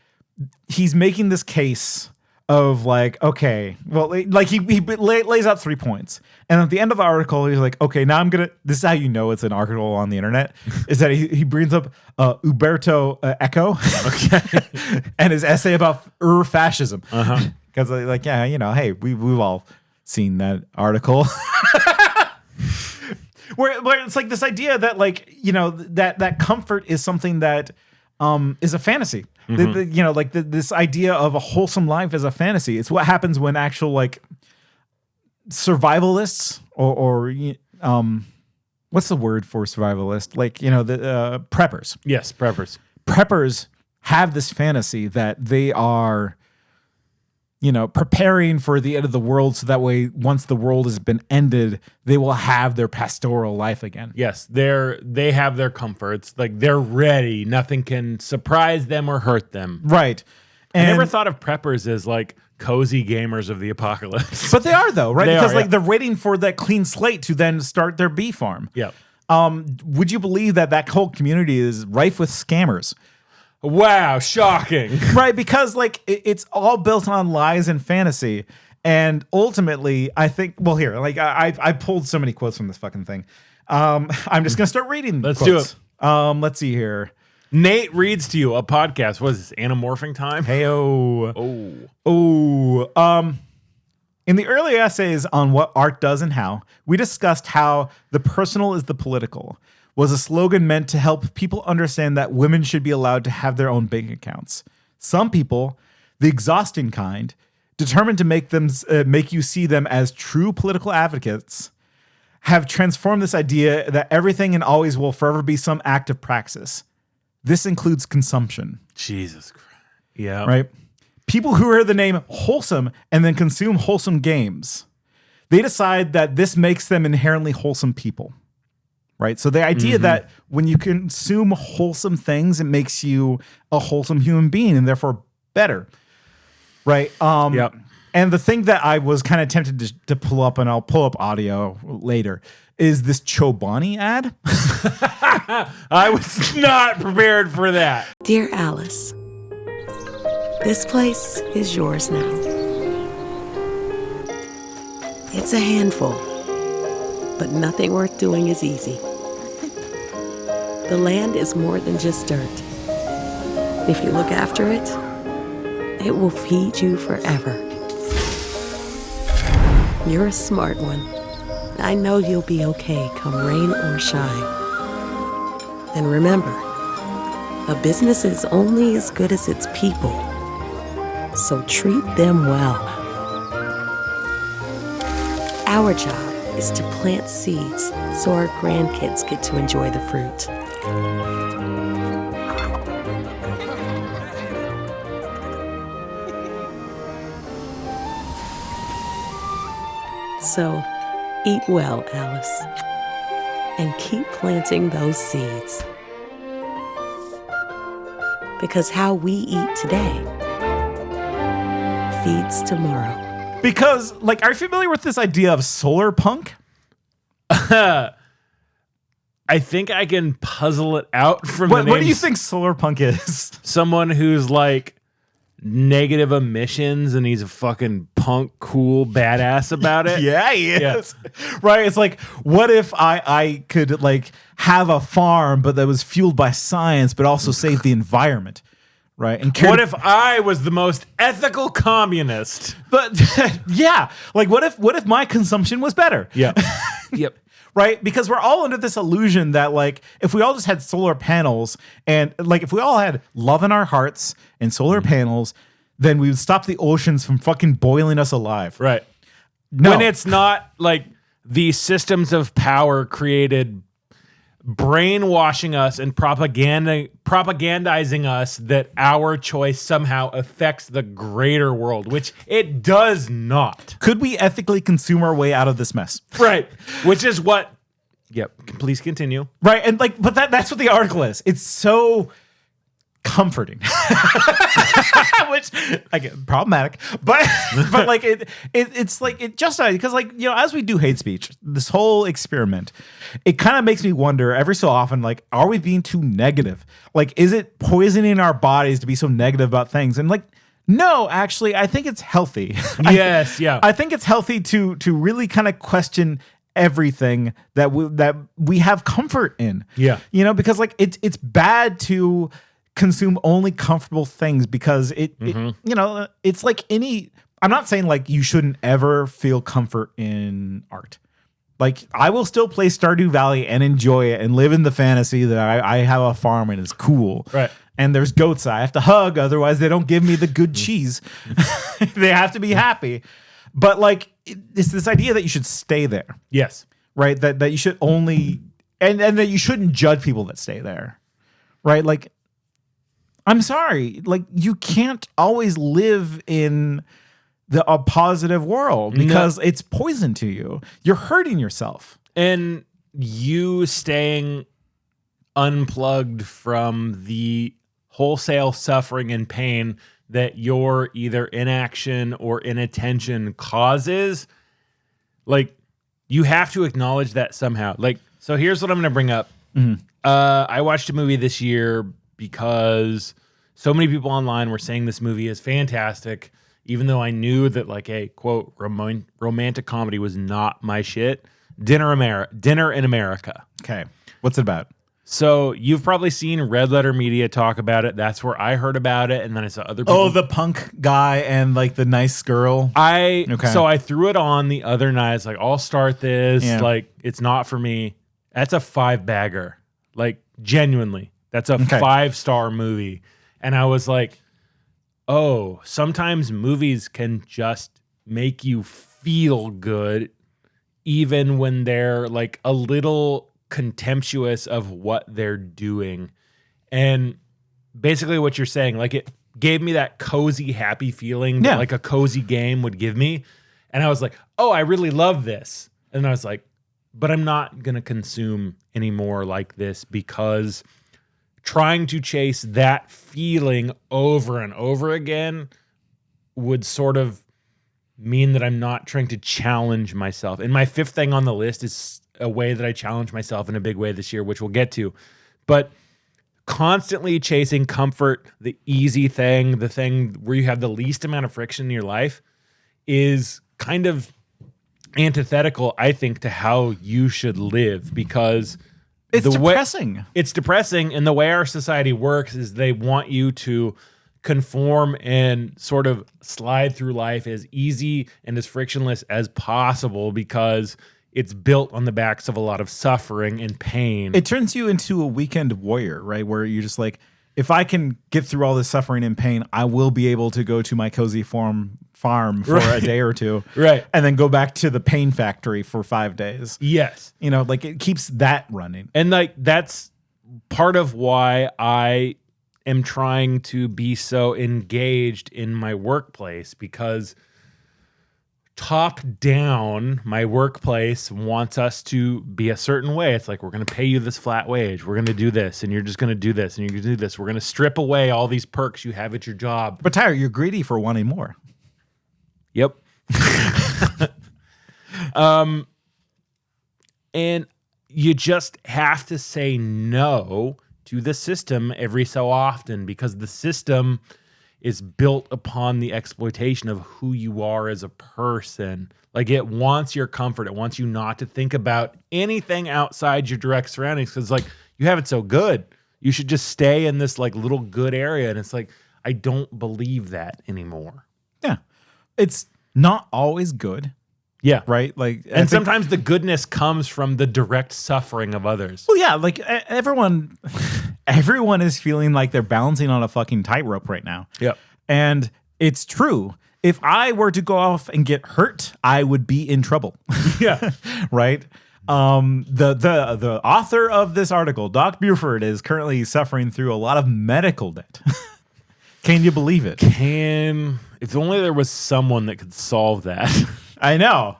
he's making this case of like, okay, well, like he lays out 3 points. And at the end of the article, he's like, okay, now this is how you know it's an article on the internet, is that he brings up Umberto Eco and his essay about fascism. Because like, yeah, you know, hey, we've all seen that article. where it's like this idea that like, you know, that comfort is something that is a fantasy. You know, like this idea of a wholesome life is a fantasy. It's what happens when actual like survivalists or what's the word for survivalist? Like, you know, the preppers. Yes, preppers. Preppers have this fantasy that they are, you know, preparing for the end of the world, so that way, once the world has been ended, they will have their pastoral life again. Yes, they have their comforts. Like they're ready. Nothing can surprise them or hurt them. Right. And I never thought of preppers as like cozy gamers of the apocalypse. But they are though, right? They Because are, like they're waiting for that clean slate to then start their bee farm. Yeah. Would you believe that whole community is rife with scammers? Wow, shocking. Right, because like it's all built on lies and fantasy. And ultimately, I think, well, here, like I pulled so many quotes from this fucking thing. I'm just going to start reading Let's quotes. do it. Let's see here. Nate reads to you a podcast. What is this, Anamorphing Time? Heyo. Oh. In the early essays on what art does and how, we discussed how the personal is the political was a slogan meant to help people understand that women should be allowed to have their own bank accounts. Some people, the exhausting kind, determined to make you see them as true political advocates, have transformed this idea that everything and always will forever be some act of praxis. This includes consumption. Jesus Christ. Yeah. Right? People who hear the name wholesome and then consume wholesome games, they decide that this makes them inherently wholesome people. Right? So the idea that when you consume wholesome things, it makes you a wholesome human being and therefore better. Right? Yep. And the thing that I was kind of tempted to pull up, and I'll pull up audio later, is this Chobani ad. I was not prepared for that. Dear Alice, this place is yours now. It's a handful, but nothing worth doing is easy. The land is more than just dirt. If you look after it, it will feed you forever. You're a smart one. I know you'll be okay come rain or shine. And remember, a business is only as good as its people. So treat them well. Our job is to plant seeds so our grandkids get to enjoy the fruit. So, eat well, Alice, and keep planting those seeds. Because how we eat today feeds tomorrow. Because, like, are you familiar with this idea of solar punk? I think I can puzzle it out from the names. What do you think solar punk is? Someone who's like negative emissions and he's a fucking punk, cool, badass about it. Yeah, he is. Yeah. Right? It's like, what if I could like have a farm, but that was fueled by science, but also save the environment? Right. And what if I was the most ethical communist? But yeah, like what if my consumption was better? Yeah. Yep. right? Because we're all under this illusion that like if we all just had solar panels and like if we all had love in our hearts and solar panels, then we would stop the oceans from fucking boiling us alive. Right. No. When it's not like these systems of power created brainwashing us and propagandizing us that our choice somehow affects the greater world, which it does not. Could we ethically consume our way out of this mess? Right. Which is what. Yep. Please continue. Right. And like, but that's what the article is. It's so comforting, which again, problematic, but like it's like it just because like, you know, as we do hate speech, this whole experiment, it kind of makes me wonder every so often, like, are we being too negative? Like, is it poisoning our bodies to be so negative about things? And like, no, actually, I think it's healthy. Yes. Yeah. I think it's healthy to really kind of question everything that we have comfort in. Yeah. You know, because like it's bad to consume only comfortable things because it you know, it's like I'm not saying like you shouldn't ever feel comfort in art. Like I will still play Stardew Valley and enjoy it and live in the fantasy that I have a farm and it's cool. Right. And there's goats I have to hug, otherwise they don't give me the good cheese. They have to be happy. But like it's this idea that you should stay there. Yes. Right? That you should only and that you shouldn't judge people that stay there. Right? Like I'm sorry, like you can't always live in a positive world because it's poison to you. You're hurting yourself. And you staying unplugged from the wholesale suffering and pain that your either inaction or inattention causes, like you have to acknowledge that somehow. Like, so here's what I'm going to bring up. I watched a movie this year because so many people online were saying this movie is fantastic, even though I knew that like a quote romantic comedy was not my shit. Dinner in America. Okay. What's it about? So you've probably seen Red Letter Media talk about it. That's where I heard about it. And then I saw other people. Oh, the punk guy and like the nice girl. So I threw it on the other night. It's like, I'll start this. Yeah. Like, it's not for me. That's a 5-bagger. Like, genuinely. That's a 5-star movie. And I was like, oh, sometimes movies can just make you feel good, even when they're like a little contemptuous of what they're doing. And basically what you're saying, like it gave me that cozy, happy feeling that like a cozy game would give me. And I was like, oh, I really love this. And I was like, but I'm not going to consume any more like this because trying to chase that feeling over and over again would sort of mean that I'm not trying to challenge myself. And my 5th thing on the list is a way that I challenge myself in a big way this year, which we'll get to. But constantly chasing comfort, the easy thing, the thing where you have the least amount of friction in your life is kind of antithetical, I think, to how you should live because it's depressing. It's depressing. And the way our society works is they want you to conform and sort of slide through life as easy and as frictionless as possible because it's built on the backs of a lot of suffering and pain. It turns you into a weekend warrior, right? Where you're just like, if I can get through all this suffering and pain, I will be able to go to my cozy farm for a day or two. Right. And then go back to the pain factory for 5 days. Yes. You know, like it keeps that running. And like that's part of why I am trying to be so engaged in my workplace because top down, my workplace wants us to be a certain way. It's like, we're going to pay you this flat wage. We're going to do this, and you're just going to do this, and you're going to do this. We're going to strip away all these perks you have at your job. But Tyler, you're greedy for wanting more. Yep. And you just have to say no to the system every so often because the system is built upon the exploitation of who you are as a person. Like it wants your comfort. It wants you not to think about anything outside your direct surroundings because like you have it so good. You should just stay in this like little good area. And it's like, I don't believe that anymore. Yeah. It's not always good. Yeah. Right? Like, And sometimes the goodness comes from the direct suffering of others. Well, yeah, like everyone is feeling like they're balancing on a fucking tightrope right now. Yep. And it's true. If I were to go off and get hurt, I would be in trouble. Yeah. Right? The author of this article, Doc Buford, is currently suffering through a lot of medical debt. Can you believe it? If only there was someone that could solve that. I know.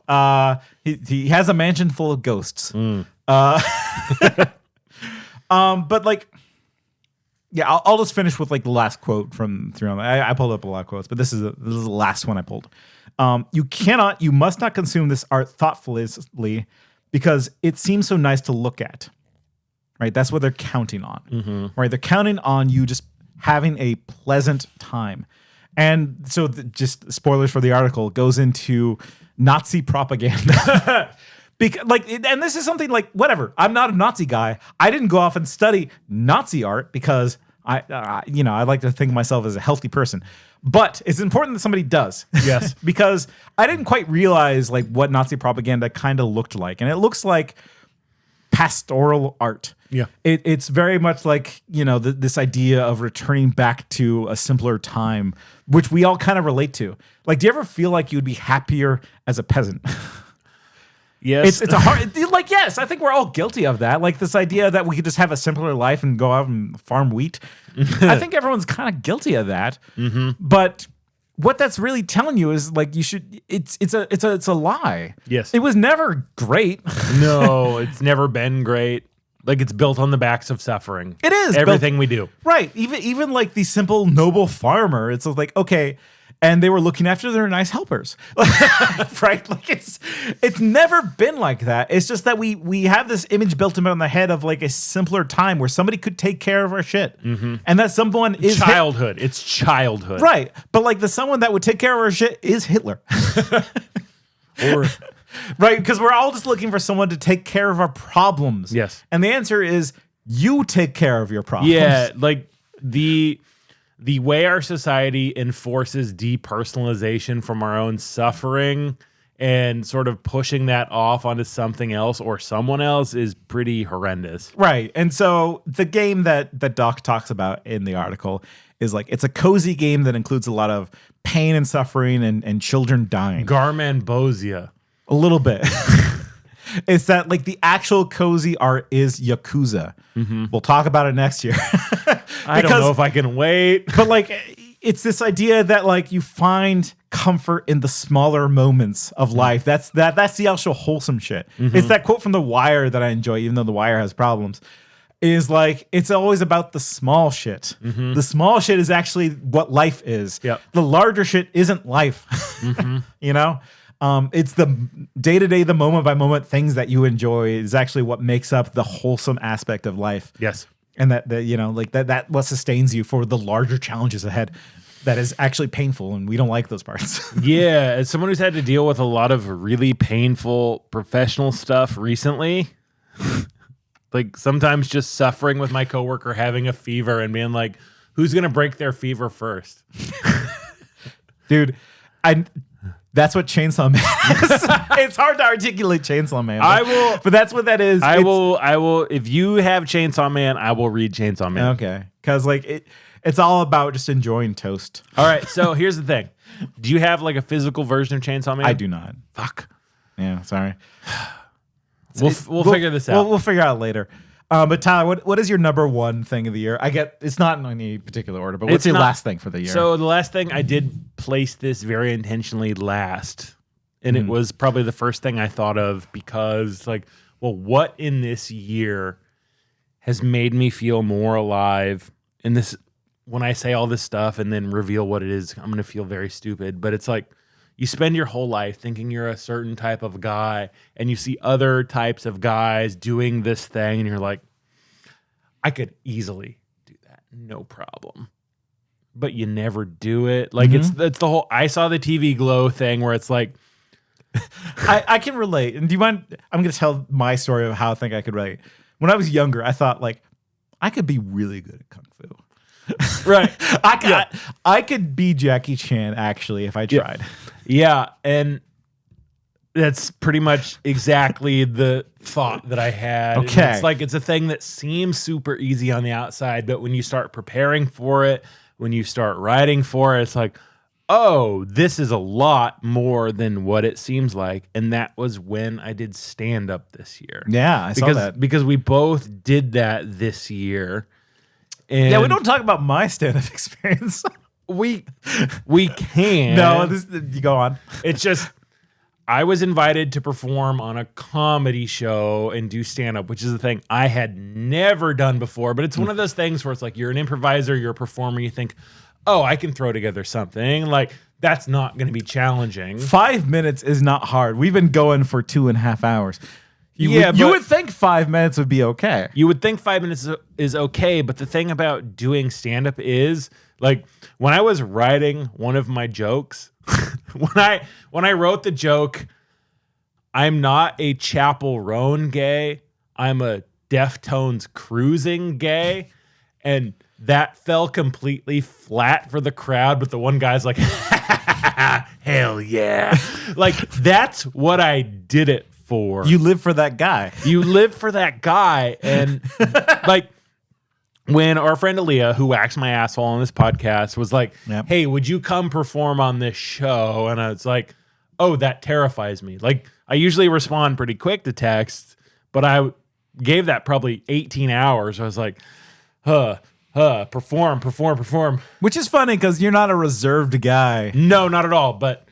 He has a mansion full of ghosts. But like, yeah, I'll just finish with like the last quote from through. I pulled up a lot of quotes, but this is the last one I pulled. You must not consume this art thoughtfully because it seems so nice to look at. Right, that's what they're counting on. Mm-hmm. Right, they're counting on you just having a pleasant time. And so, just spoilers for the article, goes into Nazi propaganda. And this is something like, whatever. I'm not a Nazi guy. I didn't go off and study Nazi art because I like to think of myself as a healthy person. But it's important that somebody does. Yes. Because I didn't quite realize like what Nazi propaganda kind of looked like. And it looks like pastoral art. Yeah. It's very much like, this idea of returning back to a simpler time, which we all kind of relate to. Like, do you ever feel like you would be happier as a peasant? Yes. It's a hard, like, yes, I think we're all guilty of that. Like this idea that we could just have a simpler life and go out and farm wheat. I think everyone's kind of guilty of that. Mm-hmm. But what that's really telling you is like, it's a lie. Yes. It was never great. No, it's never been great. Like it's built on the backs of suffering. It is everything we do. Right. Even like the simple noble farmer, it's like, okay, and they were looking after their nice helpers. Right? Like it's never been like that. It's just that we have this image built in the head of like a simpler time where somebody could take care of our shit. Mm-hmm. And that someone is childhood. It's childhood. Right. But like the someone that would take care of our shit is Hitler. Or right, because we're all just looking for someone to take care of our problems. Yes. And the answer is you take care of your problems. Yeah, like the way our society enforces depersonalization from our own suffering and sort of pushing that off onto something else or someone else is pretty horrendous. Right. And so the game that Doc talks about in the article is like, it's a cozy game that includes a lot of pain and suffering and children dying. Garmanbosia. A little bit. It's that like the actual cozy art is Yakuza. Mm-hmm. We'll talk about it next year. I don't know if I can wait. But like, it's this idea that like you find comfort in the smaller moments of life. That's the actual wholesome shit. Mm-hmm. It's that quote from The Wire that I enjoy, even though The Wire has problems. Is like, it's always about the small shit. Mm-hmm. The small shit is actually what life is. Yep. The larger shit isn't life. Mm-hmm. It's the day-to-day, the moment-by-moment things that you enjoy is actually what makes up the wholesome aspect of life. Yes. And that what sustains you for the larger challenges ahead. That is actually painful, and we don't like those parts. Yeah, as someone who's had to deal with a lot of really painful professional stuff recently, like sometimes just suffering with my coworker having a fever and being like, who's going to break their fever first? Dude, that's what Chainsaw Man is. It's hard to articulate Chainsaw Man. But that's what that is. I will. If you have Chainsaw Man, I will read Chainsaw Man. Okay. Because like it's all about just enjoying toast. All right. So here's the thing. Do you have like a physical version of Chainsaw Man? I do not. Fuck. Yeah. Sorry. We'll figure this out. We'll figure out later. But Tyler, what is your number one thing of the year? I get it's not in any particular order, but what's your last thing for the year? So the last thing, I did place this very intentionally last, and it was probably the first thing I thought of because, like, well, what in this year has made me feel more alive? And this, when I say all this stuff and then reveal what it is, I'm going to feel very stupid. But it's like you spend your whole life thinking you're a certain type of guy, and you see other types of guys doing this thing, and you're like, I could easily do that, no problem. But you never do it. Like it's the whole I saw the TV glow thing where it's like, I can relate. And do you mind? I'm going to tell my story of how I think I could relate. When I was younger, I thought like I could be really good at kung fu. Right. I could be Jackie Chan actually if I tried. Yeah, and That's pretty much exactly the thought that I had. And Okay. it's like it's a thing that seems super easy on the outside, but when you start preparing for it, when you start writing for it, it's like, oh, this is a lot more than what it seems like. And that was when I did stand up this year. Yeah, I saw that. Because we both did that this year. And Yeah, we don't talk about my stand-up experience. we can. No, you go on. It's just I was invited to perform on a comedy show and do stand-up, which is a thing I had never done before. But it's one of those things where it's like you're an improviser, you're a performer, you think, oh, I can throw together something. Like, that's not going to be challenging. 5 minutes is not hard. We've been going for 2.5 hours. You but would think 5 minutes would be okay. You would think 5 minutes is okay, but the thing about doing stand-up is, like, when I was writing one of my jokes, when I wrote the joke, I'm not a Chapel Roan gay, I'm a Deftones cruising gay, and that fell completely flat for the crowd, but the one guy's like, hell yeah. Like, that's what I did it for. You live for that guy. You live for that guy. And like, when our friend Aaliyah, who waxed my asshole on this podcast, was like, hey, would you come perform on this show? And I was like, oh, that terrifies me. Like, I usually respond pretty quick to texts, but I gave that probably 18 hours. I was like, perform. Which is funny because you're not a reserved guy. No, not at all. But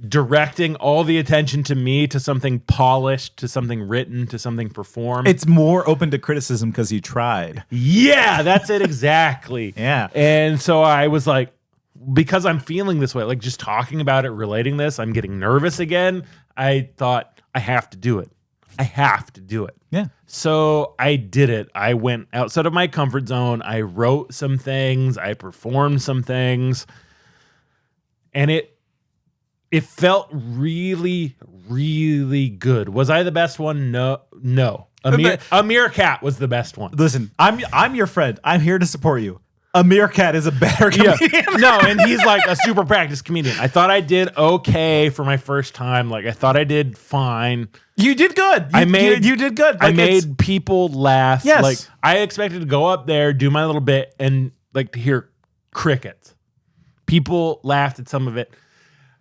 directing all the attention to me, to something polished, to something written, to something performed. It's more open to criticism because you tried. Yeah, that's it exactly. Yeah. And so I was like, because I'm feeling this way, like just talking about it, relating this, I'm getting nervous again. I thought, I have to do it. I have to do it. Yeah. So I did it. I went outside of my comfort zone. I wrote some things. I performed some things. And it felt really, really good. Was I the best one? No. Amir Cat was the best one. Listen, I'm your friend. I'm here to support you. Amir Cat is a better comedian. Yeah. No, and he's like a super practiced comedian. I thought I did okay for my first time. Like, I thought I did fine. You did good. You did good. Like, I made people laugh. Yes. Like, I expected to go up there, do my little bit, and like to hear crickets. People laughed at some of it.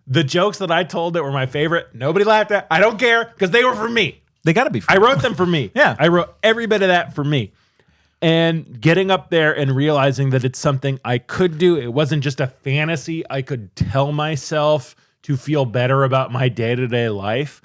The jokes that I told that were my favorite, nobody laughed at. I don't care because they were for me. They got to be. I wrote them for me. Yeah. I wrote every bit of that for me. And getting up there and realizing that it's something I could do. It wasn't just a fantasy I could tell myself to feel better about my day-to-day life.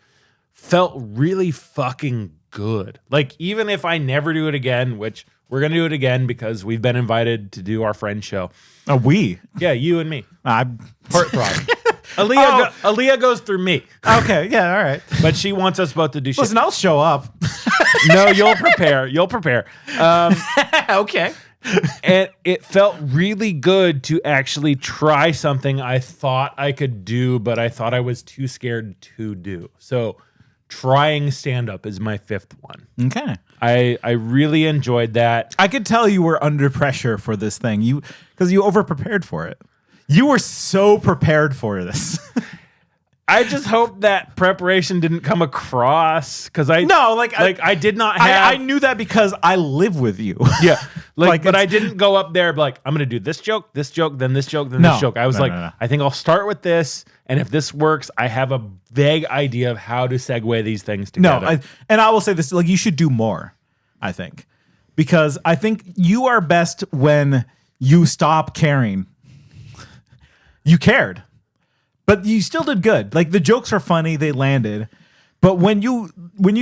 Felt really fucking good. Like, even if I never do it again, which we're going to do it again because we've been invited to do our friend show. Oh, we? Yeah, you and me. I'm heartthrob. Aaliyah goes through me. Okay, yeah, all right. But she wants us both to do shit. Listen, I'll show up. No, you'll prepare. Okay. And it felt really good to actually try something I thought I could do, but I thought I was too scared to do. So trying stand-up is my fifth one. Okay. I really enjoyed that. I could tell you were under pressure for this thing. Because you over-prepared for it. You were so prepared for this. I just hope that preparation didn't come across because I did not have. I knew that because I live with you. Yeah, but I didn't go up there like I'm gonna do this joke, then this joke, then this joke. I was no. I think I'll start with this, and if this works, I have a vague idea of how to segue these things together. And I will say this: like, you should do more. I think because I think you are best when you stop caring. You cared. But you still did good. Like, the jokes are funny, they landed. But when you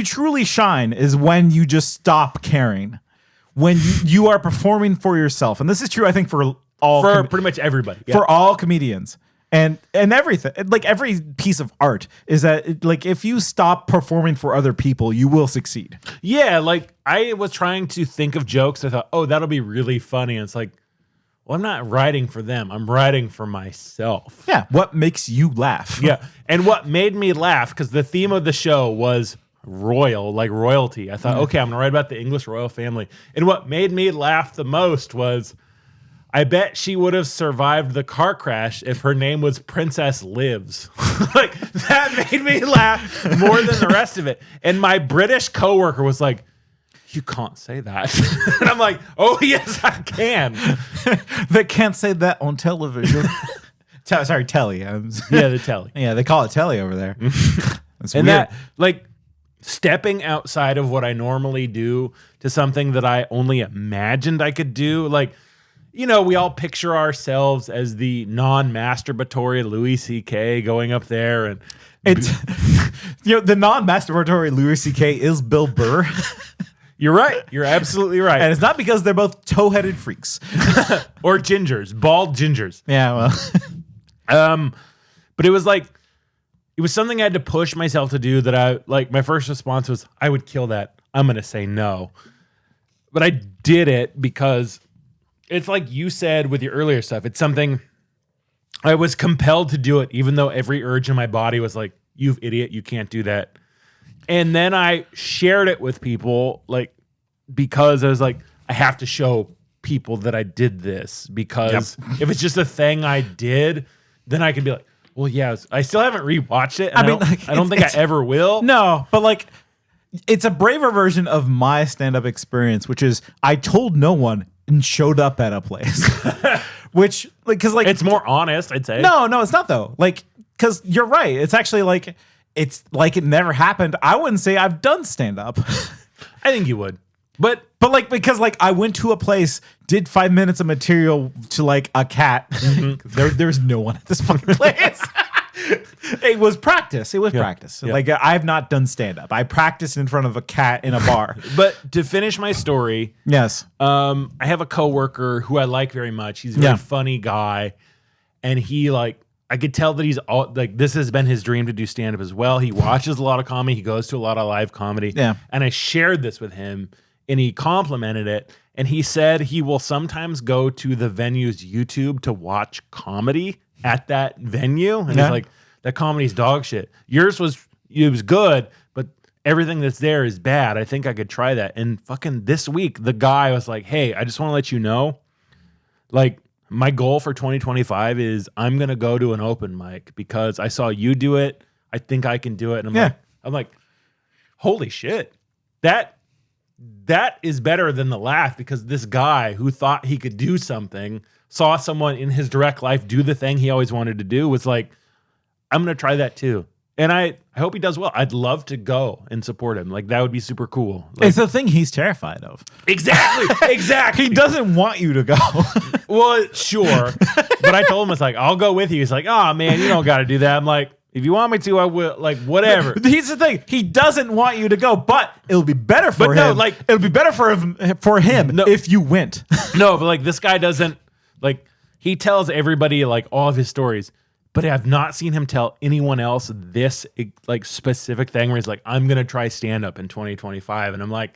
truly shine is when you just stop caring. When you are performing for yourself. And this is true, I think, for pretty much everybody. Yeah. For all comedians. And everything. Like, every piece of art is that, like, if you stop performing for other people, you will succeed. Yeah, like, I was trying to think of jokes. I thought, oh, that'll be really funny. And it's like, well, I'm not writing for them. I'm writing for myself. Yeah. What makes you laugh? Yeah. And what made me laugh, because the theme of the show was royalty. I thought, okay, I'm going to write about the English royal family. And what made me laugh the most was I bet she would have survived the car crash if her name was Princess Lives. Like, that made me laugh more than the rest of it. And my British coworker was like, you can't say that. And I'm like, oh, yes, I can. They can't say that on television. Sorry, telly. Yeah, the telly. Yeah, they call it telly over there. That's And weird. that, like, stepping outside of what I normally do to something that I only imagined I could do, like, you know, we all picture ourselves as the non-masturbatory Louis C.K. going up there, and it's the non-masturbatory Louis C.K. is Bill Burr. You're right. You're absolutely right. And it's not because they're both toe-headed freaks or gingers, bald gingers. Yeah, well, but it was like, it was something I had to push myself to do that I like. My first response was, I would kill that. I'm going to say no. But I did it because it's like you said with your earlier stuff. It's something I was compelled to do it, even though every urge in my body was like, you idiot, you can't do that. And then I shared it with people, like, because I was like, I have to show people that I did this, because if it's just a thing I did, then I can be like, well, yeah, I still haven't rewatched it. And I don't think I ever will. No, but like, it's a braver version of my stand-up experience, which is I told no one and showed up at a place, which like, cause like, it's more honest, I'd say. No, it's not though. Like, cause you're right. It's actually like, it's like it never happened. I wouldn't say I've done stand-up. I think you would. But like, because like I went to a place, did 5 minutes of material to like a cat. There's no one at this fucking place. It was practice. Practice. Yeah. Like, I've not done stand-up. I practiced in front of a cat in a bar. But to finish my story, yes, I have a coworker who I like very much. He's a very funny guy, and he like, I could tell that he's all like, this has been his dream to do stand-up as well. He watches a lot of comedy. He goes to a lot of live comedy. Yeah. And I shared this with him, and he complimented it. And he said he will sometimes go to the venue's YouTube to watch comedy at that venue. And he's like, that comedy's dog shit. Yours was good, but everything that's there is bad. I think I could try that. And fucking this week, the guy was like, hey, I just want to let you know, like, my goal for 2025 is I'm going to go to an open mic because I saw you do it. I think I can do it. And I'm like, holy shit. That is better than the laugh, because this guy who thought he could do something, saw someone in his direct life do the thing he always wanted to do, was like, I'm going to try that too. And I hope he does well. I'd love to go and support him. Like, that would be super cool. Like, it's the thing he's terrified of. Exactly. He doesn't want you to go. Well, sure. But I told him, it's like, I'll go with you. He's like, oh man, you don't got to do that. I'm like, if you want me to, I will. Like, whatever. Here's the thing. He doesn't want you to go, but it'll be better for him. No, like, it'll be better for him if you went. No, but like, this guy doesn't, like, he tells everybody like all of his stories, but I've not seen him tell anyone else this like specific thing where he's like, I'm going to try stand up in 2025. And I'm like,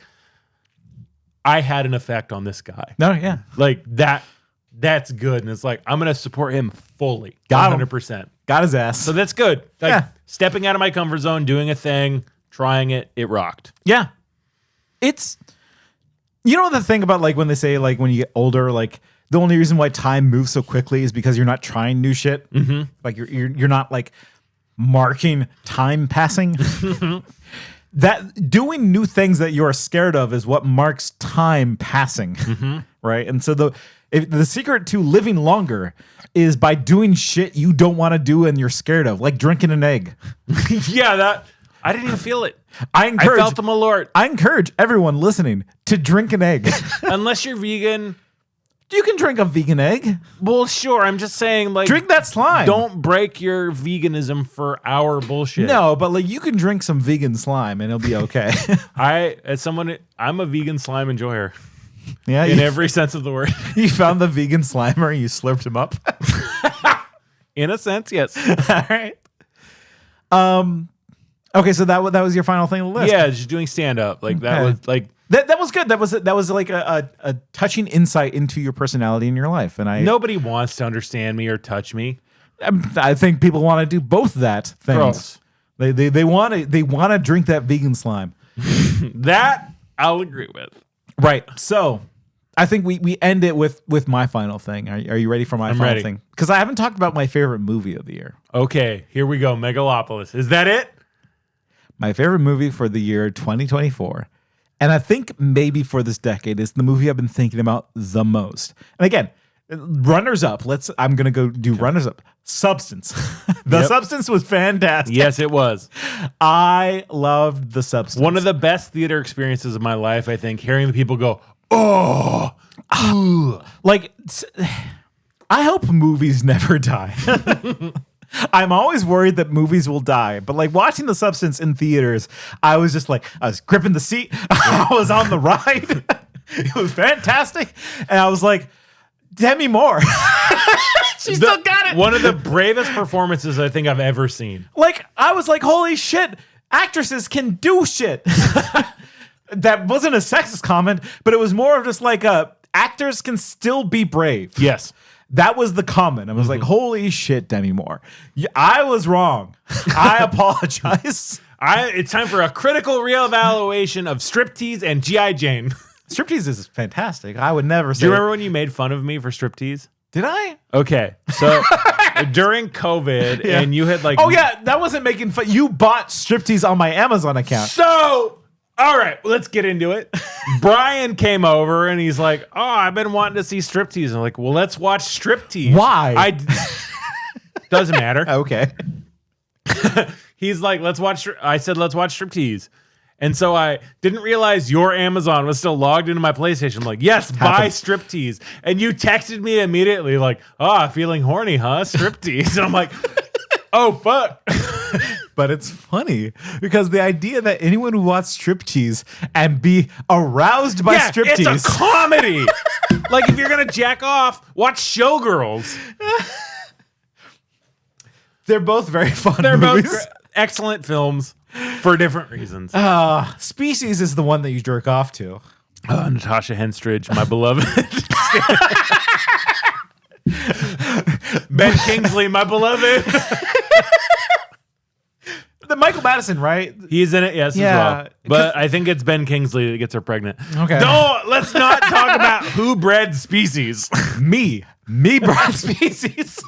I had an effect on this guy. No, yeah. Like that's good. And it's like, I'm going to support him fully. Got 100%. Got his ass. So that's good. Like, stepping out of my comfort zone, doing a thing, trying it, it rocked. Yeah. It's, you know, the thing about like when they say like when you get older, like the only reason why time moves so quickly is because you're not trying new shit. Mm-hmm. Like you're not like marking time passing. That doing new things that you're scared of is what marks time passing. Mm-hmm. Right. And so the secret to living longer is by doing shit you don't want to do and you're scared of, like drinking an egg. Yeah, I didn't even feel it. I felt the malort. I encourage everyone listening to drink an egg. Unless you're vegan. You can drink a vegan egg. Well, sure. I'm just saying, like, drink that slime. Don't break your veganism for our bullshit. No, but like you can drink some vegan slime and it'll be okay. I'm a vegan slime enjoyer. Yeah, in every sense of the word. You found the vegan slimer and you slurped him up. In a sense, yes. All right. Okay, so that was your final thing on the list. Yeah, just doing stand up. Like that was like that was good. That was like a touching insight into your personality in your life. And nobody wants to understand me or touch me. I think people want to do both that things. Gross. They want to drink that vegan slime. That I'll agree with. Right. So I think we end it with my final thing. Are you ready for my final ready. thing? Because I haven't talked about my favorite movie of the year. Okay, here we go. Megalopolis. Is that it? My favorite movie for the year 2024, and I think maybe for this decade, is the movie I've been thinking about the most. And again, runners up. I'm gonna go do runners up. Substance. The Substance was fantastic. Yes, it was. I loved The Substance. One of the best theater experiences of my life, I think, hearing the people go, oh, like, I hope movies never die. I'm always worried that movies will die, but like watching The Substance in theaters, I was just like, I was gripping the seat. I was on the ride. It was fantastic. And I was like, Demi Moore. She still got it. One of the bravest performances I think I've ever seen. Like, I was like, holy shit, actresses can do shit. That wasn't a sexist comment, but it was more of just like actors can still be brave. Yes. That was the comment. I was like, holy shit, Demi Moore. I was wrong. I apologize. It's time for a critical reevaluation of Striptease and G.I. Jane. Striptease is fantastic. I would never say. Do you remember when you made fun of me for Striptease? Did I? Okay. So during COVID and you had like... Oh, yeah. That wasn't making fun. You bought Striptease on my Amazon account. So... All right, let's get into it. Brian came over and he's like, "Oh, I've been wanting to see Striptease." I'm like, "Well, let's watch Striptease." Why? Doesn't matter. Okay. He's like, "Let's watch." I said, "Let's watch Striptease," and so I didn't realize your Amazon was still logged into my PlayStation. I'm like, "Yes, buy Striptease," and you texted me immediately like, "Oh, feeling horny, huh? Striptease," and I'm like, "Oh fuck." But it's funny because the idea that anyone who watches Striptease and be aroused by Striptease. It's a comedy. Like if you're going to jack off, watch Showgirls. They're both very fun They're movies. both excellent films for different reasons. Species is the one that you jerk off to. Natasha Henstridge, my beloved. Ben Kingsley, my beloved. The Michael Madison, right? He's in it, yes, as well. But I think it's Ben Kingsley that gets her pregnant. Okay. Let's not talk about who bred Species. Me bred Species.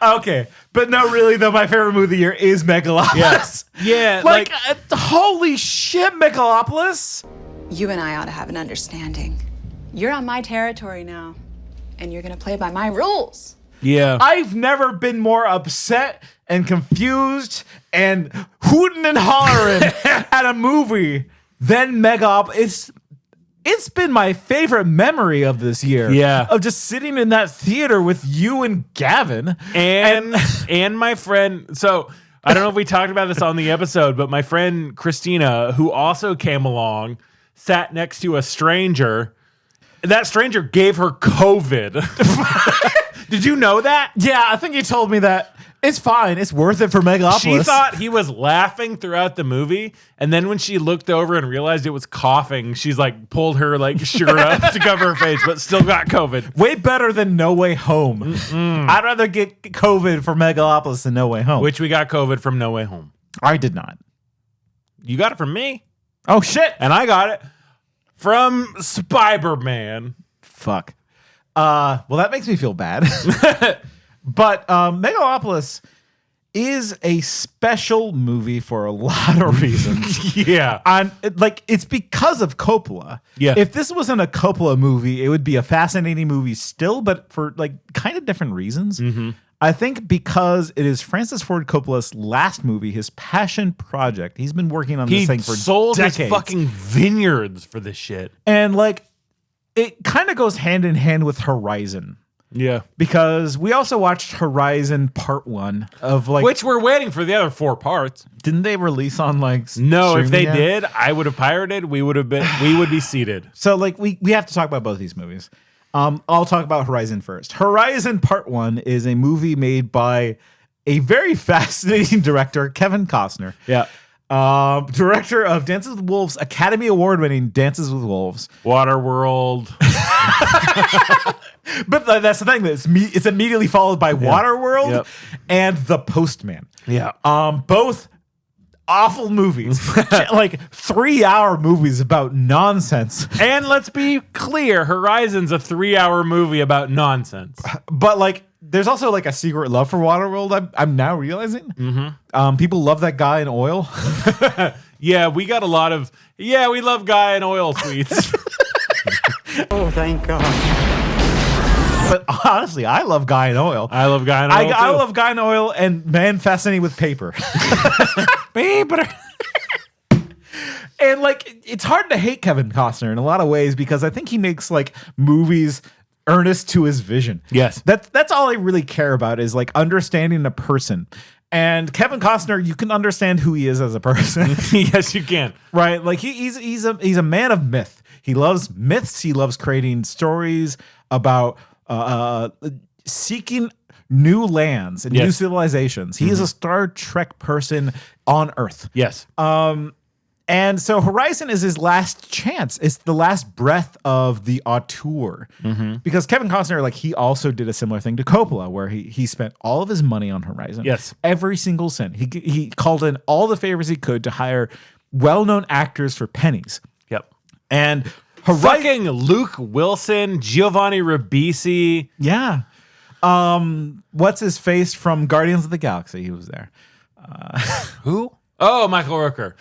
Okay. But no, really, though, my favorite movie of the year is Megalopolis. Yes. Yeah. Like holy shit, Megalopolis. You and I ought to have an understanding. You're on my territory now, and you're going to play by my rules. Yeah. I've never been more upset and confused and hooting and hollering at a movie than Megalopolis. It's been my favorite memory of this year. Yeah. Of just sitting in that theater with you and Gavin. And my friend. So I don't know if we talked about this on the episode, but my friend Christina, who also came along, sat next to a stranger. That stranger gave her COVID. Did you know that? Yeah, I think you told me that. It's fine. It's worth it for Megalopolis. She thought he was laughing throughout the movie, and then when she looked over and realized it was coughing, she's like pulled her like shirt up to cover her face, but still got COVID. Way better than No Way Home. I'd rather get COVID for Megalopolis than No Way Home. Which we got COVID from No Way Home. I did not. You got it from me. Oh shit! And I got it from Spider-Man. Fuck. Well, that makes me feel bad. But Megalopolis is a special movie for a lot of reasons. Yeah. And it's because of Coppola. Yeah. If this wasn't a Coppola movie, it would be a fascinating movie still, but for kind of different reasons. Mm-hmm. I think because it is Francis Ford Coppola's last movie, his passion project. He's been working on this thing for sold decades. his fucking vineyards for this shit. And it kind of goes hand in hand with Horizon. Yeah. Because we also watched Horizon Part 1 of which we're waiting for the other 4 parts. Didn't they release on No, if they streaming yet? did, I would have pirated. We would be seated. So we have to talk about both these movies. I'll talk about Horizon first. Horizon Part 1 is a movie made by a very fascinating director, Kevin Costner. Yeah. Director of Dances with Wolves, Academy Award-winning Dances with Wolves. Waterworld. But that's the thing. It's immediately followed by Waterworld and The Postman. Yeah. Both awful movies, like 3-hour movies about nonsense. And let's be clear, Horizon's a 3-hour movie about nonsense. But like, there's also like a secret love for Waterworld. I'm now realizing. People love that guy in oil. Yeah, we got a lot of. Yeah, we love guy in oil tweets. Oh, thank God. But honestly, I love Guy in Oil. I love Guy in Oil. I love Guy in Oil and man fascinating with paper. Paper. And like, it's hard to hate Kevin Costner in a lot of ways because I think he makes like movies earnest to his vision. Yes. That's all I really care about is like understanding a person. And Kevin Costner, you can understand who he is as a person. Yes, you can. Right? Like he's a man of myth. He loves myths. He loves creating stories about seeking new lands and new civilizations. He is a Star Trek person on Earth. Yes. And so Horizon is his last chance. It's the last breath of the auteur. Because Kevin Costner, like, he also did a similar thing to Coppola, where he spent all of his money on Horizon. Yes. Every single cent. He called in all the favors he could to hire well-known actors for pennies. Yep. And fucking Luke Wilson, Giovanni Ribisi. Yeah. What's his face from Guardians of the Galaxy? He was there. Who? Oh, Michael Rooker.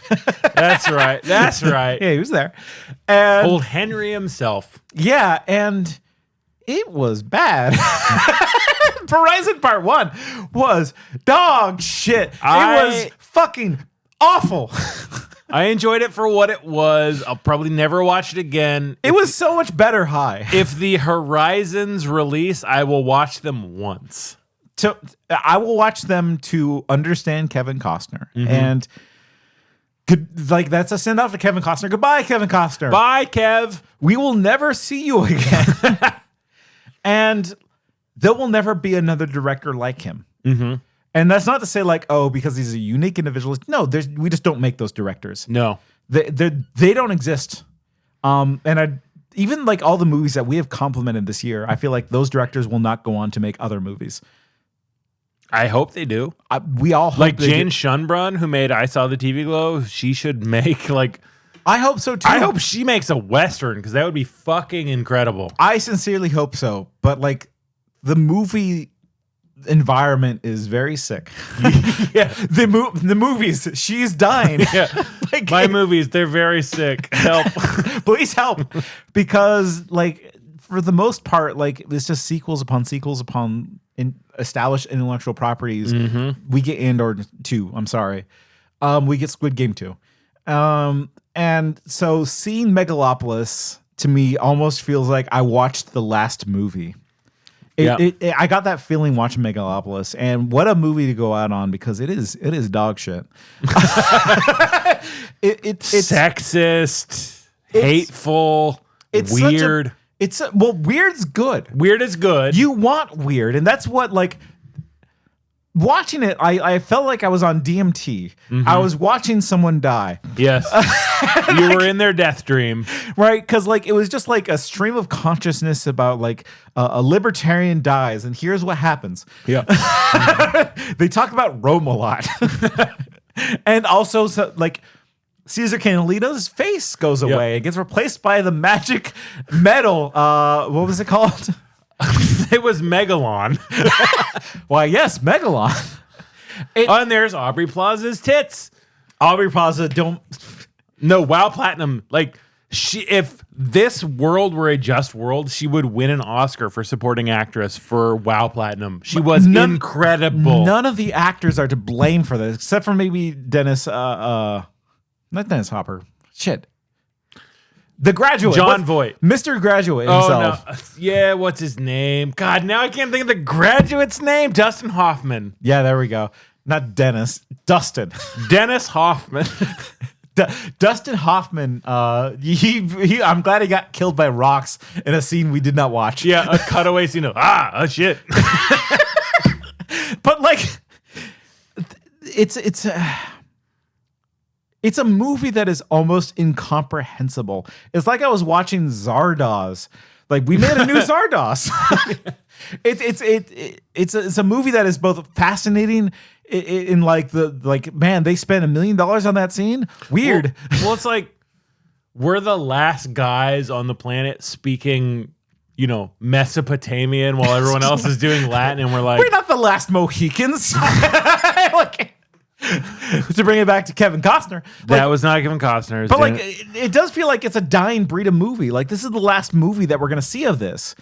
That's right. That's right. Yeah, he was there. And old Henry himself. Yeah, and it was bad. Horizon Part 1 was dog shit. It was fucking awful. I enjoyed it for what it was. I'll probably never watch it again. It was so much better high. If the Horizons release, I will watch them once. So I will watch them to understand Kevin Costner. And like, that's a send off to Kevin Costner. Goodbye, Kevin Costner. Bye, Kev. We will never see you again. And there will never be another director like him. And that's not to say like, oh, because he's a unique individual. No, we just don't make those directors. No. They don't exist. And even like all the movies that we have complimented this year, I feel like those directors will not go on to make other movies. I hope they do. We all hope like Jane Shunbrun, who made I Saw the TV Glow. She should make like. I hope so too. I hope she makes a Western because that would be fucking incredible. I sincerely hope so. But like, the movie environment is very sick. Yeah, the movies. She's dying. Yeah, like, my movies. They're very sick. Help, please help, because like for the most part, like it's just sequels upon established intellectual properties. We get Andor 2. I'm sorry. We get Squid Game 2. And so seeing Megalopolis to me almost feels like I watched the last movie. I got that feeling watching Megalopolis, and what a movie to go out on because it is dog shit. It's sexist, hateful, weird. Weird's good. Weird is good. You want weird, and that's what like. Watching it, I felt like I was on DMT. I was watching someone die. Yes. You were in their death dream. Right? Because like it was just like a stream of consciousness about like a libertarian dies, and here's what happens. Yeah. They talk about Rome a lot. And also like Caesar Canelito's face goes away. It gets replaced by the magic metal. What was it called? It was Megalon. Why, yes, Megalon. And there's Aubrey Plaza's tits. Aubrey Plaza, don't. No, WoW Platinum. Like, if this world were a just world, she would win an Oscar for supporting actress for WoW Platinum. She was incredible. None of the actors are to blame for this, except for maybe Dennis, not Dennis Hopper. Shit. The Graduate. John Voight. Mr. Graduate himself. Oh, no. Yeah, what's his name? God, now I can't think of the Graduate's name. Dustin Hoffman. Yeah, there we go. Not Dennis. Dustin. Dennis Hoffman. Dustin Hoffman, I'm glad he got killed by rocks in a scene we did not watch. Yeah, a cutaway scene of, shit. But like, it's a movie that is almost incomprehensible. It's like I was watching Zardoz. Like, we made a new Zardoz. It's a movie that is both fascinating in like man, they spent $1 million on that scene. Weird. Well, it's like we're the last guys on the planet speaking, Mesopotamian while everyone else is doing Latin, and we're like, we're not the last Mohicans. To bring it back to Kevin Costner, that was not Kevin Costner, but it does feel like it's a dying breed of movie. Like this is the last movie that we're gonna see of this.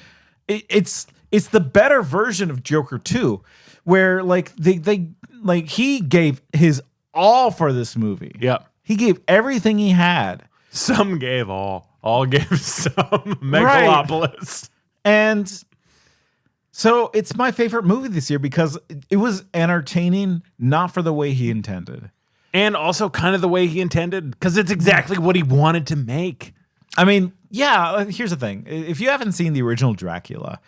It's the better version of Joker 2, where like they he gave his all for this movie. Yep, he gave everything he had. Some gave all gave some. Megalopolis, right. And so it's my favorite movie this year because it was entertaining, not for the way he intended. And also kind of the way he intended, because it's exactly what he wanted to make. I mean, yeah, here's the thing. If you haven't seen the original Dracula,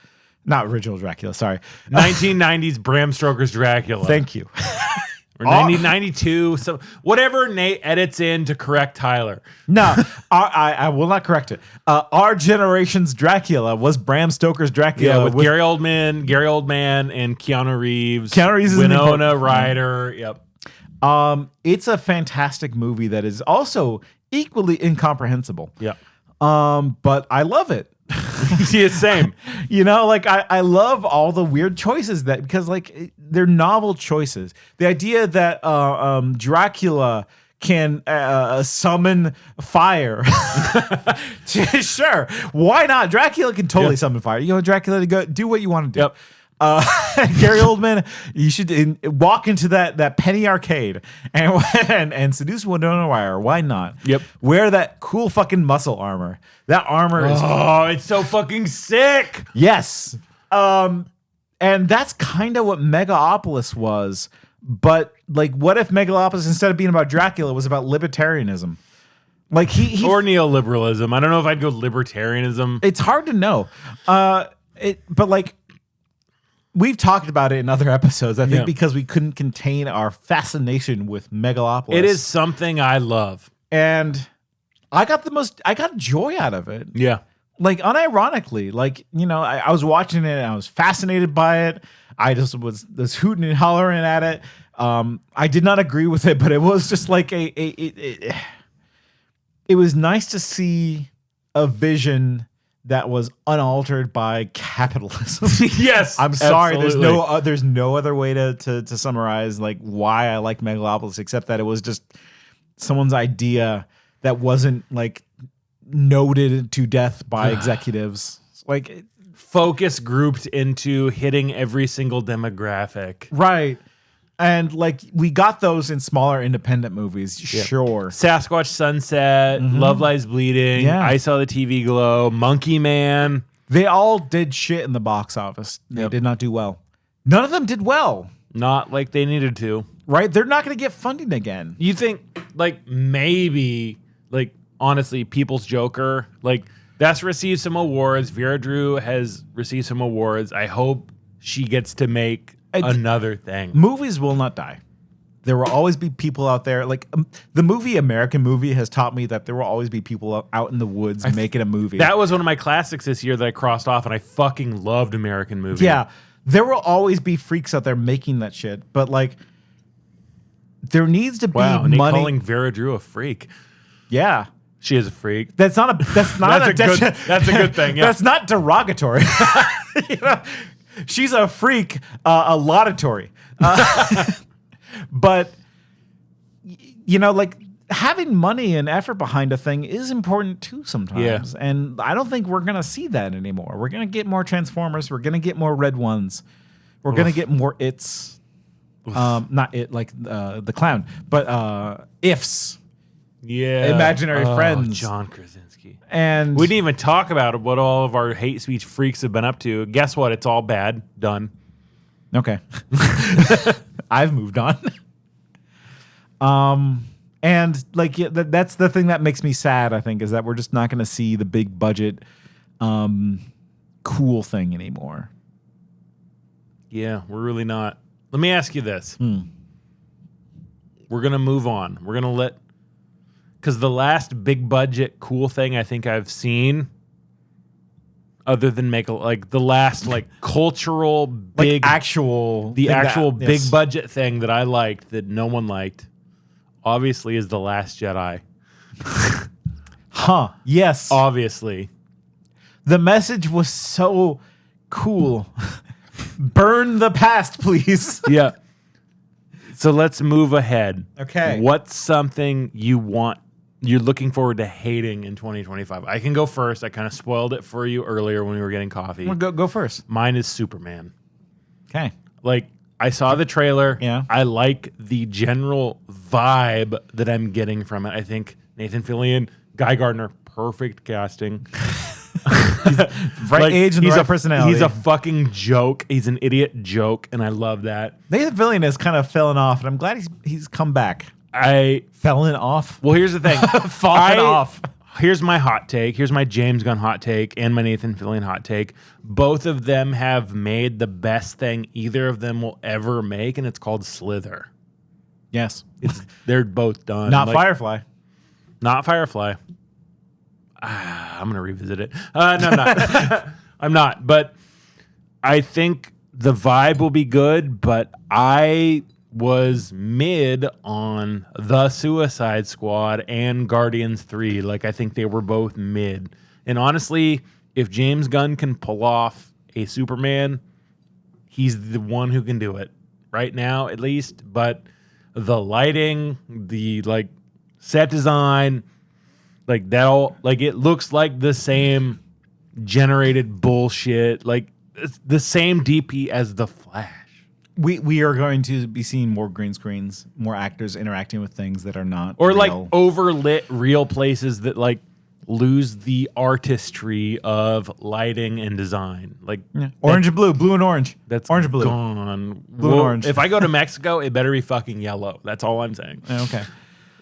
not original Dracula, sorry. 1990s Bram Stoker's Dracula. Thank you. Or 1992, so whatever Nate edits in to correct Tyler. No, I will not correct it. Our generation's Dracula was Bram Stoker's Dracula. Yeah, with Gary Oldman, and Keanu Reeves. Keanu Reeves is Winona Ryder. Yep. It's a fantastic movie that is also equally incomprehensible. Yeah. But I love it. Yeah, same. I love all the weird choices because they're novel choices. The idea that Dracula can summon fire. Sure. Why not? Dracula can totally summon fire. You want Dracula to go do what you want to do. Yep. Gary Oldman, you should walk into that penny arcade and seduce Winona Ryder. Why not? Yep. Wear that cool fucking muscle armor. That armor is it's so fucking sick. Yes. And that's kind of what Megalopolis was. But what if Megalopolis, instead of being about Dracula, was about libertarianism? Like he or neoliberalism. I don't know if I'd go libertarianism. It's hard to know. We've talked about it in other episodes, I think, because we couldn't contain our fascination with Megalopolis. It is something I love. And I got joy out of it. Yeah. Unironically, I was watching it and I was fascinated by it. I just was hooting and hollering at it. I did not agree with it, but it was just it was nice to see a vision that was unaltered by capitalism. Yes, I'm sorry. absolutely. There's no other way to summarize why I like Megalopolis, except that it was just someone's idea that wasn't noted to death by executives. Focus grouped into hitting every single demographic. Right. And we got those in smaller independent movies, sure. Sasquatch Sunset, Love Lies Bleeding, I Saw the TV Glow, Monkey Man. They all did shit in the box office. They did not do well. None of them did well. Not like they needed to. Right? They're not going to get funding again. You think maybe honestly, People's Joker, that's received some awards. Vera Drew has received some awards. I hope she gets to make another thing. Movies will not die. There will always be people out there. The movie American Movie has taught me that there will always be people out in the woods making a movie. That was one of my classics this year that I crossed off, and I fucking loved American Movie. Yeah. There will always be freaks out there making that shit. But there needs to be money. Calling Vera Drew a freak. Yeah. She is a freak. That's not a good thing. Yeah. That's not derogatory. She's a freak, a laudatory. But having money and effort behind a thing is important too sometimes. Yeah. And I don't think we're gonna see that anymore. We're gonna get more Transformers. We're gonna get more Red Ones. We're gonna get more It's. Not it the clown, but Ifs. Yeah. Imaginary Friends. John Krasinski. And we didn't even talk about what all of our hate speech freaks have been up to. Guess what? It's all bad. Done. Okay. I've moved on. And that's the thing that makes me sad, I think, is that we're just not going to see the big budget cool thing anymore. Yeah, we're really not. Let me ask you this. We're going to move on. We're going to because the last big budget cool thing I think I've seen, other than make like the last like cultural big actual big yes. budget thing that I liked that no one liked, obviously, is The Last Jedi. Huh? Yes. Obviously, the message was so cool. Burn the past, please. Yeah. So let's move ahead. Okay. What's something you're looking forward to hating in 2025? I can go first. I kind of spoiled it for you earlier when we were getting coffee. Well, go first. Mine is Superman. Okay. Like, I saw the trailer. Yeah. I like the general vibe that I'm getting from it. I think Nathan Fillion, Guy Gardner, perfect casting. Right age and the right personality. He's a fucking joke. He's an idiot joke, and I love that. Nathan Fillion has kind of fallen off, and I'm glad he's come back. Fallen off? Well, here's the thing. Fallen off. Here's my hot take. Here's my James Gunn hot take and my Nathan Fillion hot take. Both of them have made the best thing either of them will ever make, and it's called Slither. Yes. They're both done. Not Firefly. Not Firefly. I'm going to revisit it. No, I'm not. I'm not. But I think the vibe will be good, but I was mid on The Suicide Squad and Guardians 3. Like, I think they were both mid. And honestly, if James Gunn can pull off a Superman, he's the one who can do it right now, at least. But the lighting, the like set design, like that all, like it looks like the same generated bullshit, like it's the same DP as The Flash. We are going to be seeing more green screens, more actors interacting with things that are not or real. like overlit real places that like lose the artistry of lighting and design. Like orange and blue and orange. That's orange and blue. Gone. Blue and orange. If I go to Mexico, it better be fucking yellow. That's all I'm saying. Okay.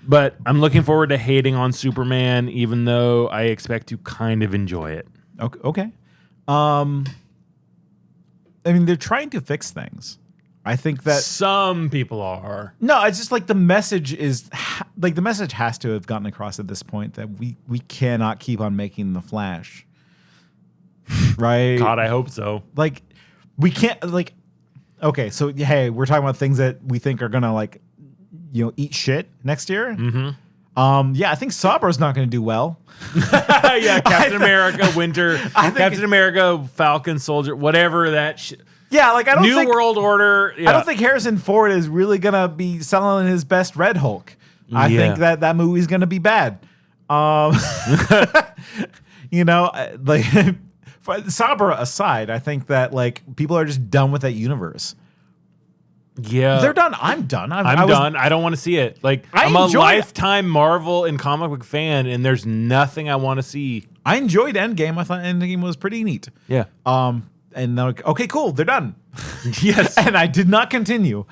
But I'm looking forward to hating on Superman, even though I expect to kind of enjoy it. Okay. I mean, they're trying to fix things. I think that some people are. No, it's just like the message is like the message has to have gotten across at this point that we cannot keep on making the Flash. Right? God, I hope so. Like we can't like okay, so hey, we're talking about things that we think are gonna like eat shit next year. Mm-hmm. Yeah, I think Sabra's not going to do well. Yeah, Captain America, Winter, Captain America, Falcon Soldier, whatever that shit. Yeah, like I don't think New World Order. Yeah. I don't think Harrison Ford is really going to be selling his best Red Hulk. I think that movie's going to be bad. Like Sabra aside, I think that like people are just done with that universe. Yeah, they're done. I'm done. I'm done. I don't want to see it. Like I'm a lifetime Marvel and comic book fan, and there's nothing I want to see. I enjoyed Endgame. I thought Endgame was pretty neat. Yeah. And they're like, okay, cool, they're done. Yes. And I did not continue,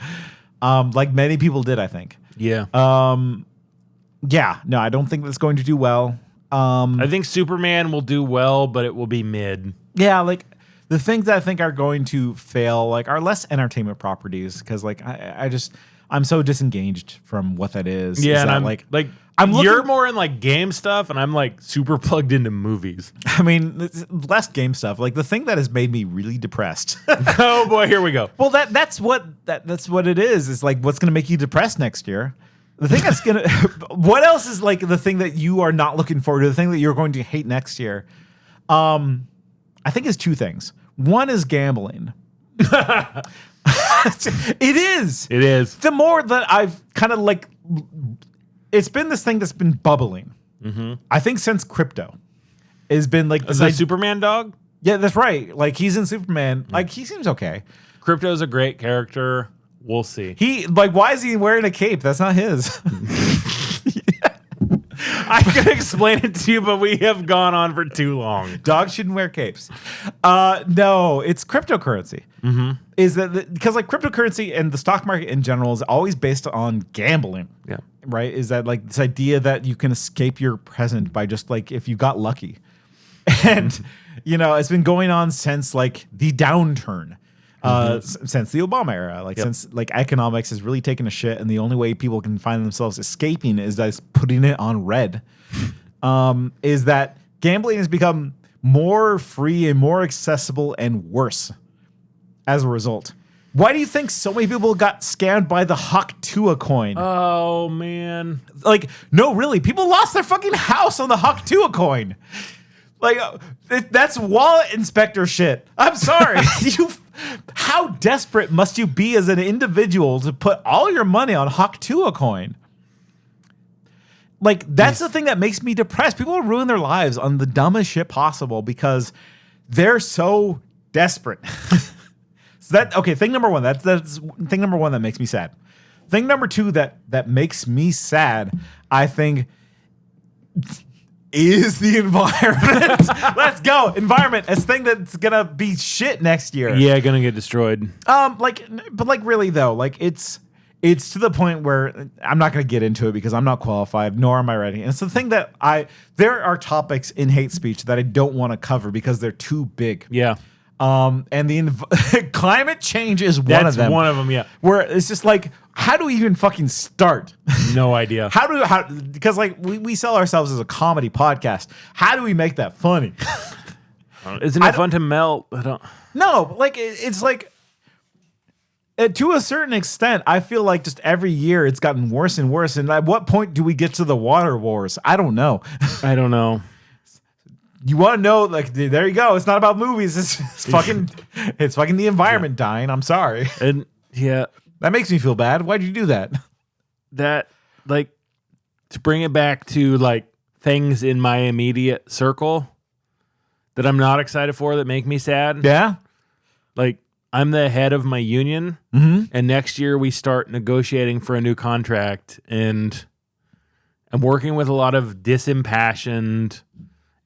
like many people did. I think. Yeah. Yeah. No, I don't think that's going to do well. I think Superman will do well, but it will be mid. Yeah, like. The things that I think are going to fail, like, are less entertainment properties because, like, I'm so disengaged from what that is. Yeah, is and that, you're more in like game stuff, and I'm like super plugged into movies. I mean, less game stuff. Like the thing that has made me really depressed. Oh boy, here we go. Well, that's what it is. It's like what's going to make you depressed next year. The thing that's gonna. What else is like the thing that you are not looking forward to? The thing that you're going to hate next year. I think it's two things. One is gambling. It is. It is. The more that I've kind of like, it's been this thing that's been bubbling. Mm-hmm. I think since crypto has been like the Superman dog. Yeah, that's right. Like he's in Superman. Like he seems okay. Crypto's a great character. We'll see. He like, why is he wearing a cape? That's not his. I could explain it to you, but we have gone on for too long. Dogs shouldn't wear capes. No, it's cryptocurrency. Mm-hmm. Is that because like cryptocurrency and the stock market in general is always based on gambling. Yeah. Right? Is that like this idea that you can escape your present by just like if you got lucky. And it's been going on since like the downturn. Since the Obama era, like since like economics has really taken a shit, and the only way people can find themselves escaping is by putting it on red. Is that gambling has become more free and more accessible and worse as a result. Why do you think so many people got scammed by the Haktua coin? Oh, man. Like, no, really. People lost their fucking house on the Haktua coin. Like, that's wallet inspector shit. I'm sorry. How desperate must you be as an individual to put all your money on Haktua coin? Like, that's the thing that makes me depressed. People ruin their lives on the dumbest shit possible because they're so desperate. Thing number one. That's thing number one that makes me sad. Thing number two that makes me sad, I think, is the environment. Let's go. Environment. It's thing that's gonna be shit next year. Yeah, gonna get destroyed. Really though, like it's to the point where I'm not gonna get into it because I'm not qualified, nor am I ready. And it's the thing that there are topics in hate speech that I don't want to cover because they're too big. Yeah. And the climate change is one of them. That's one of them, yeah. Where it's just like, how do we even fucking start? No idea. Because like we sell ourselves as a comedy podcast. How do we make that funny? Isn't it fun to melt? No, like it's like to a certain extent, I feel like just every year it's gotten worse and worse. And at what point do we get to the water wars? I don't know. I don't know. You want to know? Like, there you go. It's not about movies. It's fucking the environment dying. I'm sorry. And yeah, that makes me feel bad. Why'd you do that? That, like, to bring it back to like things in my immediate circle that I'm not excited for that make me sad. Yeah. Like, I'm the head of my union, and next year we start negotiating for a new contract, and I'm working with a lot of disimpassioned,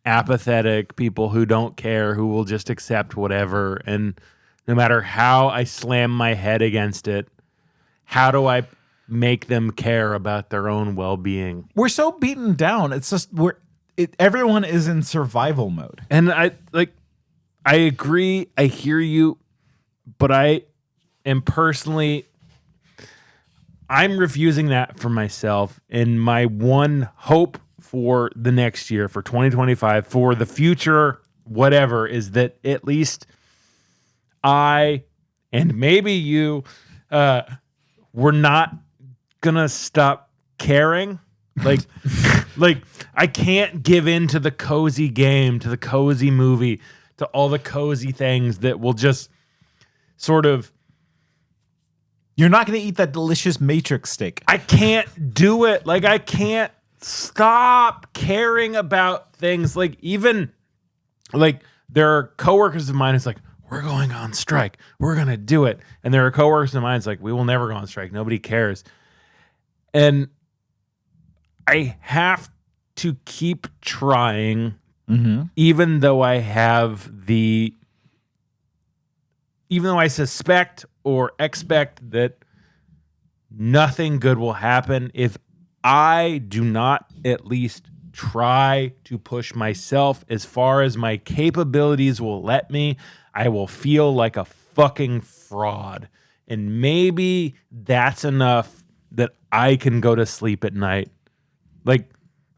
apathetic people who don't care, who will just accept whatever. And no matter how I slam my head against it, how do I make them care about their own well-being? We're so beaten down. It's just everyone is in survival mode. And I agree. I hear you, but I am personally, I'm refusing that for myself. And my one hope for the next year, for 2025, for the future, whatever, is that at least I, and maybe you, we're not gonna stop caring. Like, like I can't give in to the cozy game, to the cozy movie, to all the cozy things that will just sort of. You're not gonna eat that delicious Matrix steak. I can't do it. Like, I can't stop caring about things. Like, even like there are coworkers of mine who's like, we're going on strike, we're gonna do it. And there are coworkers of mine who's like, we will never go on strike, nobody cares. And I have to keep trying, even though I suspect or expect that nothing good will happen if I do not at least try to push myself as far as my capabilities will let me. I will feel like a fucking fraud. And maybe that's enough that I can go to sleep at night. Like,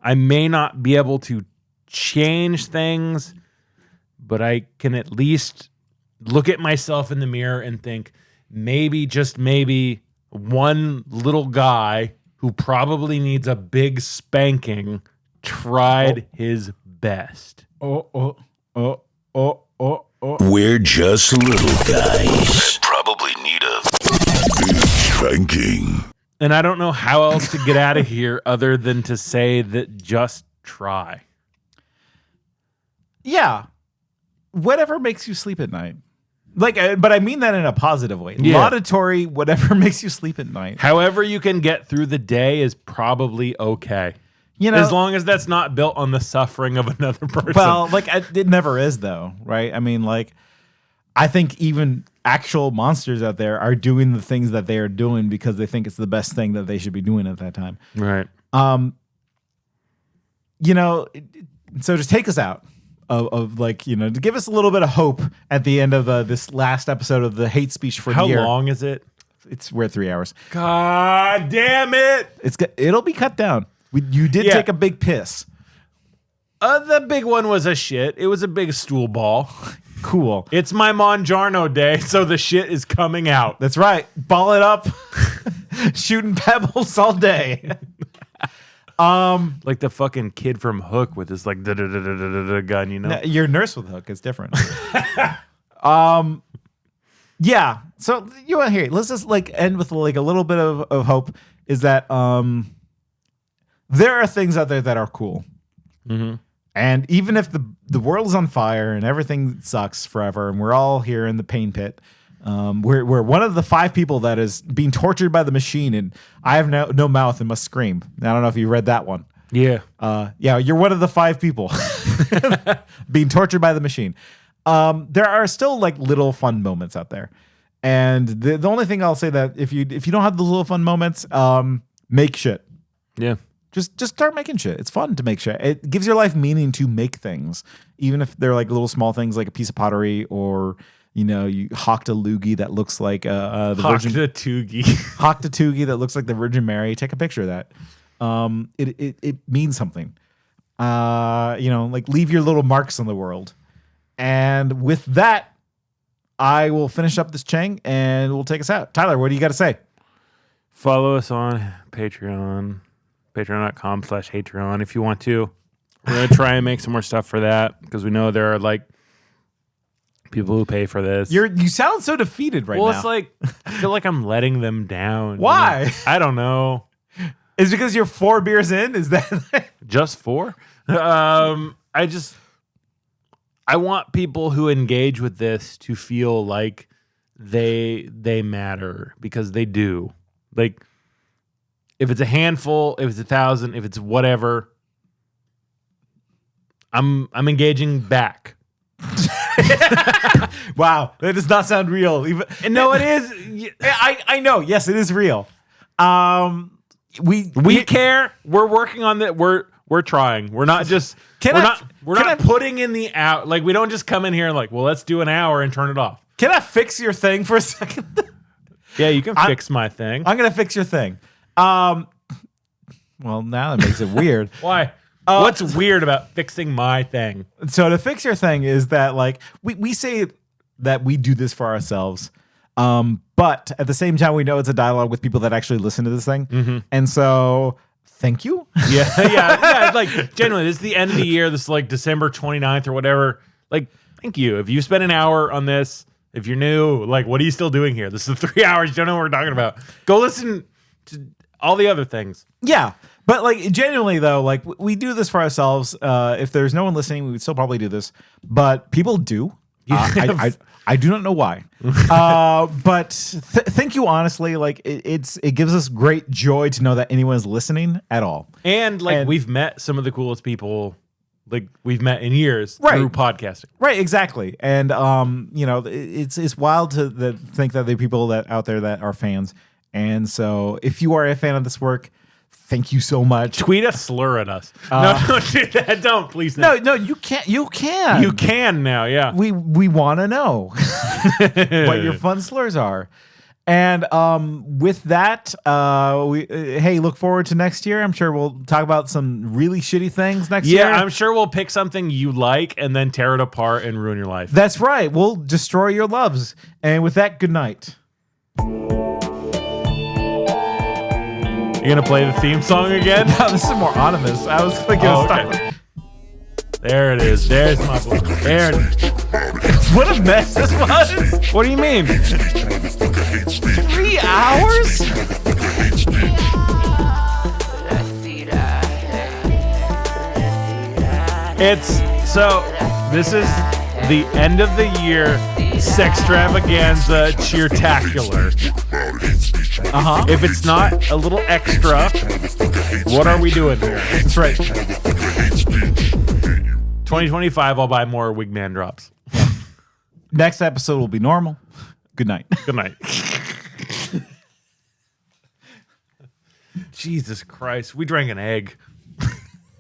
I may not be able to change things, but I can at least look at myself in the mirror and think, maybe, just maybe, one little guy who probably needs a big spanking tried his best. We're just little guys. Probably need a big spanking. And I don't know how else to get out of here other than to say that just try. Yeah. Whatever makes you sleep at night. Like, but I mean that in a positive way. Yeah. Laudatory, whatever makes you sleep at night. However you can get through the day is probably okay. You know, as long as that's not built on the suffering of another person. Well, like, it never is, though, right? I mean, like, I think even actual monsters out there are doing the things that they are doing because they think it's the best thing that they should be doing at that time. Right. You know, so just take us out of like, you know, to give us a little bit of hope at the end of this last episode of the hate speech for the year. How long is it? We're at 3 hours. God damn it! It'll be cut down. You did take a big piss. The big one was a shit. It was a big stool ball. Cool. It's my Monjarno day, so the shit is coming out. That's right. Ball it up. Shooting pebbles all day. Like the fucking kid from Hook with his like gun, you know? Your nurse with Hook is different. Yeah. So you want to hear it. Let's just like end with like a little bit of hope is that there are things out there that are cool. Mm-hmm. And even if the world is on fire and everything sucks forever and we're all here in the pain pit, we're one of the 5 people that is being tortured by the machine and I have no mouth and must scream. I don't know if you read that one. Yeah. Yeah, you're one of the 5 people being tortured by the machine. There are still like little fun moments out there. And the only thing I'll say that if you don't have those little fun moments, make shit. Yeah. Just start making shit. It's fun to make shit. It gives your life meaning to make things, even if they're like little small things, like a piece of pottery, or you hocked a loogie that looks like the Virgin. Hocked a toogie that looks like the Virgin Mary. Take a picture of that. It means something. Like leave your little marks on the world. And with that, I will finish up this Chang and we'll take us out. Tyler, what do you got to say? Follow us on Patreon. Patreon.com/Hatreon if you want to. We're going to try and make some more stuff for that because we know there are like people who pay for this. You sound so defeated right now. Well, it's like I feel like I'm letting them down. Why? I don't know. Is it because you're 4 beers in? Is that just 4? I want people who engage with this to feel like they matter because they do. Like if it's a handful, if it's 1,000, if it's whatever, I'm engaging back. Wow, that does not sound real. No, it is. I know. Yes, it is real. We care. We're working on that. We're trying. We're not just. We're not putting in the out. Like we don't just come in here and like, well, let's do an hour and turn it off. Can I fix your thing for a second? Yeah, you can fix my thing. I'm gonna fix your thing. Well, now that makes it weird. Why? What's weird about fixing my thing? So to fix your thing is that like we say that we do this for ourselves, but at the same time we know it's a dialogue with people that actually listen to this thing, and so thank you. Yeah. Like genuinely, this is the end of the year. This is like December 29th or whatever. Like, thank you. If you spent an hour on this, if you're new, like, what are you still doing here? This is 3 hours. You don't know what we're talking about. Go listen to all the other things. Yeah. But like genuinely though, like we do this for ourselves. If there's no one listening, we would still probably do this. But people do. I do not know why. But thank you honestly. Like it gives us great joy to know that anyone is listening at all. And like we've met some of the coolest people like we've met in years through podcasting. Right, exactly. And it's wild to think that there are people out there that are fans. And so if you are a fan of this work, thank you so much. Tweet a slur at us. No, don't do that. Don't, please. No, you can't. You can. You can now, yeah. We want to know what your fun slurs are. And with that, look forward to next year. I'm sure we'll talk about some really shitty things next year. Yeah, I'm sure we'll pick something you like and then tear it apart and ruin your life. That's right. We'll destroy your loves. And with that, good night. You gonna play the theme song again? No, this is more ominous. I was thinking okay. There it is. There's my book. There it is. What a mess this was. What do you mean? 3 hours? This is the end of the year Sextravaganza Cheertacular. If it's not a little extra, what are we doing here? That's right. 2025, I'll buy more Wigman drops. Next episode will be normal. Good night. Good night. Jesus Christ, we drank an egg.